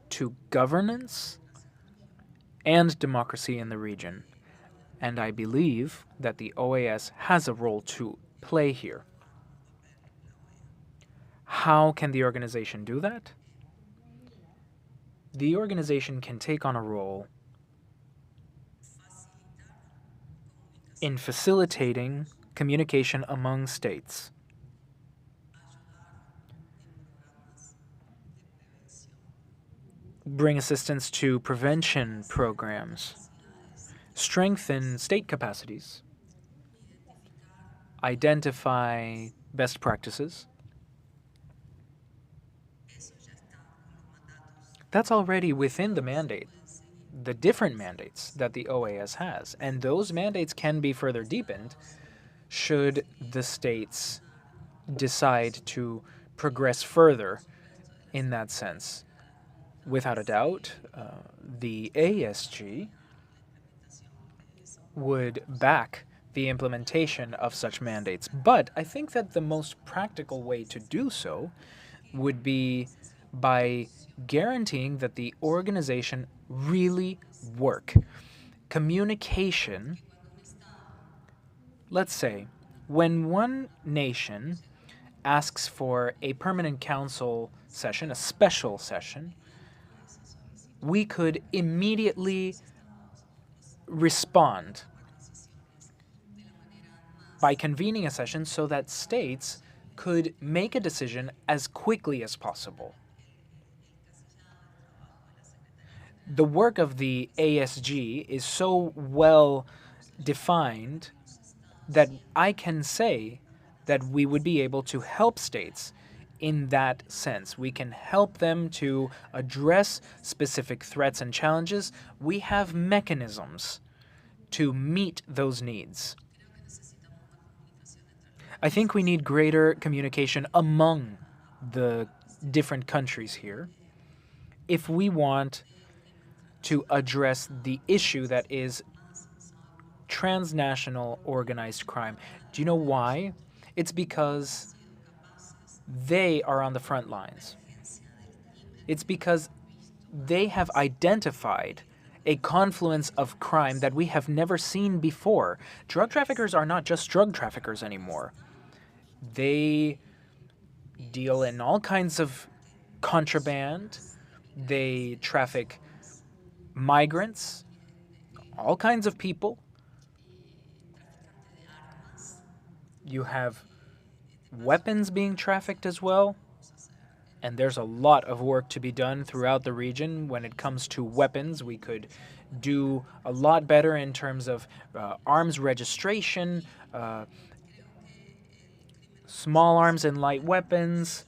to governance and democracy in the region. And I believe that the OAS has a role to play here. How can the organization do that? The organization can take on a role in facilitating communication among states, bring assistance to prevention programs, strengthen state capacities, identify best practices. That's already within the mandate, the different mandates that the OAS has, and those mandates can be further deepened should the states decide to progress further in that sense. Without a doubt, the ASG would back the implementation of such mandates. But I think that the most practical way to do so would be by guaranteeing that the organization really work. Communication, let's say, when one nation asks for a permanent council session, a special session, we could immediately respond by convening a session so that states could make a decision as quickly as possible. The work of the ASG is so well defined that I can say that we would be able to help states in that sense. We can help them to address specific threats and challenges. We have mechanisms to meet those needs. I think we need greater communication among the different countries here if we want to address the issue that is transnational organized crime. Do you know why? It's because they are on the front lines. It's because they have identified a confluence of crime that we have never seen before. Drug traffickers are not just drug traffickers anymore. They deal in all kinds of contraband. They traffic migrants, all kinds of people. You have weapons being trafficked as well. And there's a lot of work to be done throughout the region when it comes to weapons. We could do a lot better in terms of arms registration, small arms and light weapons.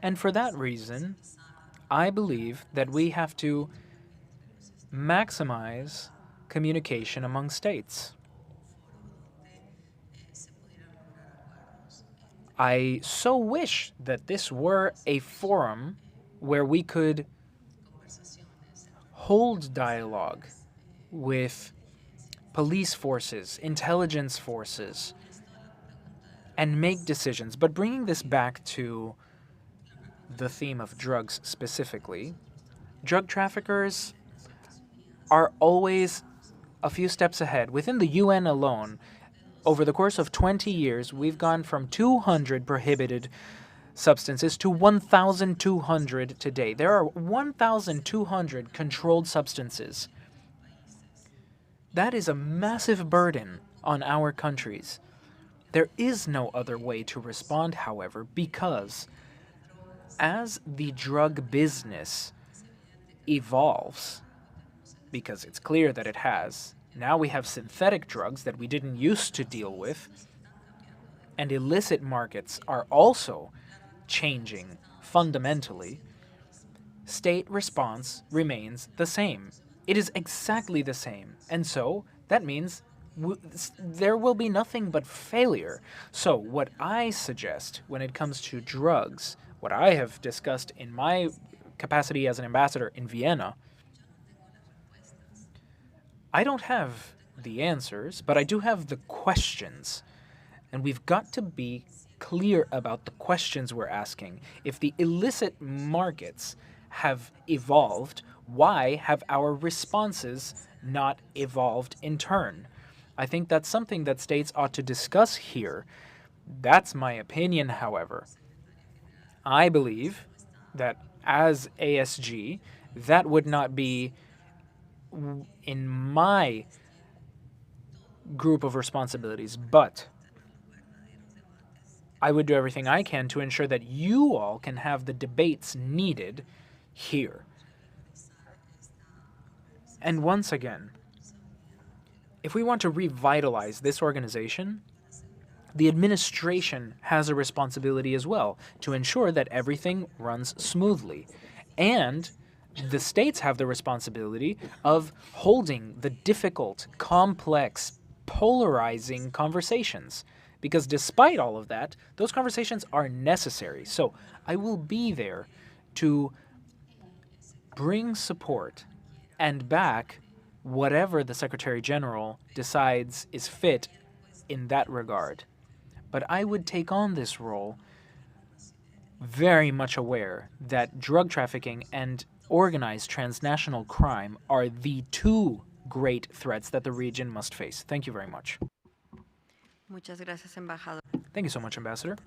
And for that reason, I believe that we have to maximize communication among states. I so wish that this were a forum where we could hold dialogue with police forces, intelligence forces, and make decisions. But bringing this back to the theme of drugs specifically, drug traffickers are always a few steps ahead. Within the UN alone, over the course of 20 years, we've gone from 200 prohibited substances to 1,200 today. There are 1,200 controlled substances. That is a massive burden on our countries. There is no other way to respond, however, because as the drug business evolves, because it's clear that it has, now we have synthetic drugs that we didn't used to deal with. and illicit markets are also changing fundamentally, state response remains the same. It is exactly the same. And so that means there will be nothing but failure. So what I suggest when it comes to drugs, what I have discussed in my capacity as an ambassador in Vienna, I don't have the answers, but I do have the questions. And we've got to be clear about the questions we're asking. If the illicit markets have evolved, why have our responses not evolved in turn? I think that's something that states ought to discuss here. That's my opinion, however. I believe that as ASG, that would not be in my group of responsibilities, but I would do everything I can to ensure that you all can have the debates needed here. And once again, if we want to revitalize this organization, the administration has a responsibility as well to ensure that everything runs smoothly. And the states have the responsibility of holding the difficult, complex, polarizing conversations. Because despite all of that, those conversations are necessary. So I will be there to bring support and back whatever the Secretary General decides is fit in that regard. But I would take on this role very much aware that drug trafficking and organized transnational crime are the two great threats that the region must face. Thank you very much. Muchas gracias, embajador. Thank you so much, Ambassador.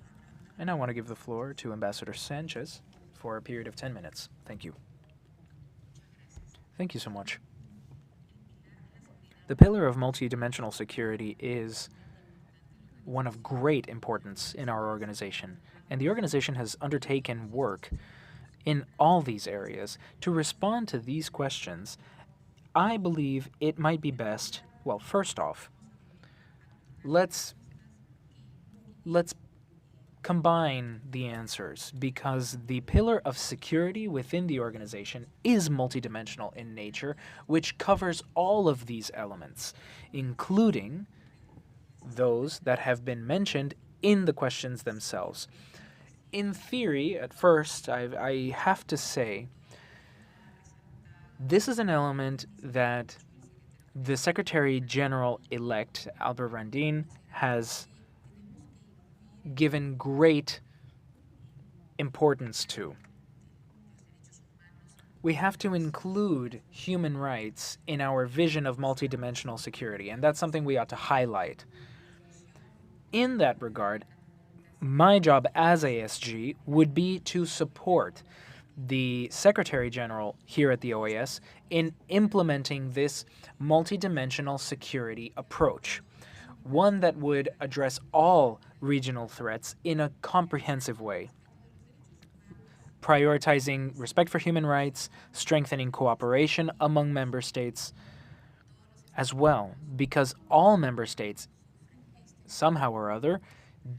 And I want to give the floor to Ambassador Sanchez for a period of 10 minutes. Thank you. Thank you so much. The pillar of multidimensional security is one of great importance in our organization, and the organization has undertaken work in all these areas. To respond to these questions, I believe it might be best, well, first off, let's combine the answers, because the pillar of security within the organization is multidimensional in nature, which covers all of these elements, including those that have been mentioned in the questions themselves. In theory, at first, I have to say, this is an element that the Secretary General-elect, Albert Randin, has given great importance to. We have to include human rights in our vision of multidimensional security, and that's something we ought to highlight. In that regard, my job as ASG would be to support the Secretary General here at the OAS in implementing this multidimensional security approach, one that would address all regional threats in a comprehensive way, prioritizing respect for human rights, strengthening cooperation among member states as well, because all member states, somehow or other,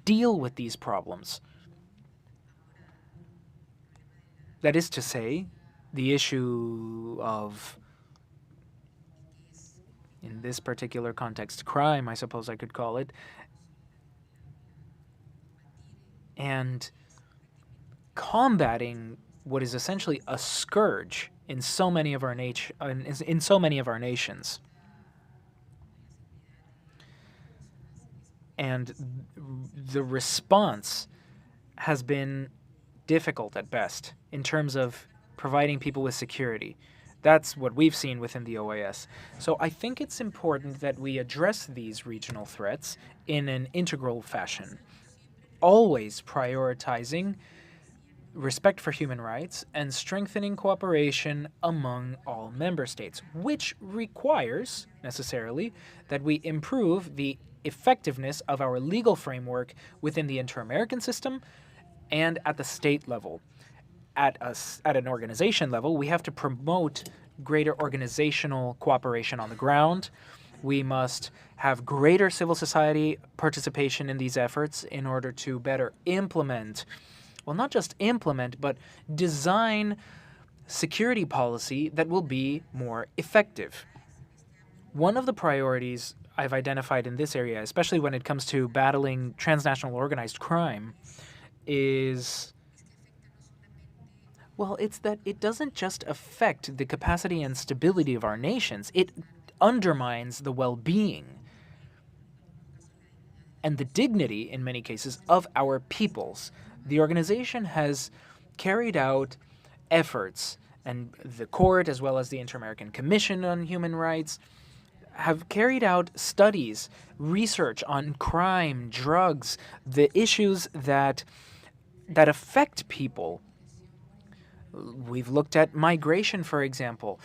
deal with these problems. That is to say, the issue of, in this particular context, crime, I suppose I could call it, and combating what is essentially a scourge in so many of our nations. And the response has been difficult at best in terms of providing people with security. That's what we've seen within the OAS. So I think it's important that we address these regional threats in an integral fashion, always prioritizing respect for human rights and strengthening cooperation among all member states, which requires, necessarily, that we improve the effectiveness of our legal framework within the inter-American system and at the state level. At an organization level, we have to promote greater organizational cooperation on the ground We must have greater civil society participation in these efforts in order to better implement, well, not just implement, but design security policy that will be more effective. One of the priorities I've identified in this area, especially when it comes to battling transnational organized crime, is, well, it's that it doesn't just affect the capacity and stability of our nations, it undermines the well-being and the dignity, in many cases, of our peoples. The organization has carried out efforts, and the court, as well as the Inter-American Commission on Human Rights, have carried out studies, research on crime, drugs, the issues that affect people. We've looked at migration, for example,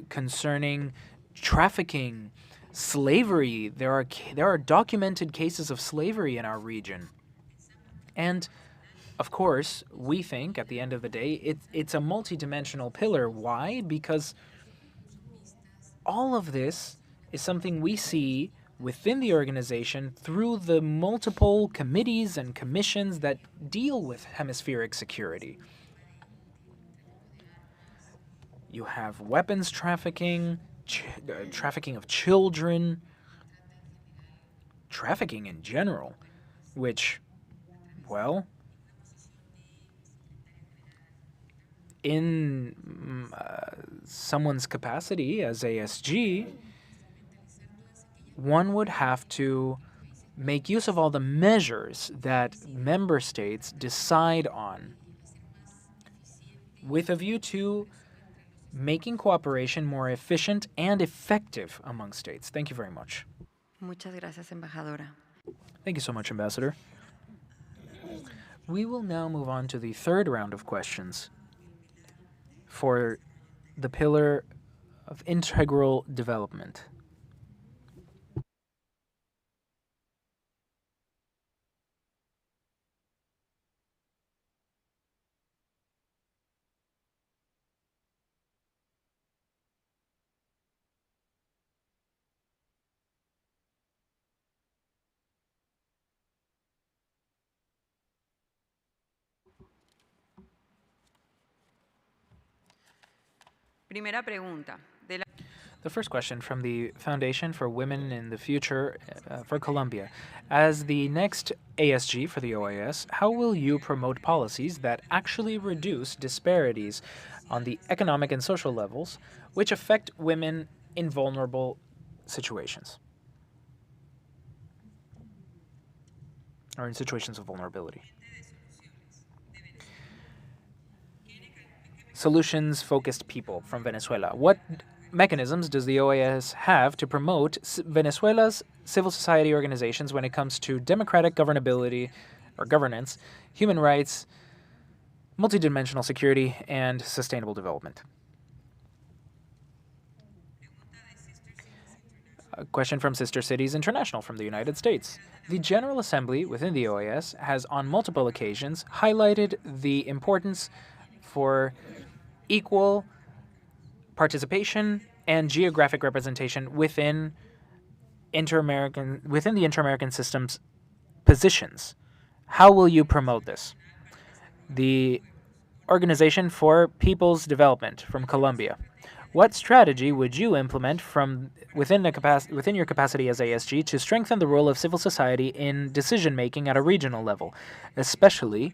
concerning trafficking, slavery. There are documented cases of slavery in our region. And of course, we think at the end of the day, it's a multidimensional pillar. Why? Because all of this is something we see within the organization through the multiple committees and commissions that deal with hemispheric security. You have weapons trafficking, trafficking of children, trafficking in general, which, well, in someone's capacity as ASG, one would have to make use of all the measures that member states decide on with a view to making cooperation more efficient and effective among states. Thank you very much. Muchas gracias, embajadora. Thank you so much, Ambassador. We will now move on to the third round of questions for the pillar of integral development. Primera pregunta. The first question from the Foundation for Women in the Future for Colombia. As the next ASG for the OAS, how will you promote policies that actually reduce disparities on the economic and social levels which affect women in vulnerable situations or in situations of vulnerability? Solutions-focused people from Venezuela. What mechanisms does the OAS have to promote Venezuela's civil society organizations when it comes to democratic governability or governance, human rights, multidimensional security, and sustainable development? A question from Sister Cities International from the United States. The General Assembly within the OAS has on multiple occasions highlighted the importance for equal participation and geographic representation within the Inter-American System's positions. How will you promote this? The Organization for People's Development from Colombia. What strategy would you implement from within your capacity as ASG to strengthen the role of civil society in decision-making at a regional level, especially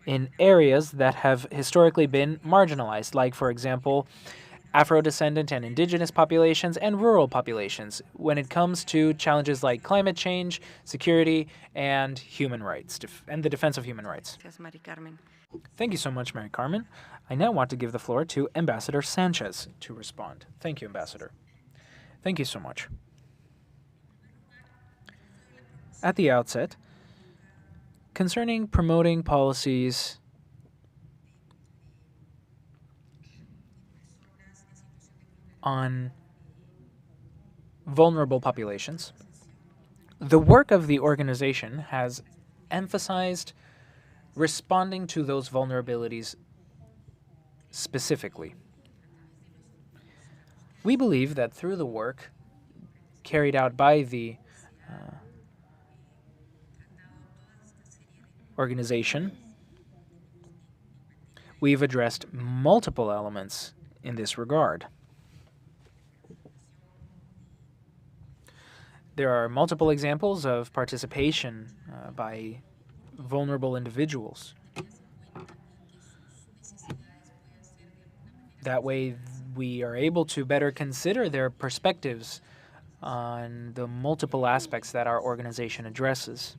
in areas that have historically been marginalized, like, for example, Afro-descendant and indigenous populations and rural populations, when it comes to challenges like climate change, security, and human rights, and the defense of human rights? Thank you so much, Mary Carmen. I now want to give the floor to Ambassador Sanchez to respond. Thank you, Ambassador. Thank you so much. At the outset, concerning promoting policies on vulnerable populations, the work of the organization has emphasized responding to those vulnerabilities specifically. We believe that through the work carried out by the organization, we've addressed multiple elements in this regard. There are multiple examples of participation by vulnerable individuals. That way, we are able to better consider their perspectives on the multiple aspects that our organization addresses.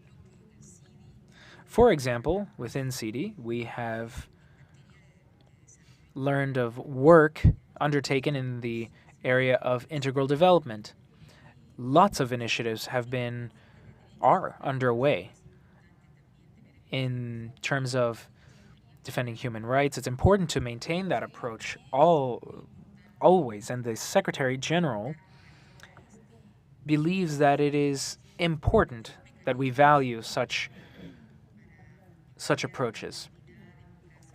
For example, within CD, we have learned of work undertaken in the area of integral development. Lots of initiatives are underway in terms of defending human rights. It's important to maintain that approach always, and the Secretary General believes that it is important that we value such approaches.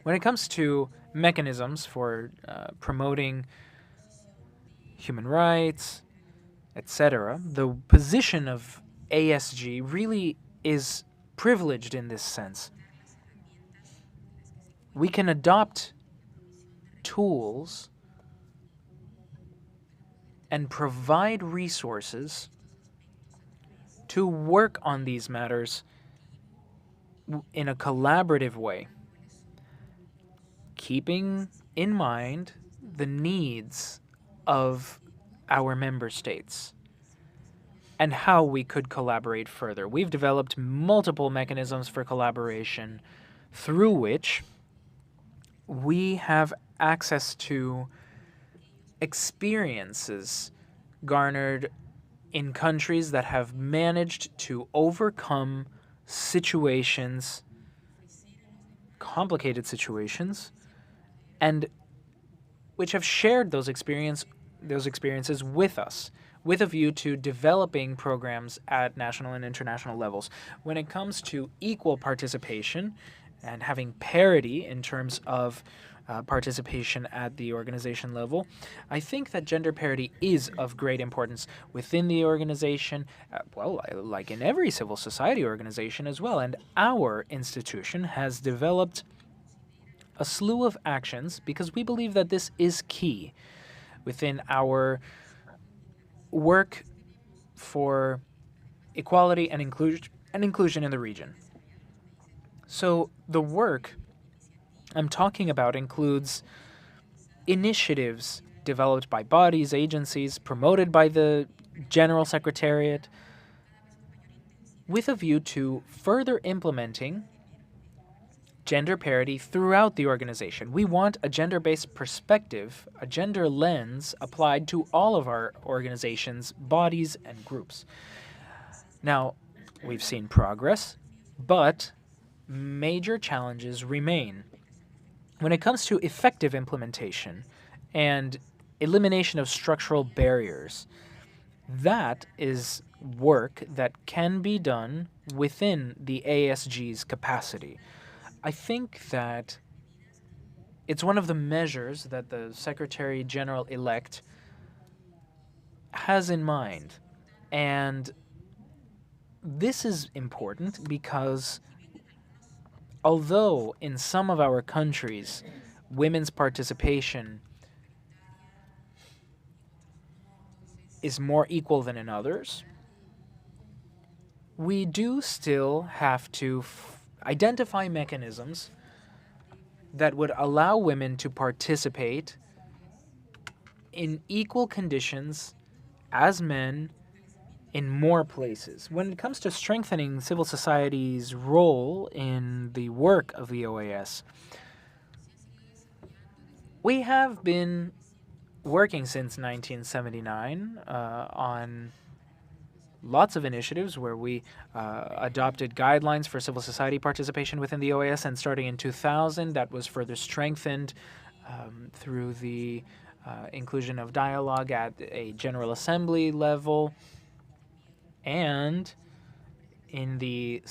When it comes to mechanisms for promoting human rights, etc., the position of ASG really is privileged in this sense. We can adopt tools and provide resources to work on these matters in a collaborative way, keeping in mind the needs of our member states and how we could collaborate further. We've developed multiple mechanisms for collaboration through which we have access to experiences garnered in countries that have managed to overcome situations, complicated situations, and which have shared those experiences with us, with a view to developing programs at national and international levels. When it comes to equal participation and having parity in terms of participation at the organization level, I think that gender parity is of great importance within the organization, like in every civil society organization as well. And our institution has developed a slew of actions because we believe that this is key within our work for equality and inclusion in the region. So the work I'm talking about includes initiatives developed by bodies, agencies, promoted by the General Secretariat, with a view to further implementing gender parity throughout the organization. We want a gender-based perspective, a gender lens applied to all of our organizations, bodies, and groups. Now, we've seen progress, but major challenges remain. When it comes to effective implementation and elimination of structural barriers, that is work that can be done within the ASG's capacity. I think that it's one of the measures that the Secretary General-elect has in mind. And this is important because although in some of our countries women's participation is more equal than in others, we do still have to identify mechanisms that would allow women to participate in equal conditions as men in more places. When it comes to strengthening civil society's role in the work of the OAS, we have been working since 1979 on lots of initiatives where we adopted guidelines for civil society participation within the OAS, and starting in 2000, that was further strengthened through the inclusion of dialogue at a General Assembly level and in the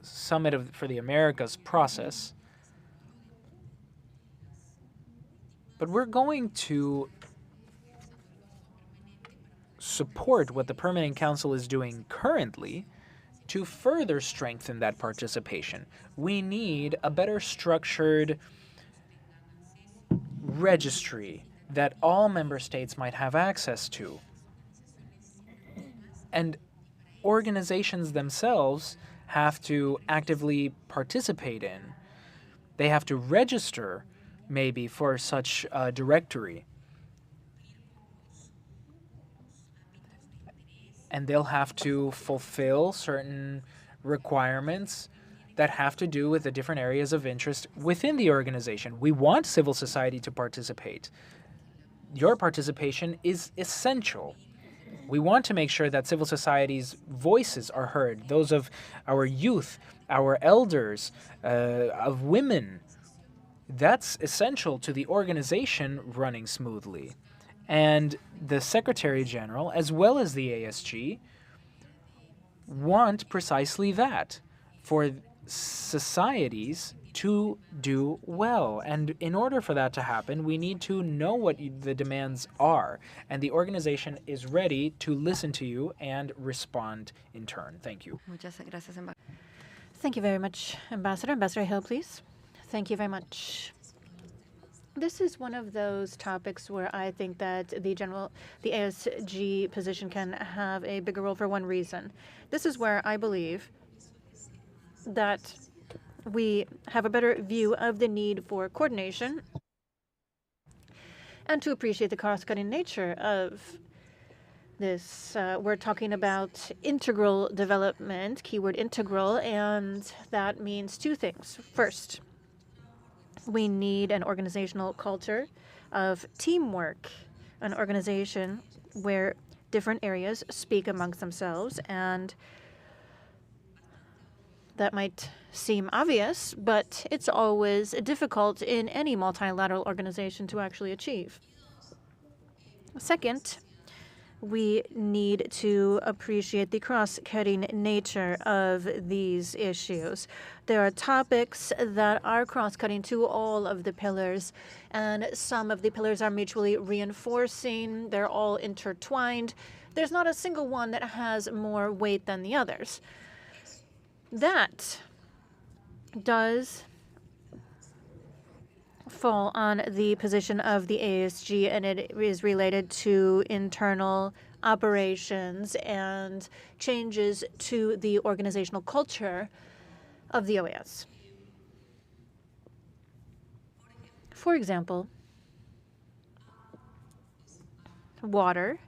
Summit for the Americas process. But we're going to support what the Permanent Council is doing currently to further strengthen that participation. We need a better structured registry that all member states might have access to. And organizations themselves have to actively participate in. They have to register, maybe, for such a directory. And they'll have to fulfill certain requirements that have to do with the different areas of interest within the organization. We want civil society to participate. Your participation is essential. We want to make sure that civil society's voices are heard, those of our youth, our elders, of women. That's essential to the organization running smoothly. And the Secretary General, as well as the ASG, want precisely that, for societies to do well. And in order for that to happen, we need to know what the demands are. And the organization is ready to listen to you and respond in turn. Thank you. Thank you very much, Ambassador. Ambassador Hill, please. Thank you very much. This is one of those topics where I think that the ASG position can have a bigger role for one reason. This is where I believe that we have a better view of the need for coordination and to appreciate the cross-cutting nature of this. We're talking about integral development, keyword integral, and that means two things. First, we need an organizational culture of teamwork, an organization where different areas speak amongst themselves, and that might seem obvious, but it's always difficult in any multilateral organization to actually achieve. Second, we need to appreciate the cross-cutting nature of these issues. There are topics that are cross-cutting to all of the pillars, and some of the pillars are mutually reinforcing. They're all intertwined. There's not a single one that has more weight than the others. That does fall on the position of the ASG, and it is related to internal operations and changes to the organizational culture of the OAS. For example, water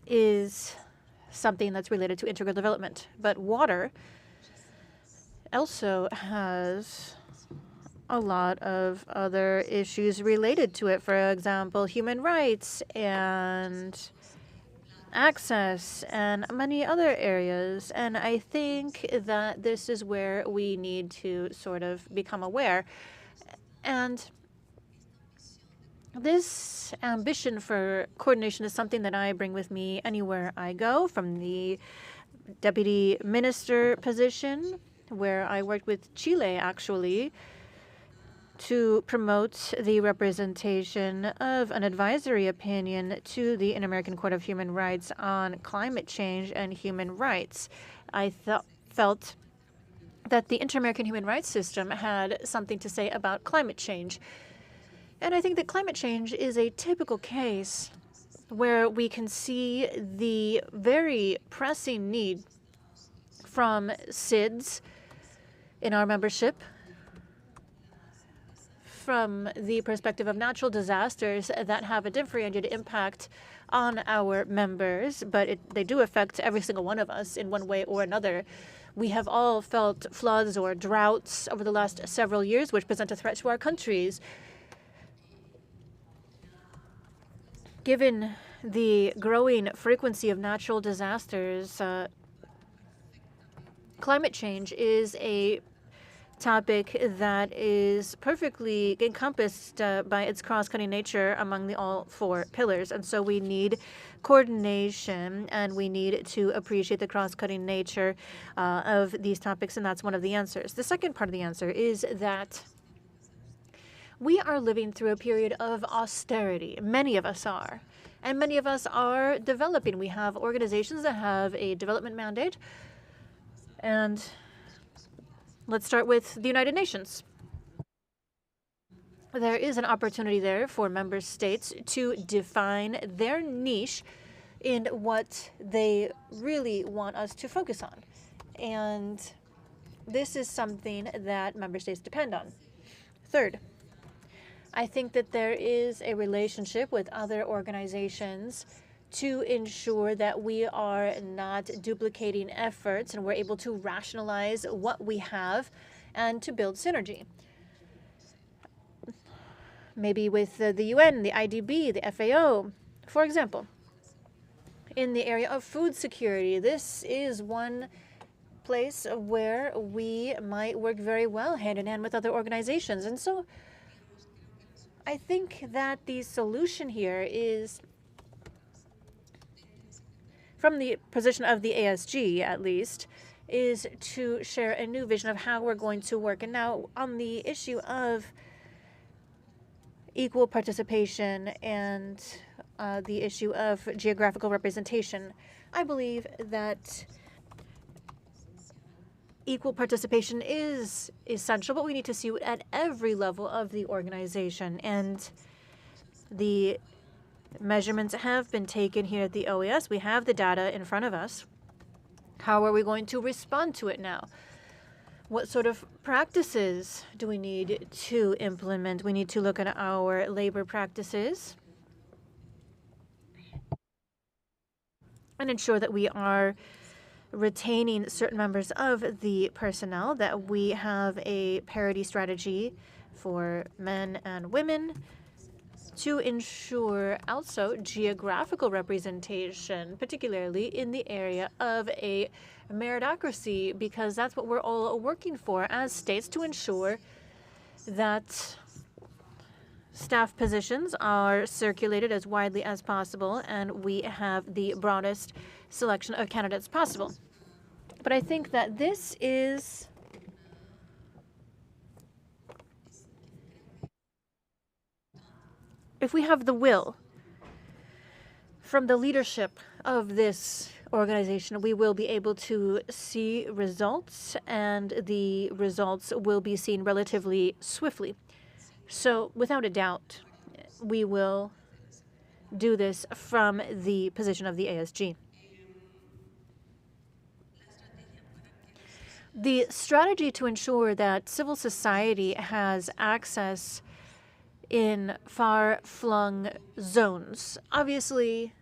is something that's related to integral development, but water also has a lot of other issues related to it. For example, human rights and access and many other areas. And I think that this is where we need to sort of become aware. And this ambition for coordination is something that I bring with me anywhere I go, from the deputy minister position, where I worked with Chile, actually, to promote the representation of an advisory opinion to the Inter-American Court of Human Rights on climate change and human rights. I felt that the Inter-American human rights system had something to say about climate change. And I think that climate change is a typical case where we can see the very pressing need from SIDS in our membership, from the perspective of natural disasters that have a differentiated impact on our members, but they do affect every single one of us in one way or another. We have all felt floods or droughts over the last several years, which present a threat to our countries. Given the growing frequency of natural disasters, climate change is a topic that is perfectly encompassed by its cross-cutting nature among the all four pillars. And so we need coordination, and we need to appreciate the cross-cutting nature of these topics, and that's one of the answers. The second part of the answer is that we are living through a period of austerity. Many of us are. And many of us are developing. We have organizations that have a development mandate. And let's start with the United Nations. There is an opportunity there for member states to define their niche in what they really want us to focus on. And this is something that member states depend on. Third, I think that there is a relationship with other organizations to ensure that we are not duplicating efforts and we're able to rationalize what we have and to build synergy. Maybe with the UN, the IDB, the FAO, for example. In the area of food security, this is one place where we might work very well hand in hand with other organizations. And so I think that the solution here is, from the position of the ASG at least, is to share a new vision of how we're going to work. And now on the issue of equal participation and the issue of geographical representation, I believe that equal participation is essential, but we need to see it at every level of the organization. And the measurements have been taken here at the OAS. We have the data in front of us. How are we going to respond to it now? What sort of practices do we need to implement? We need to look at our labor practices and ensure that we are retaining certain members of the personnel, that we have a parity strategy for men and women, to ensure also geographical representation, particularly in the area of a meritocracy, because that's what we're all working for as states, to ensure that staff positions are circulated as widely as possible and we have the broadest selection of candidates possible. But I think that this is if we have the will from the leadership of this organization, we will be able to see results, and the results will be seen relatively swiftly. So without a doubt, we will do this from the position of the ASG. The strategy to ensure that civil society has access in far-flung zones. Obviously,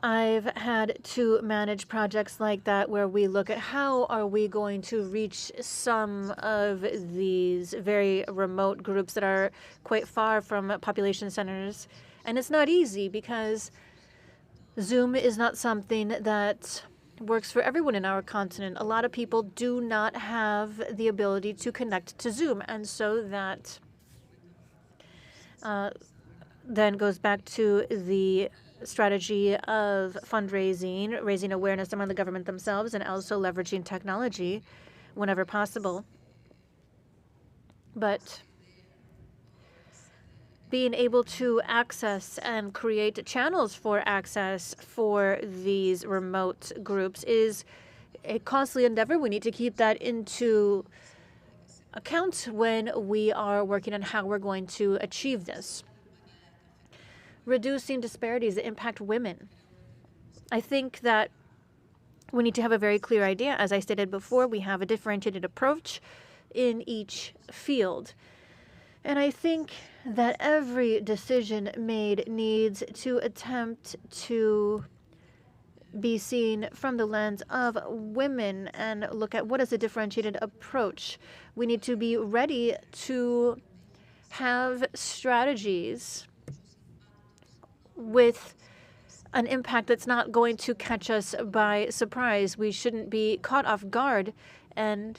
I've had to manage projects like that where we look at how are we going to reach some of these very remote groups that are quite far from population centers. And it's not easy because Zoom is not something that works for everyone in our continent. A lot of people do not have the ability to connect to Zoom, and so that then goes back to the strategy of fundraising, raising awareness among the government themselves, and also leveraging technology whenever possible. But being able to access and create channels for access for these remote groups is a costly endeavor. We need to keep that into account when we are working on how we're going to achieve this. Reducing disparities that impact women. I think that we need to have a very clear idea. As I stated before, we have a differentiated approach in each field. And I think that every decision made needs to attempt to be seen from the lens of women and look at what is a differentiated approach. We need to be ready to have strategies with an impact that's not going to catch us by surprise. We shouldn't be caught off guard, and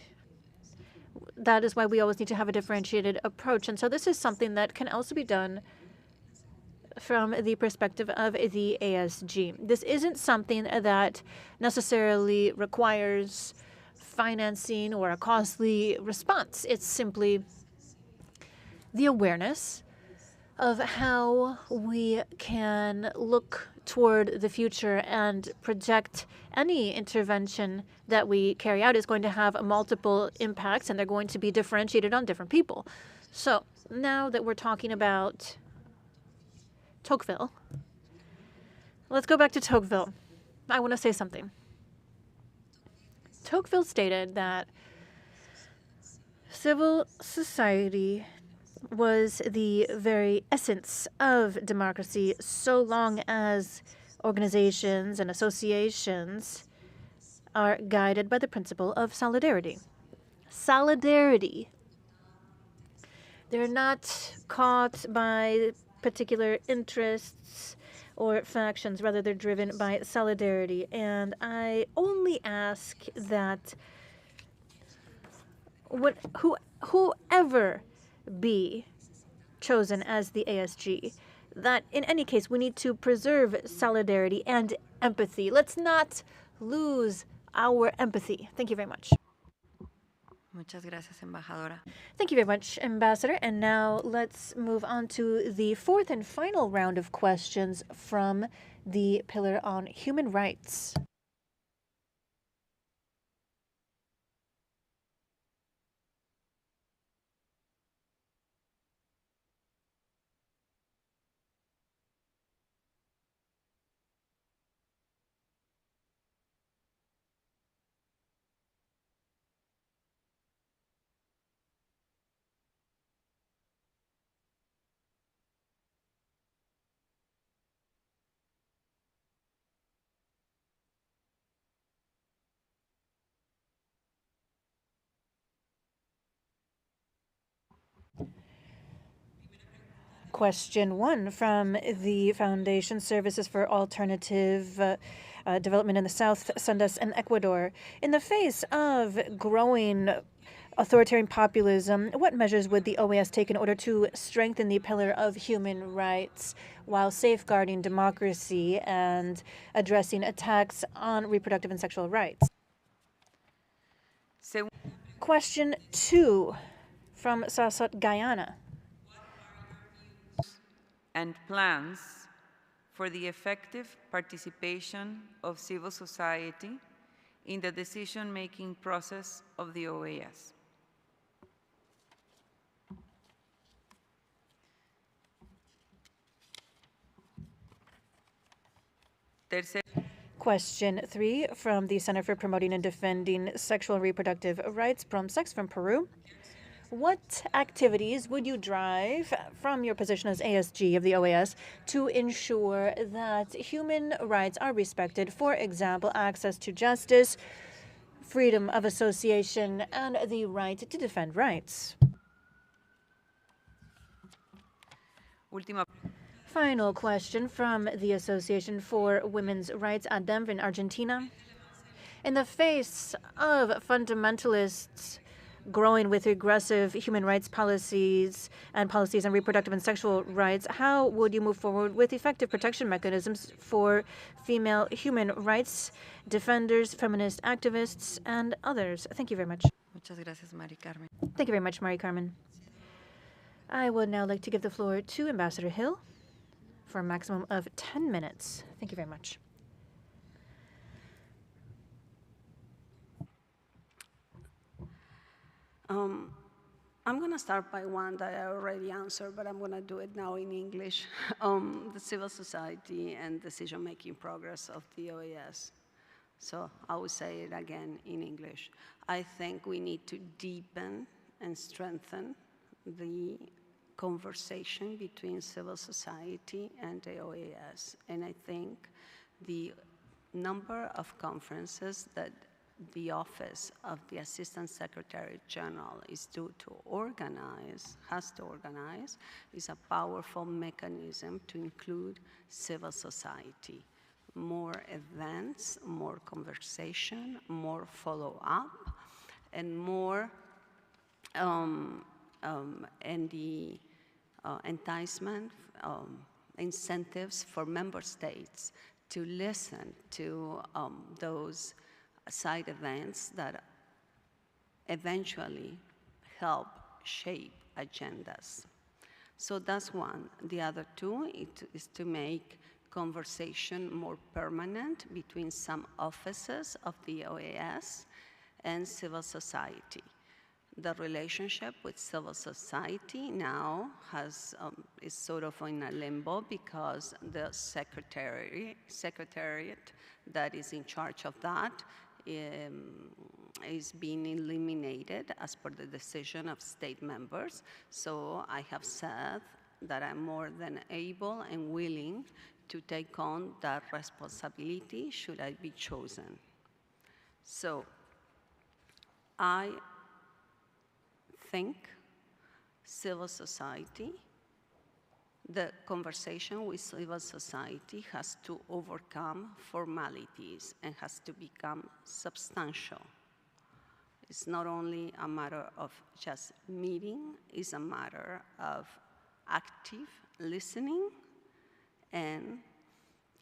that is why we always need to have a differentiated approach. And so this is something that can also be done from the perspective of the ASG. This isn't something that necessarily requires financing or a costly response. It's simply the awareness of how we can look toward the future and project any intervention that we carry out is going to have multiple impacts, and they're going to be differentiated on different people. So now that we're talking about Tocqueville, let's go back to Tocqueville. I want to say something. Tocqueville stated that civil society was the very essence of democracy so long as organizations and associations are guided by the principle of solidarity. Solidarity. They're not caught by particular interests or factions. Rather, they're driven by solidarity. And I only ask that whoever be chosen as the ASG, that in any case, we need to preserve solidarity and empathy. Let's not lose our empathy. Thank you very much. Muchas gracias, embajadora. Thank you very much, Ambassador. And now let's move on to the fourth and final round of questions from the pillar on human rights. Question 1 from the Foundation Services for Alternative Development in the South, Sundas, and Ecuador. In the face of growing authoritarian populism, what measures would the OAS take in order to strengthen the pillar of human rights while safeguarding democracy and addressing attacks on reproductive and sexual rights? Question 2 from Sasot, Guyana. And plans for the effective participation of civil society in the decision-making process of the OAS. Question 3 from the Center for Promoting and Defending Sexual and Reproductive Rights, PROMSEX, from Peru. What activities would you drive from your position as ASG of the OAS to ensure that human rights are respected? For example, access to justice, freedom of association, and the right to defend rights. Final question from the Association for Women's Rights, ADEM, in Argentina. In the face of fundamentalists growing with aggressive human rights policies on reproductive and sexual rights, how would you move forward with effective protection mechanisms for female human rights defenders, feminist activists, and others? Thank you very much. Muchas gracias, Mari Carmen. Thank you very much, Mari Carmen. I would now like to give the floor to Ambassador Hill for a maximum of 10 minutes. Thank you very much. I'm going to start by one that I already answered, but I'm going to do it now in English. The civil society and decision-making progress of the OAS. So I will say it again in English. I think we need to deepen and strengthen the conversation between civil society and the OAS. And I think the number of conferences that the Office of the Assistant Secretary General is due to organize, has to organize, is a powerful mechanism to include civil society. More events, more conversation, more follow-up, and more and the enticement, incentives for member states to listen to those side events that eventually help shape agendas. So that's one. The other two is to make conversation more permanent between some offices of the OAS and civil society. The relationship with civil society now is sort of in a limbo because the secretariat that is in charge of that is being eliminated as per the decision of state members. So I have said that I'm more than able and willing to take on that responsibility should I be chosen. So I think civil society, the conversation with civil society has to overcome formalities and has to become substantial. It's not only a matter of just meeting, it's a matter of active listening and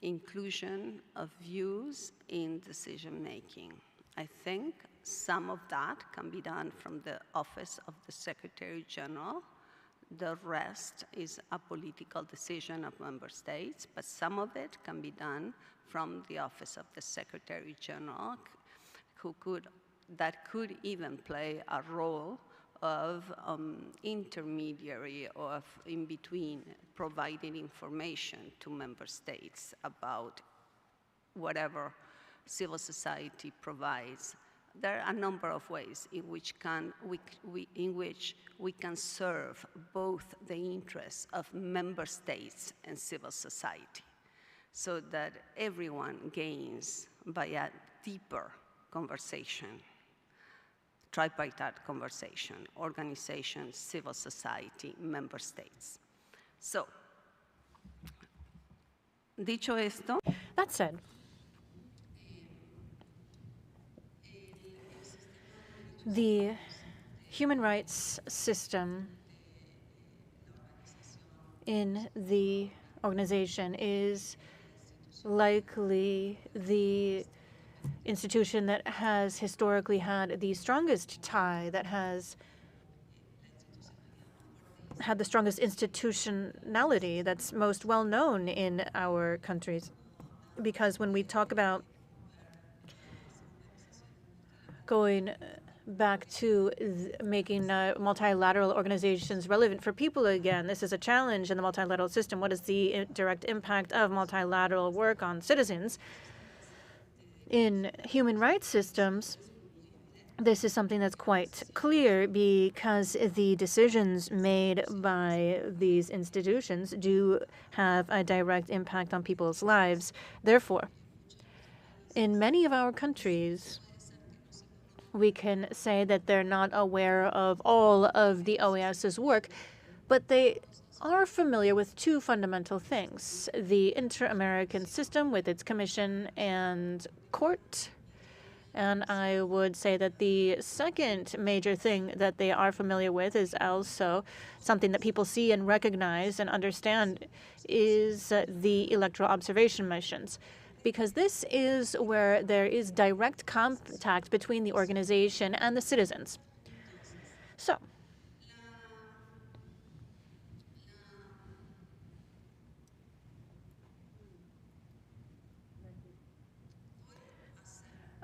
inclusion of views in decision making. I think some of that can be done from the Office of the Secretary General. The rest is a political decision of member states, but some of it can be done from the Office of the Secretary General, that could even play a role of intermediary or in between, providing information to member states about whatever civil society provides. There are a number of ways in which we can serve both the interests of member states and civil society so that everyone gains by a deeper conversation, tripartite conversation, organizations, civil society, member states. So, dicho esto, that said, the human rights system in the organization is likely the institution that has historically had the strongest tie, that has had the strongest institutionality, that's most well known in our countries. Because when we talk about going back to making multilateral organizations relevant for people again, this is a challenge in the multilateral system. What is the direct impact of multilateral work on citizens? In human rights systems, this is something that's quite clear because the decisions made by these institutions do have a direct impact on people's lives. Therefore, in many of our countries, we can say that they're not aware of all of the OAS's work, but they are familiar with two fundamental things: the inter-American system with its commission and court. And I would say that the second major thing that they are familiar with is also something that people see and recognize and understand is the electoral observation missions, because this is where there is direct contact between the organization and the citizens. So,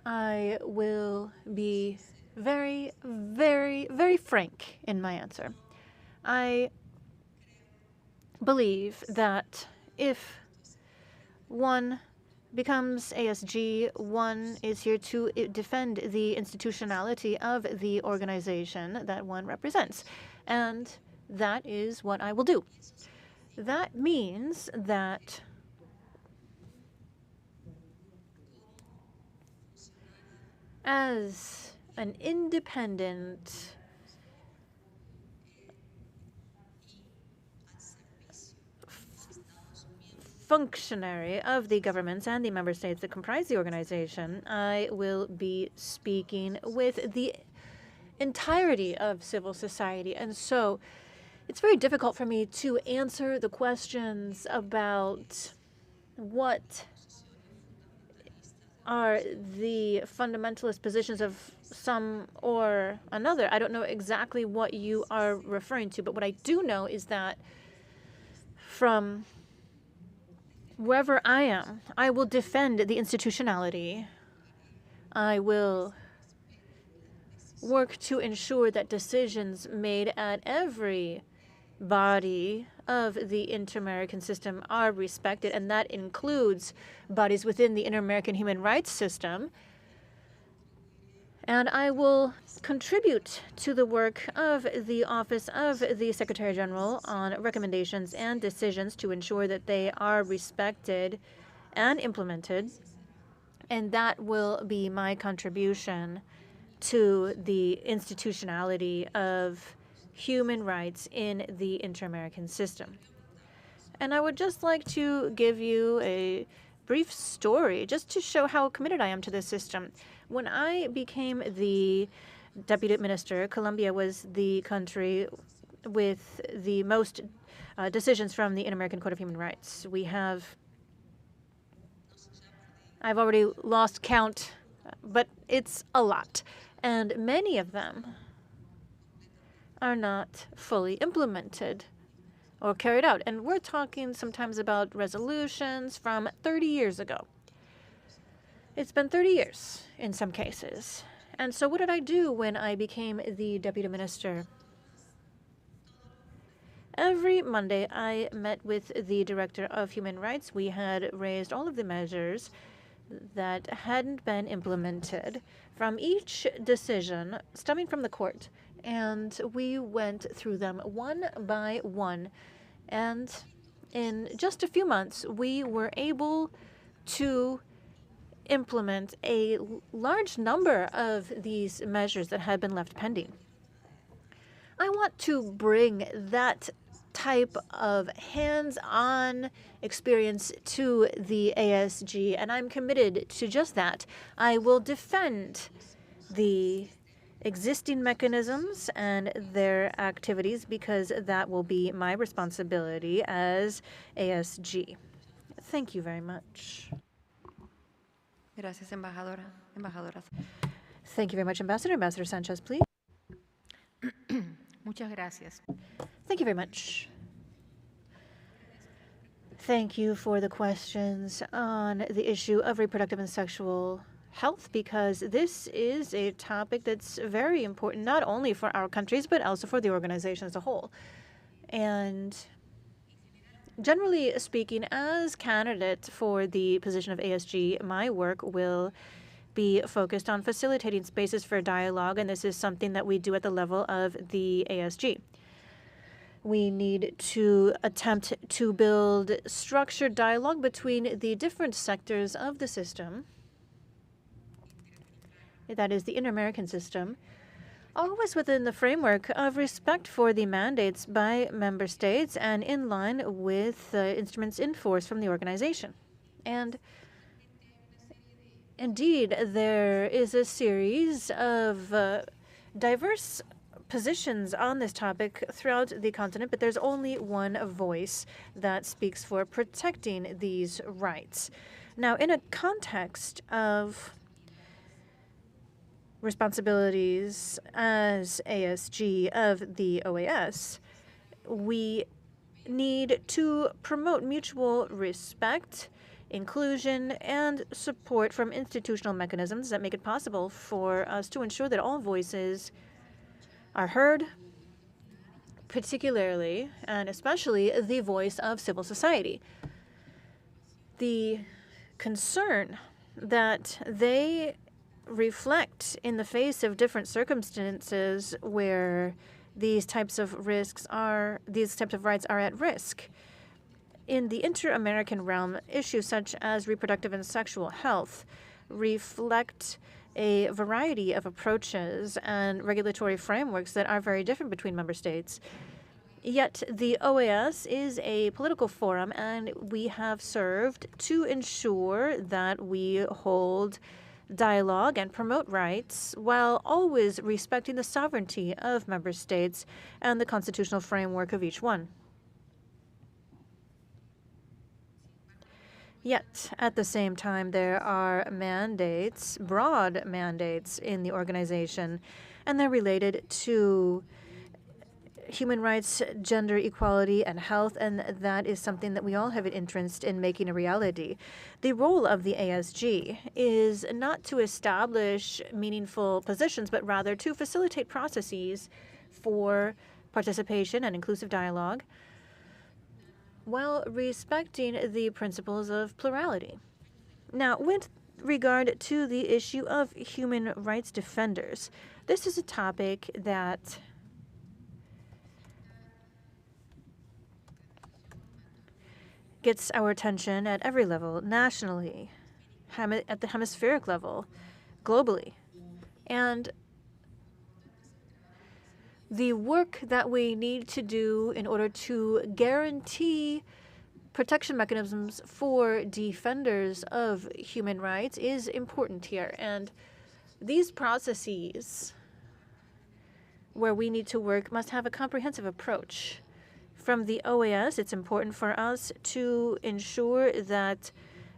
I will be very, very, very frank in my answer. I believe that if one becomes ASG, one is here to defend the institutionality of the organization that one represents. And that is what I will do. That means that as an independent functionary of the governments and the member states that comprise the organization, I will be speaking with the entirety of civil society. And so it's very difficult for me to answer the questions about what are the fundamentalist positions of some or another. I don't know exactly what you are referring to, but what I do know is that from wherever I am, I will defend the institutionality. I will work to ensure that decisions made at every body of the inter-American system are respected, and that includes bodies within the inter-American human rights system. And I will contribute to the work of the Office of the Secretary General on recommendations and decisions to ensure that they are respected and implemented. And that will be my contribution to the institutionality of human rights in the inter-American system. And I would just like to give you a brief story just to show how committed I am to this system. When I became the deputy minister, Colombia was the country with the most decisions from the Inter-American Court of Human Rights. I've already lost count, but it's a lot. And many of them are not fully implemented or carried out. And we're talking sometimes about resolutions from 30 years ago. It's been 30 years in some cases. And so what did I do when I became the deputy minister? Every Monday, I met with the director of human rights. We had raised all of the measures that hadn't been implemented from each decision stemming from the court. And we went through them one by one. And in just a few months, we were able to implement a large number of these measures that had been left pending. I want to bring that type of hands-on experience to the ASG, and I'm committed to just that. I will defend the existing mechanisms and their activities because that will be my responsibility as ASG. Thank you very much. Gracias, embajadora. Thank you very much, Ambassador. Ambassador Sanchez, please. Muchas gracias. Thank you very much. Thank you for the questions on the issue of reproductive and sexual health, because this is a topic that's very important, not only for our countries, but also for the organization as a whole. And generally speaking, as candidate for the position of ASG, my work will be focused on facilitating spaces for dialogue, and this is something that we do at the level of the ASG. We need to attempt to build structured dialogue between the different sectors of the system, that is the inter-American system, always within the framework of respect for the mandates by member states and in line with instruments in force from the organization. And indeed, there is a series of diverse positions on this topic throughout the continent, but there's only one voice that speaks for protecting these rights. Now, in a context of responsibilities as ASG of the OAS, we need to promote mutual respect, inclusion, and support from institutional mechanisms that make it possible for us to ensure that all voices are heard, particularly and especially the voice of civil society. The concern that they reflect in the face of different circumstances where these types of rights are at risk. In the inter-American realm, issues such as reproductive and sexual health reflect a variety of approaches and regulatory frameworks that are very different between member states. Yet the OAS is a political forum, and we have served to ensure that we hold dialogue and promote rights while always respecting the sovereignty of member states and the constitutional framework of each one. Yet, at the same time, there are mandates, broad mandates in the organization, and they're related to human rights, gender equality, and health, and that is something that we all have an interest in making a reality. The role of the ASG is not to establish meaningful positions, but rather to facilitate processes for participation and inclusive dialogue while respecting the principles of plurality. Now, with regard to the issue of human rights defenders, this is a topic that gets our attention at every level, nationally, at the hemispheric level, globally. And the work that we need to do in order to guarantee protection mechanisms for defenders of human rights is important here. And these processes where we need to work must have a comprehensive approach. From the OAS, it's important for us to ensure that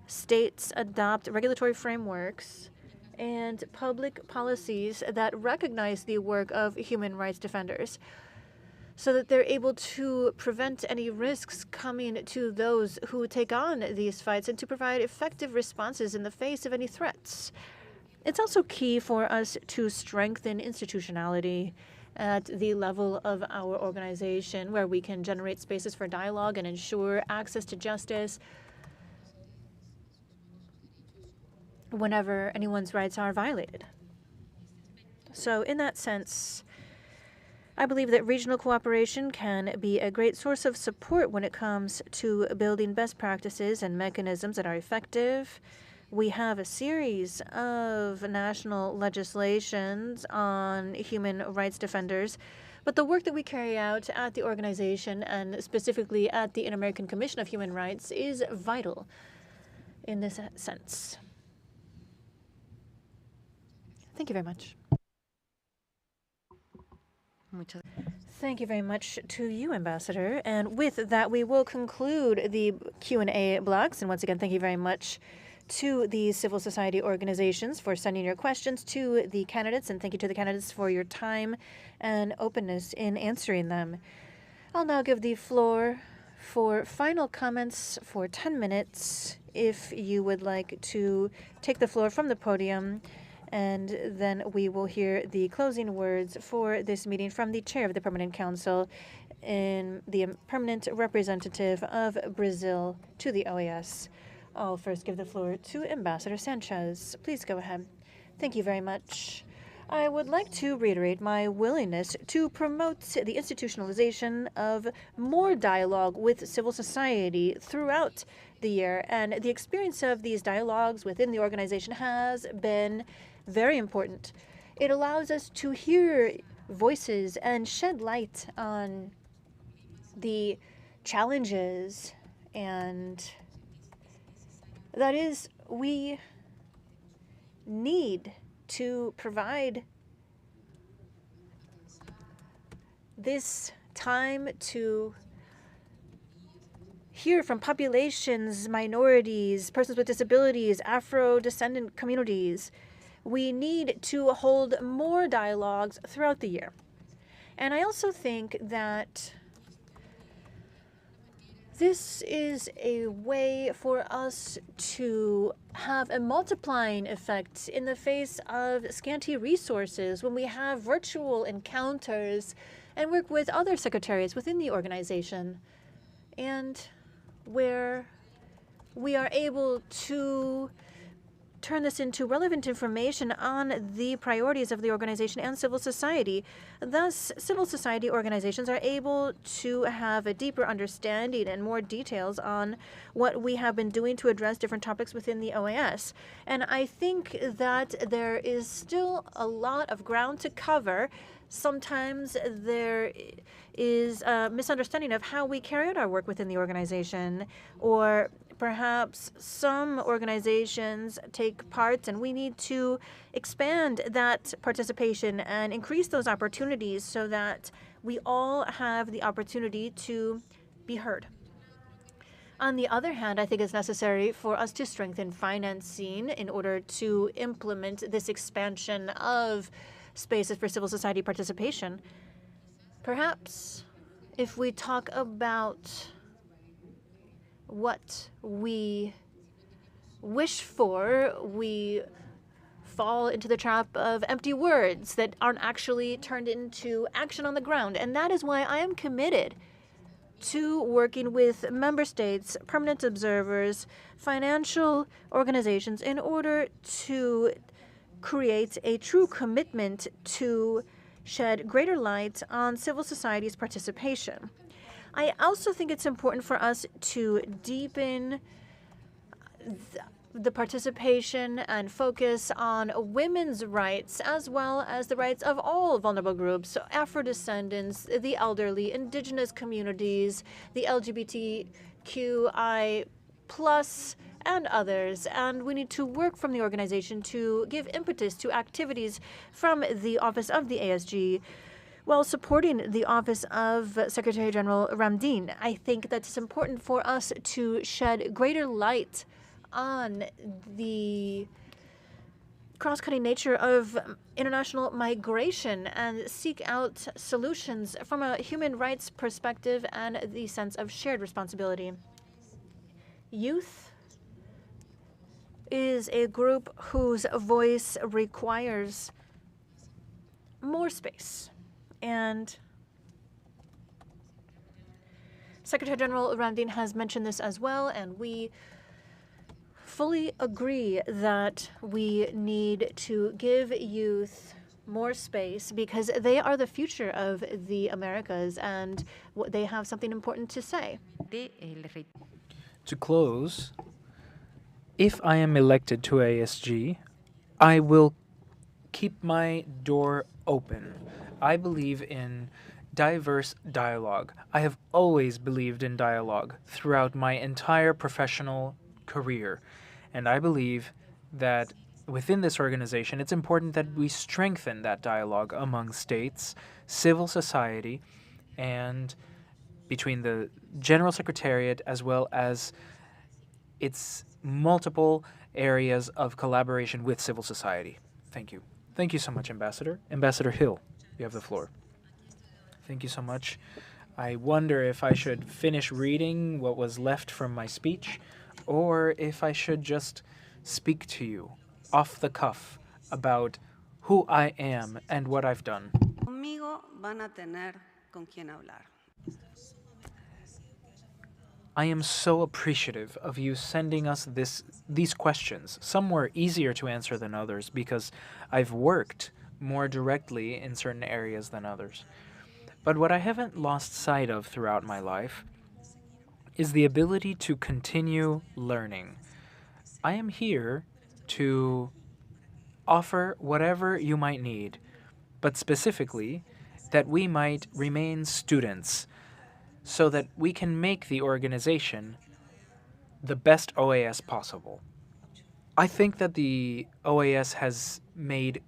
states adopt regulatory frameworks and public policies that recognize the work of human rights defenders so that they're able to prevent any risks coming to those who take on these fights and to provide effective responses in the face of any threats. It's also key for us to strengthen institutionality at the level of our organization, where we can generate spaces for dialogue and ensure access to justice whenever anyone's rights are violated. So in that sense, I believe that regional cooperation can be a great source of support when it comes to building best practices and mechanisms that are effective. We have a series of national legislations on human rights defenders, but the work that we carry out at the organization and specifically at the Inter-American Commission of Human Rights is vital in this sense. Thank you very much. Thank you very much to you, Ambassador. And with that, we will conclude the Q&A blocks. And once again, thank you very much to the civil society organizations for sending your questions to the candidates. And thank you to the candidates for your time and openness in answering them. I'll now give the floor for final comments for 10 minutes if you would like to take the floor from the podium. And then we will hear the closing words for this meeting from the chair of the Permanent Council and the permanent representative of Brazil to the OAS. I'll first give the floor to Ambassador Sanchez. Please go ahead. Thank you very much. I would like to reiterate my willingness to promote the institutionalization of more dialogue with civil society throughout the year. And the experience of these dialogues within the organization has been very important. It allows us to hear voices and shed light on the challenges, and that is, we need to provide this time to hear from populations, minorities, persons with disabilities, Afro-descendant communities. We need to hold more dialogues throughout the year. And I also think that this is a way for us to have a multiplying effect in the face of scanty resources when we have virtual encounters and work with other secretariats within the organization, and where we are able to turn this into relevant information on the priorities of the organization and civil society. Thus, civil society organizations are able to have a deeper understanding and more details on what we have been doing to address different topics within the OAS. And I think that there is still a lot of ground to cover. Sometimes there is a misunderstanding of how we carry out our work within the organization, or perhaps some organizations take part and we need to expand that participation and increase those opportunities so that we all have the opportunity to be heard. On the other hand, I think it's necessary for us to strengthen financing in order to implement this expansion of spaces for civil society participation. Perhaps if we talk about what we wish for, we fall into the trap of empty words that aren't actually turned into action on the ground. And that is why I am committed to working with member states, permanent observers, financial organizations in order to create a true commitment to shed greater light on civil society's participation. I also think it's important for us to deepen the participation and focus on women's rights as well as the rights of all vulnerable groups, so Afro-descendants, the elderly, indigenous communities, the LGBTQI+, and others. And we need to work from the organization to give impetus to activities from the Office of the ASG while supporting the Office of Secretary General Ramdin. I think that it's important for us to shed greater light on the cross-cutting nature of international migration and seek out solutions from a human rights perspective and the sense of shared responsibility. Youth is a group whose voice requires more space. And Secretary General Ramdin has mentioned this as well, and we fully agree that we need to give youth more space because they are the future of the Americas and they have something important to say. To close, if I am elected to ASG, I will keep my door open. I believe in diverse dialogue. I have always believed in dialogue throughout my entire professional career. And I believe that within this organization, it's important that we strengthen that dialogue among states, civil society, and between the General Secretariat as well as its multiple areas of collaboration with civil society. Thank you. Thank you so much, Ambassador. Ambassador Hill, you have the floor. Thank you so much. I wonder if I should finish reading what was left from my speech, or if I should just speak to you off the cuff about who I am and what I've done. Conmigo van a tener con quién hablar. I am so appreciative of you sending us these questions. Some were easier to answer than others because I've worked more directly in certain areas than others. But what I haven't lost sight of throughout my life is the ability to continue learning. I am here to offer whatever you might need, but specifically that we might remain students so that we can make the organization the best OAS possible. I think that the OAS has made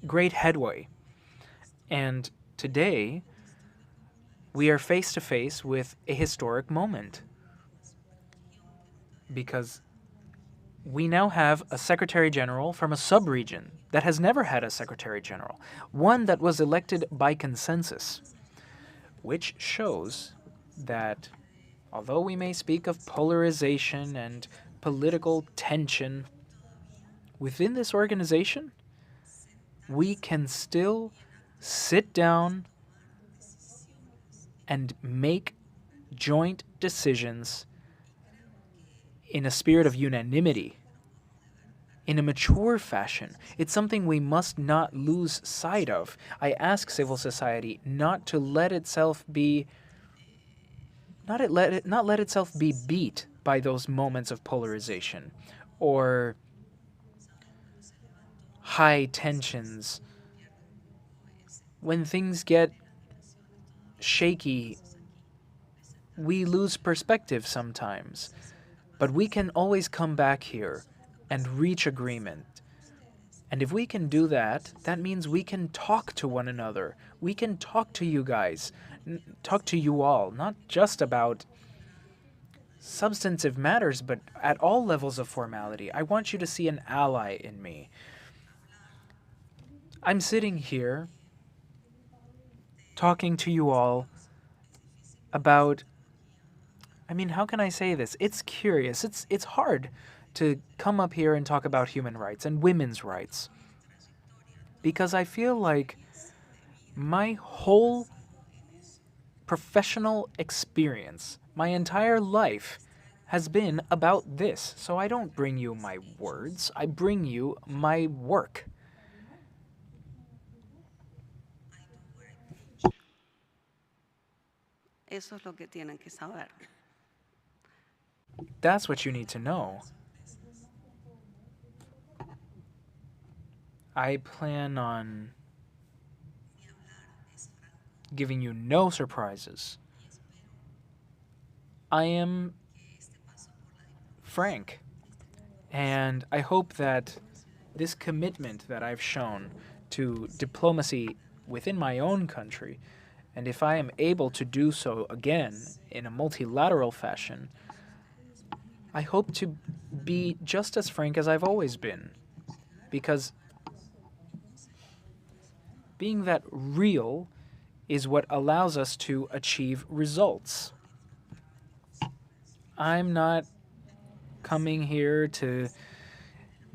great headway, and today we are face to face with a historic moment because we now have a Secretary General from a sub-region that has never had a Secretary General, one that was elected by consensus, which shows that although we may speak of polarization and political tension within this organization, we can still sit down and make joint decisions in a spirit of unanimity, in a mature fashion. It's something we must not lose sight of. I ask civil society not to let itself be not let itself be beat by those moments of polarization or high tensions. When things get shaky, we lose perspective sometimes. But we can always come back here and reach agreement. And if we can do that, that means we can talk to one another. We can talk to you guys, talk to you all, not just about substantive matters, but at all levels of formality. I want you to see an ally in me. I'm sitting here talking to you all about, I mean, how can I say this? It's curious. It's hard to come up here and talk about human rights and women's rights, because I feel like my whole professional experience, my entire life, has been about this. So I don't bring you my words, I bring you my work. Eso es lo que tienen que saber. That's what you need to know. I plan on giving you no surprises. I am frank, and I hope that this commitment that I've shown to diplomacy within my own country, and if I am able to do so again in a multilateral fashion, I hope to be just as frank as I've always been, because being that real is what allows us to achieve results. I'm not coming here to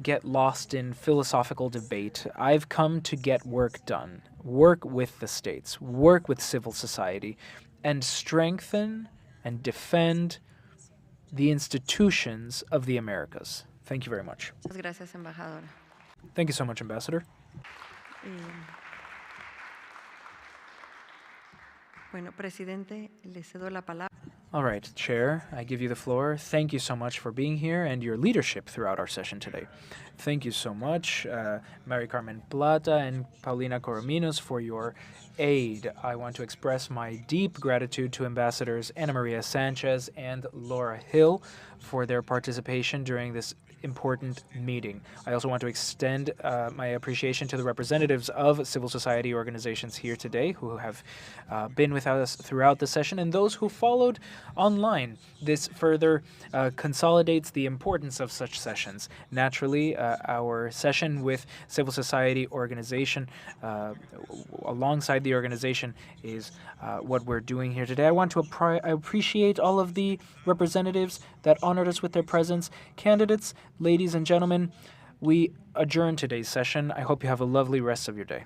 get lost in philosophical debate. I've come to get work done, work with the states, work with civil society, and strengthen and defend the institutions of the Americas. Thank you very much. Muchas gracias, embajadora. Thank you so much, Ambassador. Bueno, presidente, le cedo la palabra. All right, Chair, I give you the floor. Thank you so much for being here and your leadership throughout our session today. Thank you so much, Mary Carmen Plata and Paulina Corominos, for your aid. I want to express my deep gratitude to Ambassadors Ana Maria Sanchez and Laura Hill for their participation during this important meeting. I also want to extend my appreciation to the representatives of civil society organizations here today who have been with us throughout the session, and those who followed online. This further consolidates the importance of such sessions. Naturally, our session with civil society organization alongside the organization is what we're doing here today. I want to appreciate all of the representatives that honored us with their presence. Candidates, ladies and gentlemen, we adjourn today's session. I hope you have a lovely rest of your day.